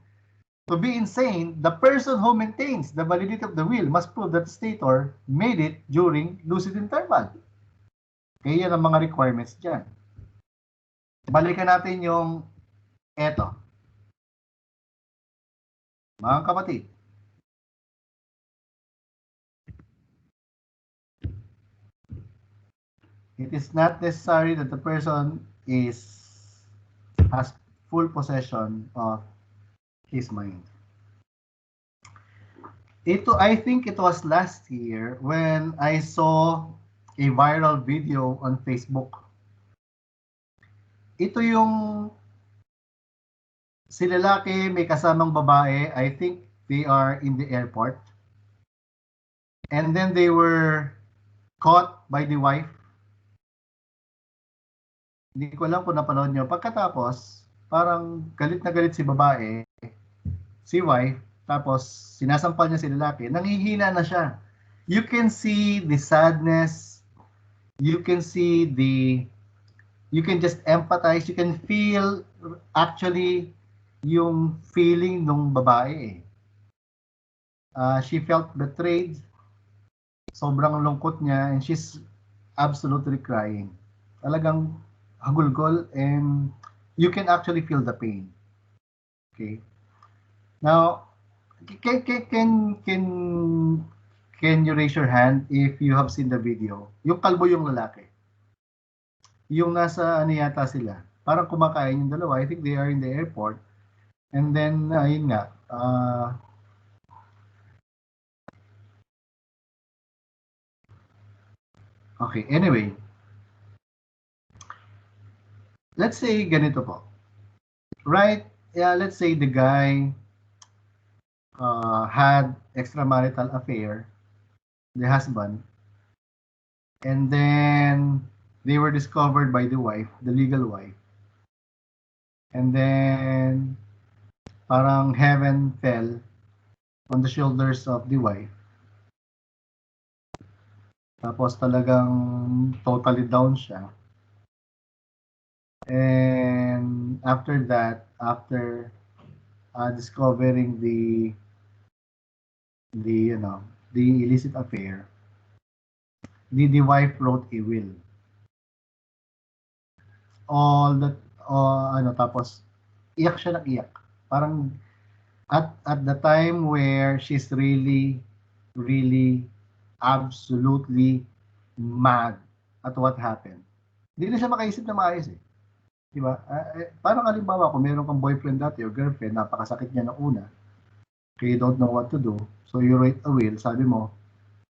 To be insane, the person who maintains the validity of the will must prove that the stator made it during lucid interval. Kaya yan ang mga requirements dyan. Balikan natin yung eto. Mga kapatid. It is not necessary that the person has full possession of his mind. I think it was last year when I saw a viral video on Facebook. Ito yung si lalaki may kasamang babae. I think they are in the airport. And then they were caught by the wife. Hindi ko alam kung napanood nyo. Pagkatapos, parang galit na galit si babae, si wife, tapos sinasampal niya si lalaki, nanghihina na siya. You can see the sadness, you can just empathize, you can feel actually yung feeling ng babae. She felt betrayed, sobrang lungkot niya, and she's absolutely crying. Talagang hagulgol, and you can actually feel the pain. Okay. Now, can you raise your hand if you have seen the video? Yung kalbo yung lalaki. Yung nasa ano yata sila. Parang kumakain yung dalawa. I think they are in the airport. And then, yun nga. Okay, anyway. Let's say ganito po. Right? Yeah, let's say the guy had extramarital affair, the husband, and then they were discovered by the wife, the legal wife. And then parang heaven fell on the shoulders of the wife. Tapos talagang totally down siya. And after that, after discovering the illicit affair, the wife wrote a will. Tapos iyak siya ng iyak. Parang at the time where she's really absolutely mad at what happened. Hindi na siya makaisip na maayos eh. Diba? Parang halimbawa, kung meron kang boyfriend dati o girlfriend, napakasakit niya ng una, okay, you don't know what to do, so you write a will, sabi mo,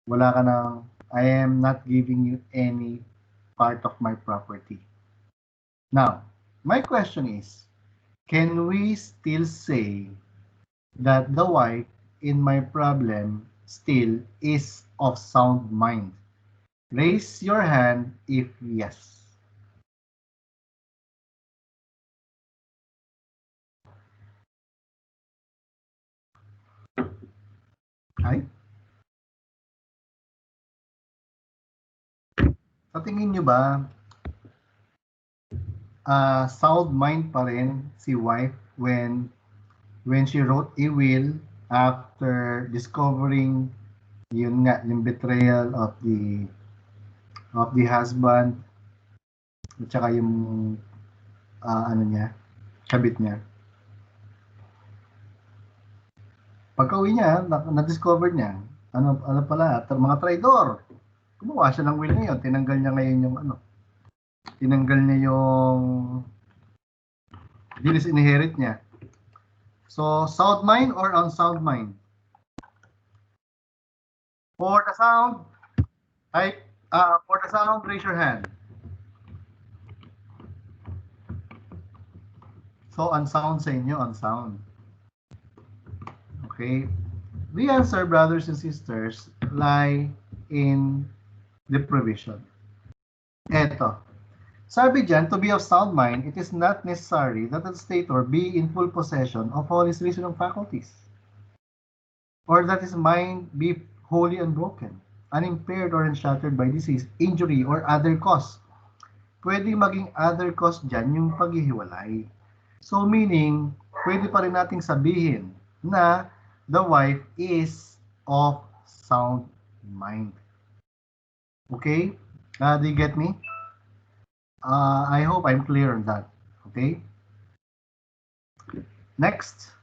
wala ka nang, I am not giving you any part of my property. Now, my question is, can we still say that the wife in my problem still is of sound mind? Raise your hand if yes. Ay? Sa tingin nyo ba, sound mind pa rin si wife when she wrote a will after discovering yung betrayal of the husband at saka yung kabit niya. Pagka-uwi niya, na-discover niya, pala, mga traidor. Gumawa siya ng will ngayon, tinanggal niya ngayon yung disinherit niya. So, sound mind or unsound mind? For the sound, raise your hand. So, unsound sa inyo, unsound. Okay. The answer, brothers and sisters, lie in the provision. Eto. Sabi dyan, to be of sound mind, it is not necessary that the stator be in full possession of all his reasoning faculties, or that his mind be wholly unbroken, unimpaired or unshattered by disease, injury, or other cause. Pwede maging other cause dyan yung paghihiwalay. So meaning, pwede pa rin nating sabihin na the wife is of sound mind. Okay? Do you get me? I hope I'm clear on that. Okay? Next.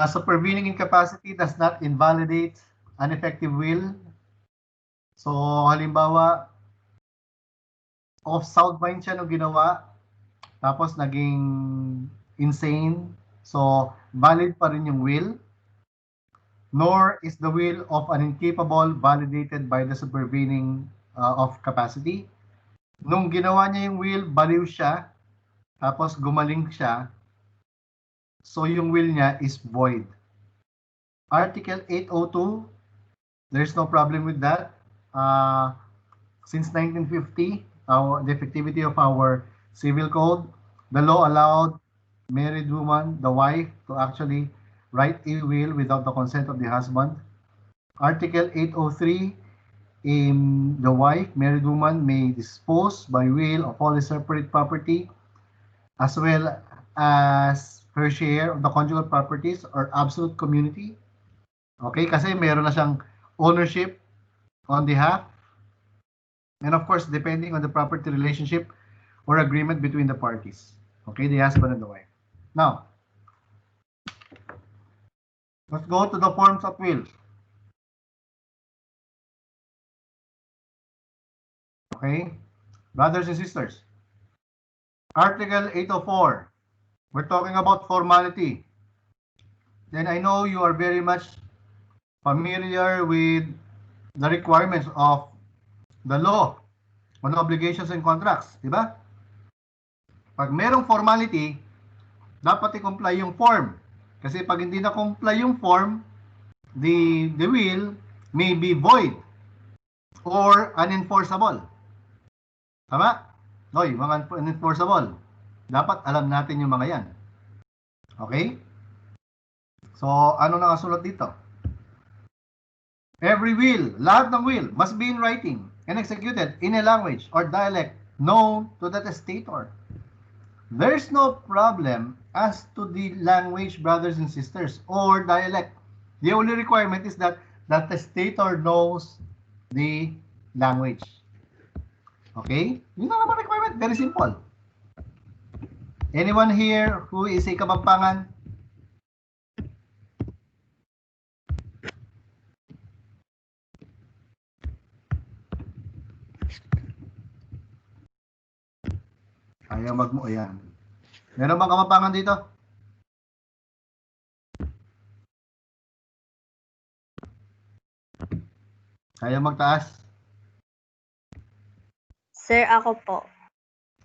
Supervening incapacity does not invalidate an effective will. So, halimbawa, of sound mind siya nung ginawa, tapos naging insane. So, valid pa rin yung will. Nor is the will of an incapable validated by the supervening of capacity. Nung ginawa niya yung will, baliw siya, tapos gumaling siya, so yung will niya is void. Article 802, there's no problem with that. Since 1950, the effectivity of our civil code, the law allowed married woman, the wife, to actually write a will without the consent of the husband. Article 803, the wife, married woman, may dispose by will of all the separate property as well as her share of the conjugal properties or absolute community. Okay, kasi meron na siyang ownership on the half. And of course, depending on the property relationship or agreement between the parties. Okay, the husband and the wife. Now, let's go to the forms of will. Okay, brothers and sisters. Article 804, we're talking about formality. Then I know you are very much familiar with the requirements of the law on obligations and contracts, di ba? Pag merong formality, dapat i-comply yung form. Kasi pag hindi na-comply yung form, the will may be void or unenforceable. Tama? Noy, mga unenforceable. Dapat alam natin yung mga yan. Okay? So, ano nakasulat dito? Every will, lahat ng will, must be in writing and executed in a language or dialect known to the testator. There's no problem as to the language, brothers and sisters, or dialect. The only requirement is that the testator knows the language. Okay? Yun na naman requirement. Very simple. Anyone here who is a Kapampangan? Ayaw magmo, ayan. Meron bang Kapampangan dito? Kaya magtaas? Sir, ako po.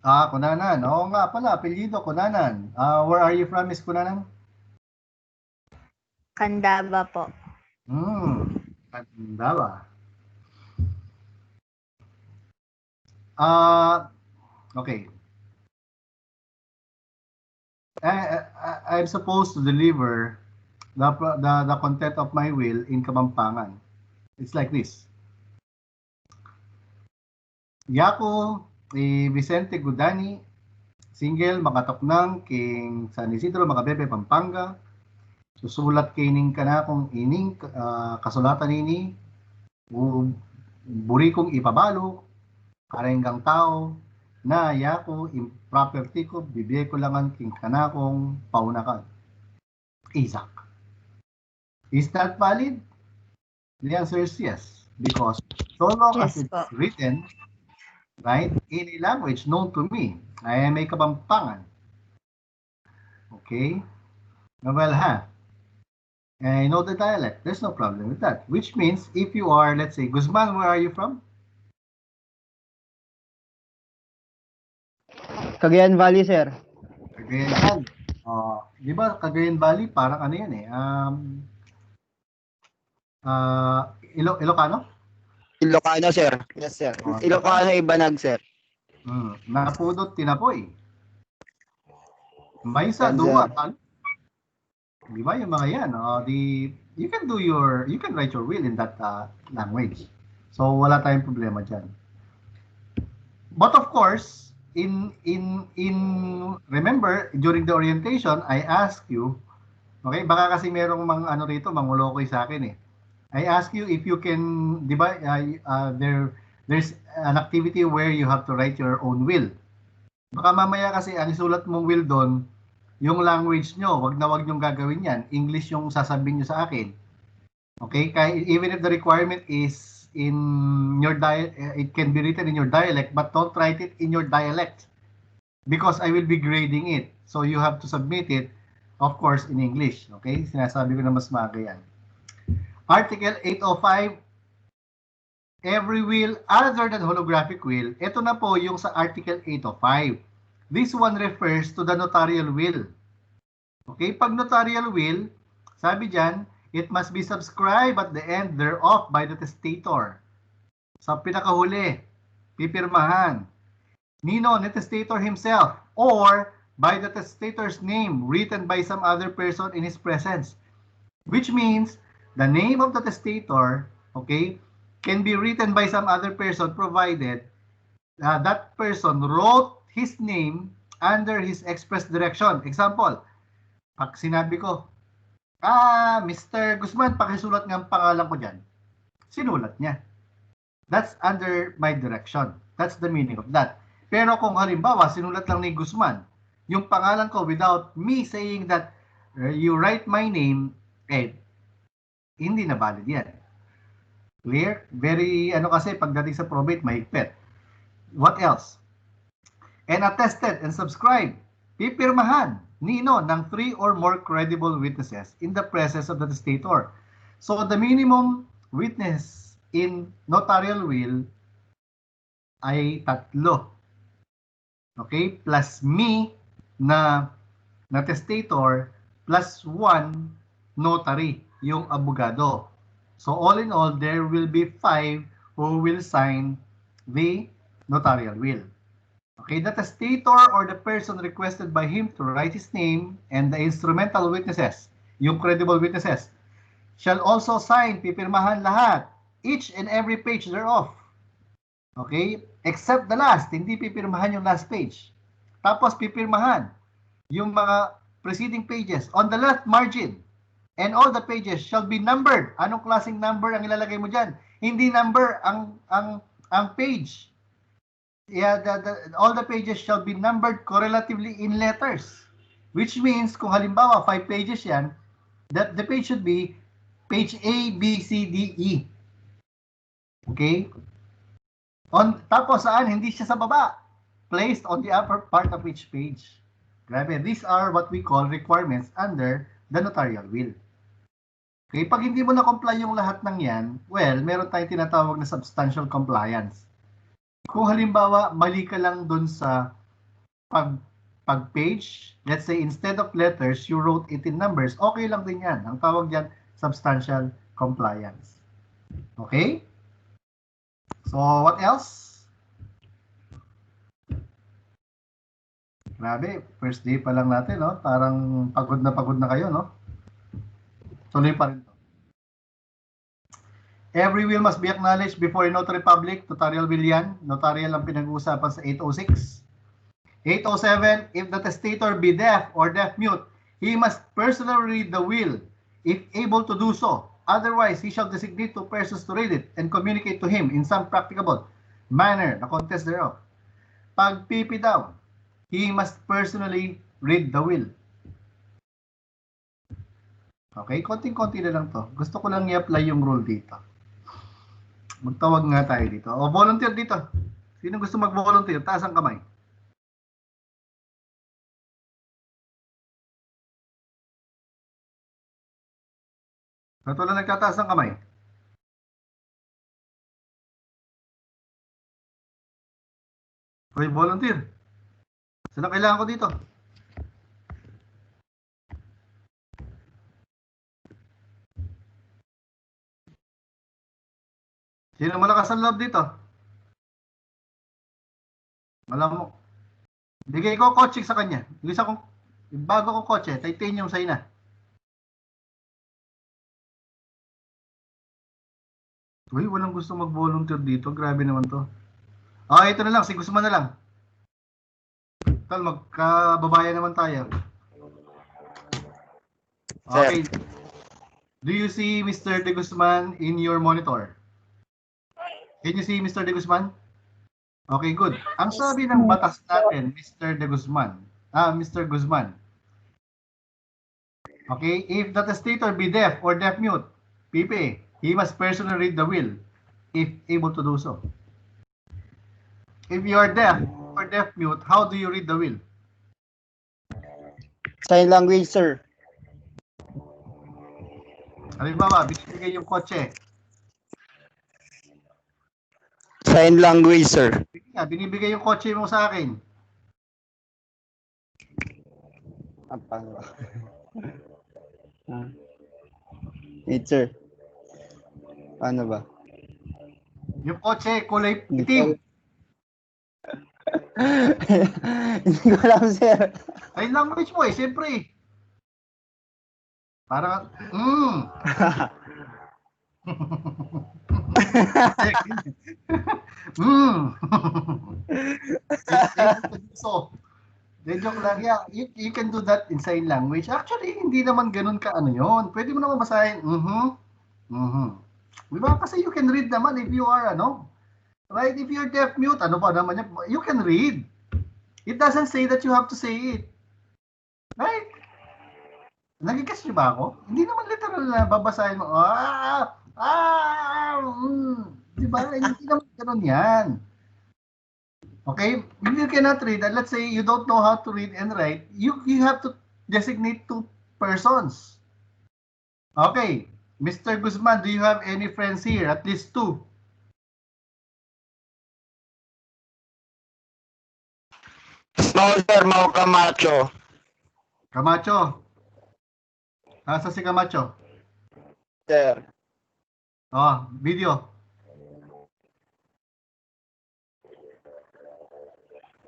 Kunanan. Oo nga pala, apelyido, Kunanan. Where are you from, Miss Kunanan? Candaba po. Candaba. Okay. I'm supposed to deliver the content of my will in Kapampangan. It's like this. Yako Vicente Gudani, single, makatoknang king San Isidro, Makabebe, Pampanga. Susulat kining kanakong ining kasulatan nini, buri kong ipabalo, karenggang tao, na yako improperty ko, bibigay ko langan king kanakong paunakan. Isaac. Is that valid? The answer is yes, because so long as it's written, right, in a language known to me, I am a Kapampangan. Okay? Well, I know the dialect. There's no problem with that. Which means if you are, let's say, Guzman, where are you from? Cagayan Valley, sir. Cagayan Valley. Di ba Cagayan Valley, parang ano yan eh. Ilocano? Ilocano, sir. Yes, sir. Ilocano, Ibanag, sir. Napudot, tinapoy. Maysa, duwa, talo. Di ba yung mga yan? You can write your will in that language. So wala tayong problema dyan. But of course, remember, during the orientation, I asked you, okay, baka kasi merong ano rito, mangulokoy sa akin eh. I ask you if you can, di ba, there's an activity where you have to write your own will. Baka mamaya kasi ang isulat mong will doon, yung language nyo, wag na wag nyong gagawin yan. English yung sasabihin nyo sa akin. Okay? Even if the requirement is in your it can be written in your dialect, but don't write it in your dialect. Because I will be grading it. So you have to submit it, of course, in English. Okay? Sinasabi ko na mas maaga yan. Article 805, every will other than holographic will. Ito na po yung sa Article 805. This one refers to the notarial will. Okay? Pag notarial will, sabi dyan, it must be subscribed at the end thereof by the testator. Sa pinakahuli, pipirmahan. Nino, the testator himself, or by the testator's name written by some other person in his presence. Which means, the name of the testator, okay, can be written by some other person provided that person wrote his name under his express direction. Example, pag sinabi ko, Mr. Guzman, pakisulat ng pangalan ko dyan. Sinulat niya. That's under my direction. That's the meaning of that. Pero kung halimbawa, sinulat lang ni Guzman, yung pangalan ko without me saying that you write my name, hindi na valid yan. Clear? Very, kasi, pagdating sa probate, mahigpit. What else? And attested and subscribed, pipirmahan, nino, ng 3 or more credible witnesses in the presence of the testator. So, the minimum witness in notarial will ay 3. Okay? Plus me na testator, plus 1 notary, yung abogado. So all in all, there will be 5 who will sign the notarial will. Okay, the testator or the person requested by him to write his name and the instrumental witnesses, yung credible witnesses, shall also sign, pipirmahan lahat, each and every page thereof. Okay, except the last, hindi pipirmahan yung last page. Tapos pipirmahan yung mga preceding pages on the left margin. And all the pages shall be numbered. Anong klaseng number ang ilalagay mo dyan? Hindi number ang page. Yeah, all the pages shall be numbered correlatively in letters. Which means, kung halimbawa 5 pages yan, that the page should be page A, B, C, D, E. Okay? Tapos saan? Hindi siya sa baba. Placed on the upper part of each page. Grabe. These are what we call requirements under the notarial will. Okay, pag hindi mo na-comply yung lahat ng yan, well, meron tayong tinatawag na substantial compliance. Kung halimbawa, mali ka lang dun sa pag-page, let's say instead of letters, you wrote it in numbers, okay lang din yan. Ang tawag dyan, substantial compliance. Okay? So, what else? Grabe, first day pa lang natin, no? Parang pagod na kayo, no? Tuloy pa rin to. Every will must be acknowledged before a notary public. Notarial will yan. Notarial ang pinag-uusapan sa 806. 807, if the testator be deaf or deaf-mute, he must personally read the will, if able to do so. Otherwise, he shall designate 2 persons to read it and communicate to him in some practicable manner, the contest thereof. Pag pipi daw, he must personally read the will. Okay, konting-konti na lang to. Gusto ko lang i-apply yung rule dito. Magtawag nga tayo dito. O, volunteer dito. Sino gusto mag-volunteer? Taas ang kamay. Ba't wala nagtataas ng kamay? Hoy, volunteer. Sino kailangan ko dito? Sino malakas ang loob dito? Alam mo. Bigay ko kotse sa kanya. Isa kong bago kong kotse, titanium sa'yo na. Uy, walang gusto mag-volunteer dito. Grabe naman to. Ito na lang. Si Guzman na lang. Tal, magkababayan naman tayo. Sir. Okay. Do you see Mr. De Guzman in your monitor? Can you see Mr. De Guzman? Okay, good. Ang sabi ng batas natin, Mr. De Guzman, Mr. Guzman. Okay, if the testator be deaf or deaf mute, PP, he must personally read the will, if able to do so. If you are deaf or deaf mute, how do you read the will? Sign language, sir. Halimbawa, binibigay yung kotse. Sign language, sir. Binibigay yung kotse mo sa akin. Wait, sir. Ano ba? Yung kotse, kulay itim. Hindi ko alam, sir. Sign language mo siyempre. Parang, So, joke lang. Yeah, you can do that in sign language. Actually, hindi naman ganun ka ano yun. Pwede mo naman basahin, Diba? Kasi you can read naman if you are, right? If you're deaf mute, ano pa naman yan? You can read. It doesn't say that you have to say it. Right? Nagigets niyo ba ako? Hindi naman literal na babasahin mo, diba? Hindi naman ganun yan. Okay? If you cannot read, and let's say you don't know how to read and write, you have to designate 2 persons. Okay. Mr. Guzman, do you have any friends here? At least 2. No, sir. Mau Camacho. Camacho. Nasa si Camacho? Sir. Oh, video.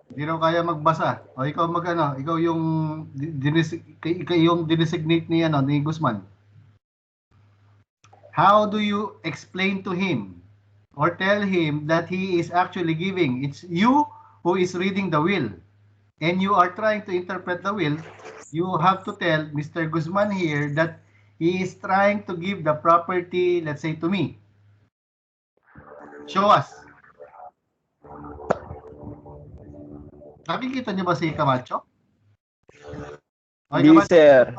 Hindi raw kaya magbasa. O ikaw ikaw yung dinesignate ni Guzman. How do you explain to him or tell him that he is actually giving? It's you who is reading the will and you are trying to interpret the will. You have to tell Mr. Guzman here that he is trying to give the property, let's say, to me. Show us. Nakikita niyo ba si Camacho? Hindi, sir.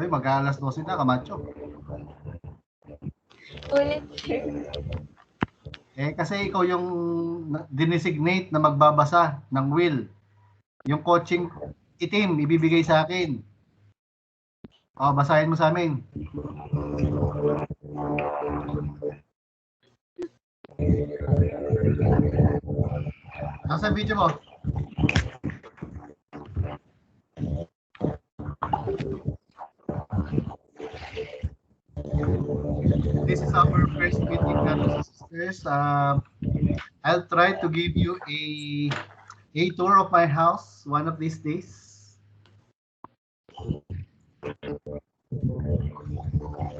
Ay, mag-aalas 12 na, Camacho. Ulit, sir. Kasi ikaw yung dinesignate na magbabasa ng will. Yung coaching itim, ibibigay sa akin. O, basahin mo sa amin. Nasa video mo? This is our first meeting, brothers and sisters. I'll try to give you a tour of my house one of these days.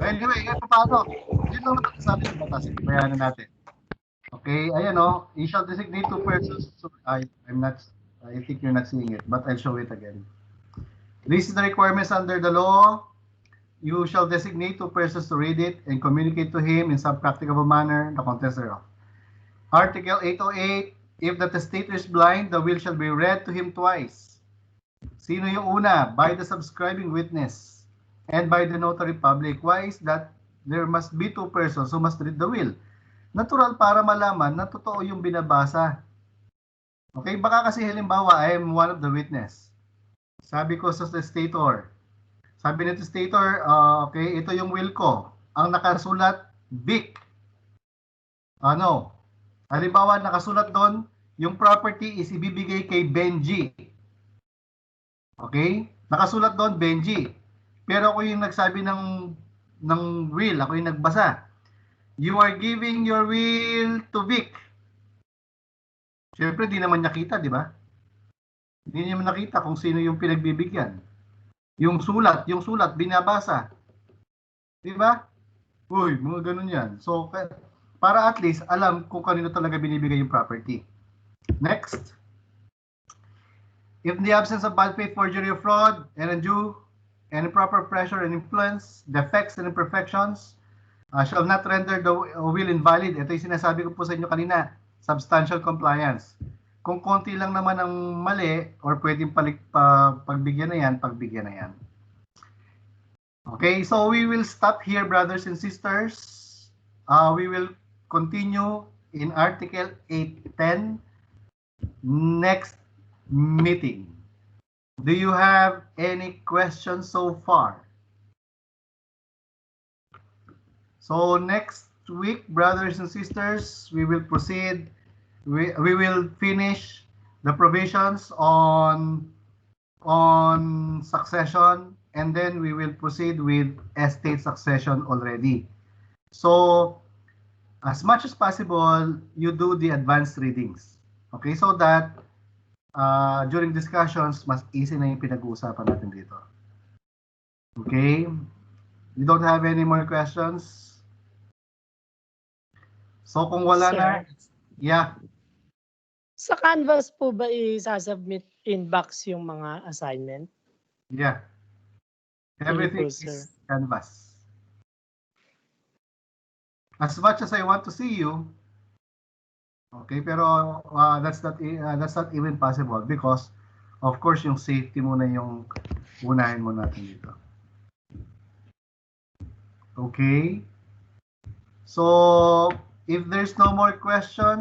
Anyway, paano? Yun lang sabi ng batas, bayanan natin. Okay, ayan you shall designate 2 persons. So I think you're not seeing it, but I'll show it again. This is the requirements under the law. You shall designate 2 persons to read it and communicate to him in some practicable manner the contents thereof. Article 808, if the testator is blind, the will shall be read to him twice. Sino yung una? By the subscribing witness and by the notary public. Why is that? There must be 2 persons who must read the will. Natural para malaman na totoo yung binabasa. Okay, baka kasi halimbawa, I am one of the witness. Sabi ko sa testator, sabi ni testator, okay, ito yung will ko. Ang nakasulat, Vic. Halimbawa, nakasulat doon, yung property is ibibigay kay Benji. Okay? Nakasulat doon, Benji. Pero ako yung nagsabi ng will, ako yung nagbasa. You are giving your will to Vic. Siyempre, di naman niya kita, di ba? Hindi niya nakita kung sino yung pinagbibigyan. Yung sulat, binabasa. Di ba? Uy, mga ganun yan. So, para at least alam kung kanino talaga binibigay yung property. Next. If in the absence of bad faith, forgery, or fraud, and undue and improper pressure and influence, defects and imperfections shall not render the will invalid. Ito yung sinasabi ko po sa inyo kanina, substantial compliance. Kung konti lang naman ang mali or pwedeng pagbigyan na yan, pagbigyan na yan. Okay, so we will stop here, brothers and sisters. We will continue in Article 810 next meeting. Do you have any questions so far? So next week, brothers and sisters, we will proceed. We will finish the provisions on succession, and then we will proceed with estate succession already. So as much as possible, you do the advanced readings. Okay, so that during discussions, mas easy na yung pinag-uusapan natin dito. Okay? You don't have any more questions? So kung wala Sir, na, yeah. sa Canvas po ba i-submit inbox yung mga assignment? Yeah. Everything Thank you, sir. is Canvas. As much as I want to see you, okay, pero that's not even possible because of course yung safety muna yung unahin mo natin dito. Okay? So if there's no more questions,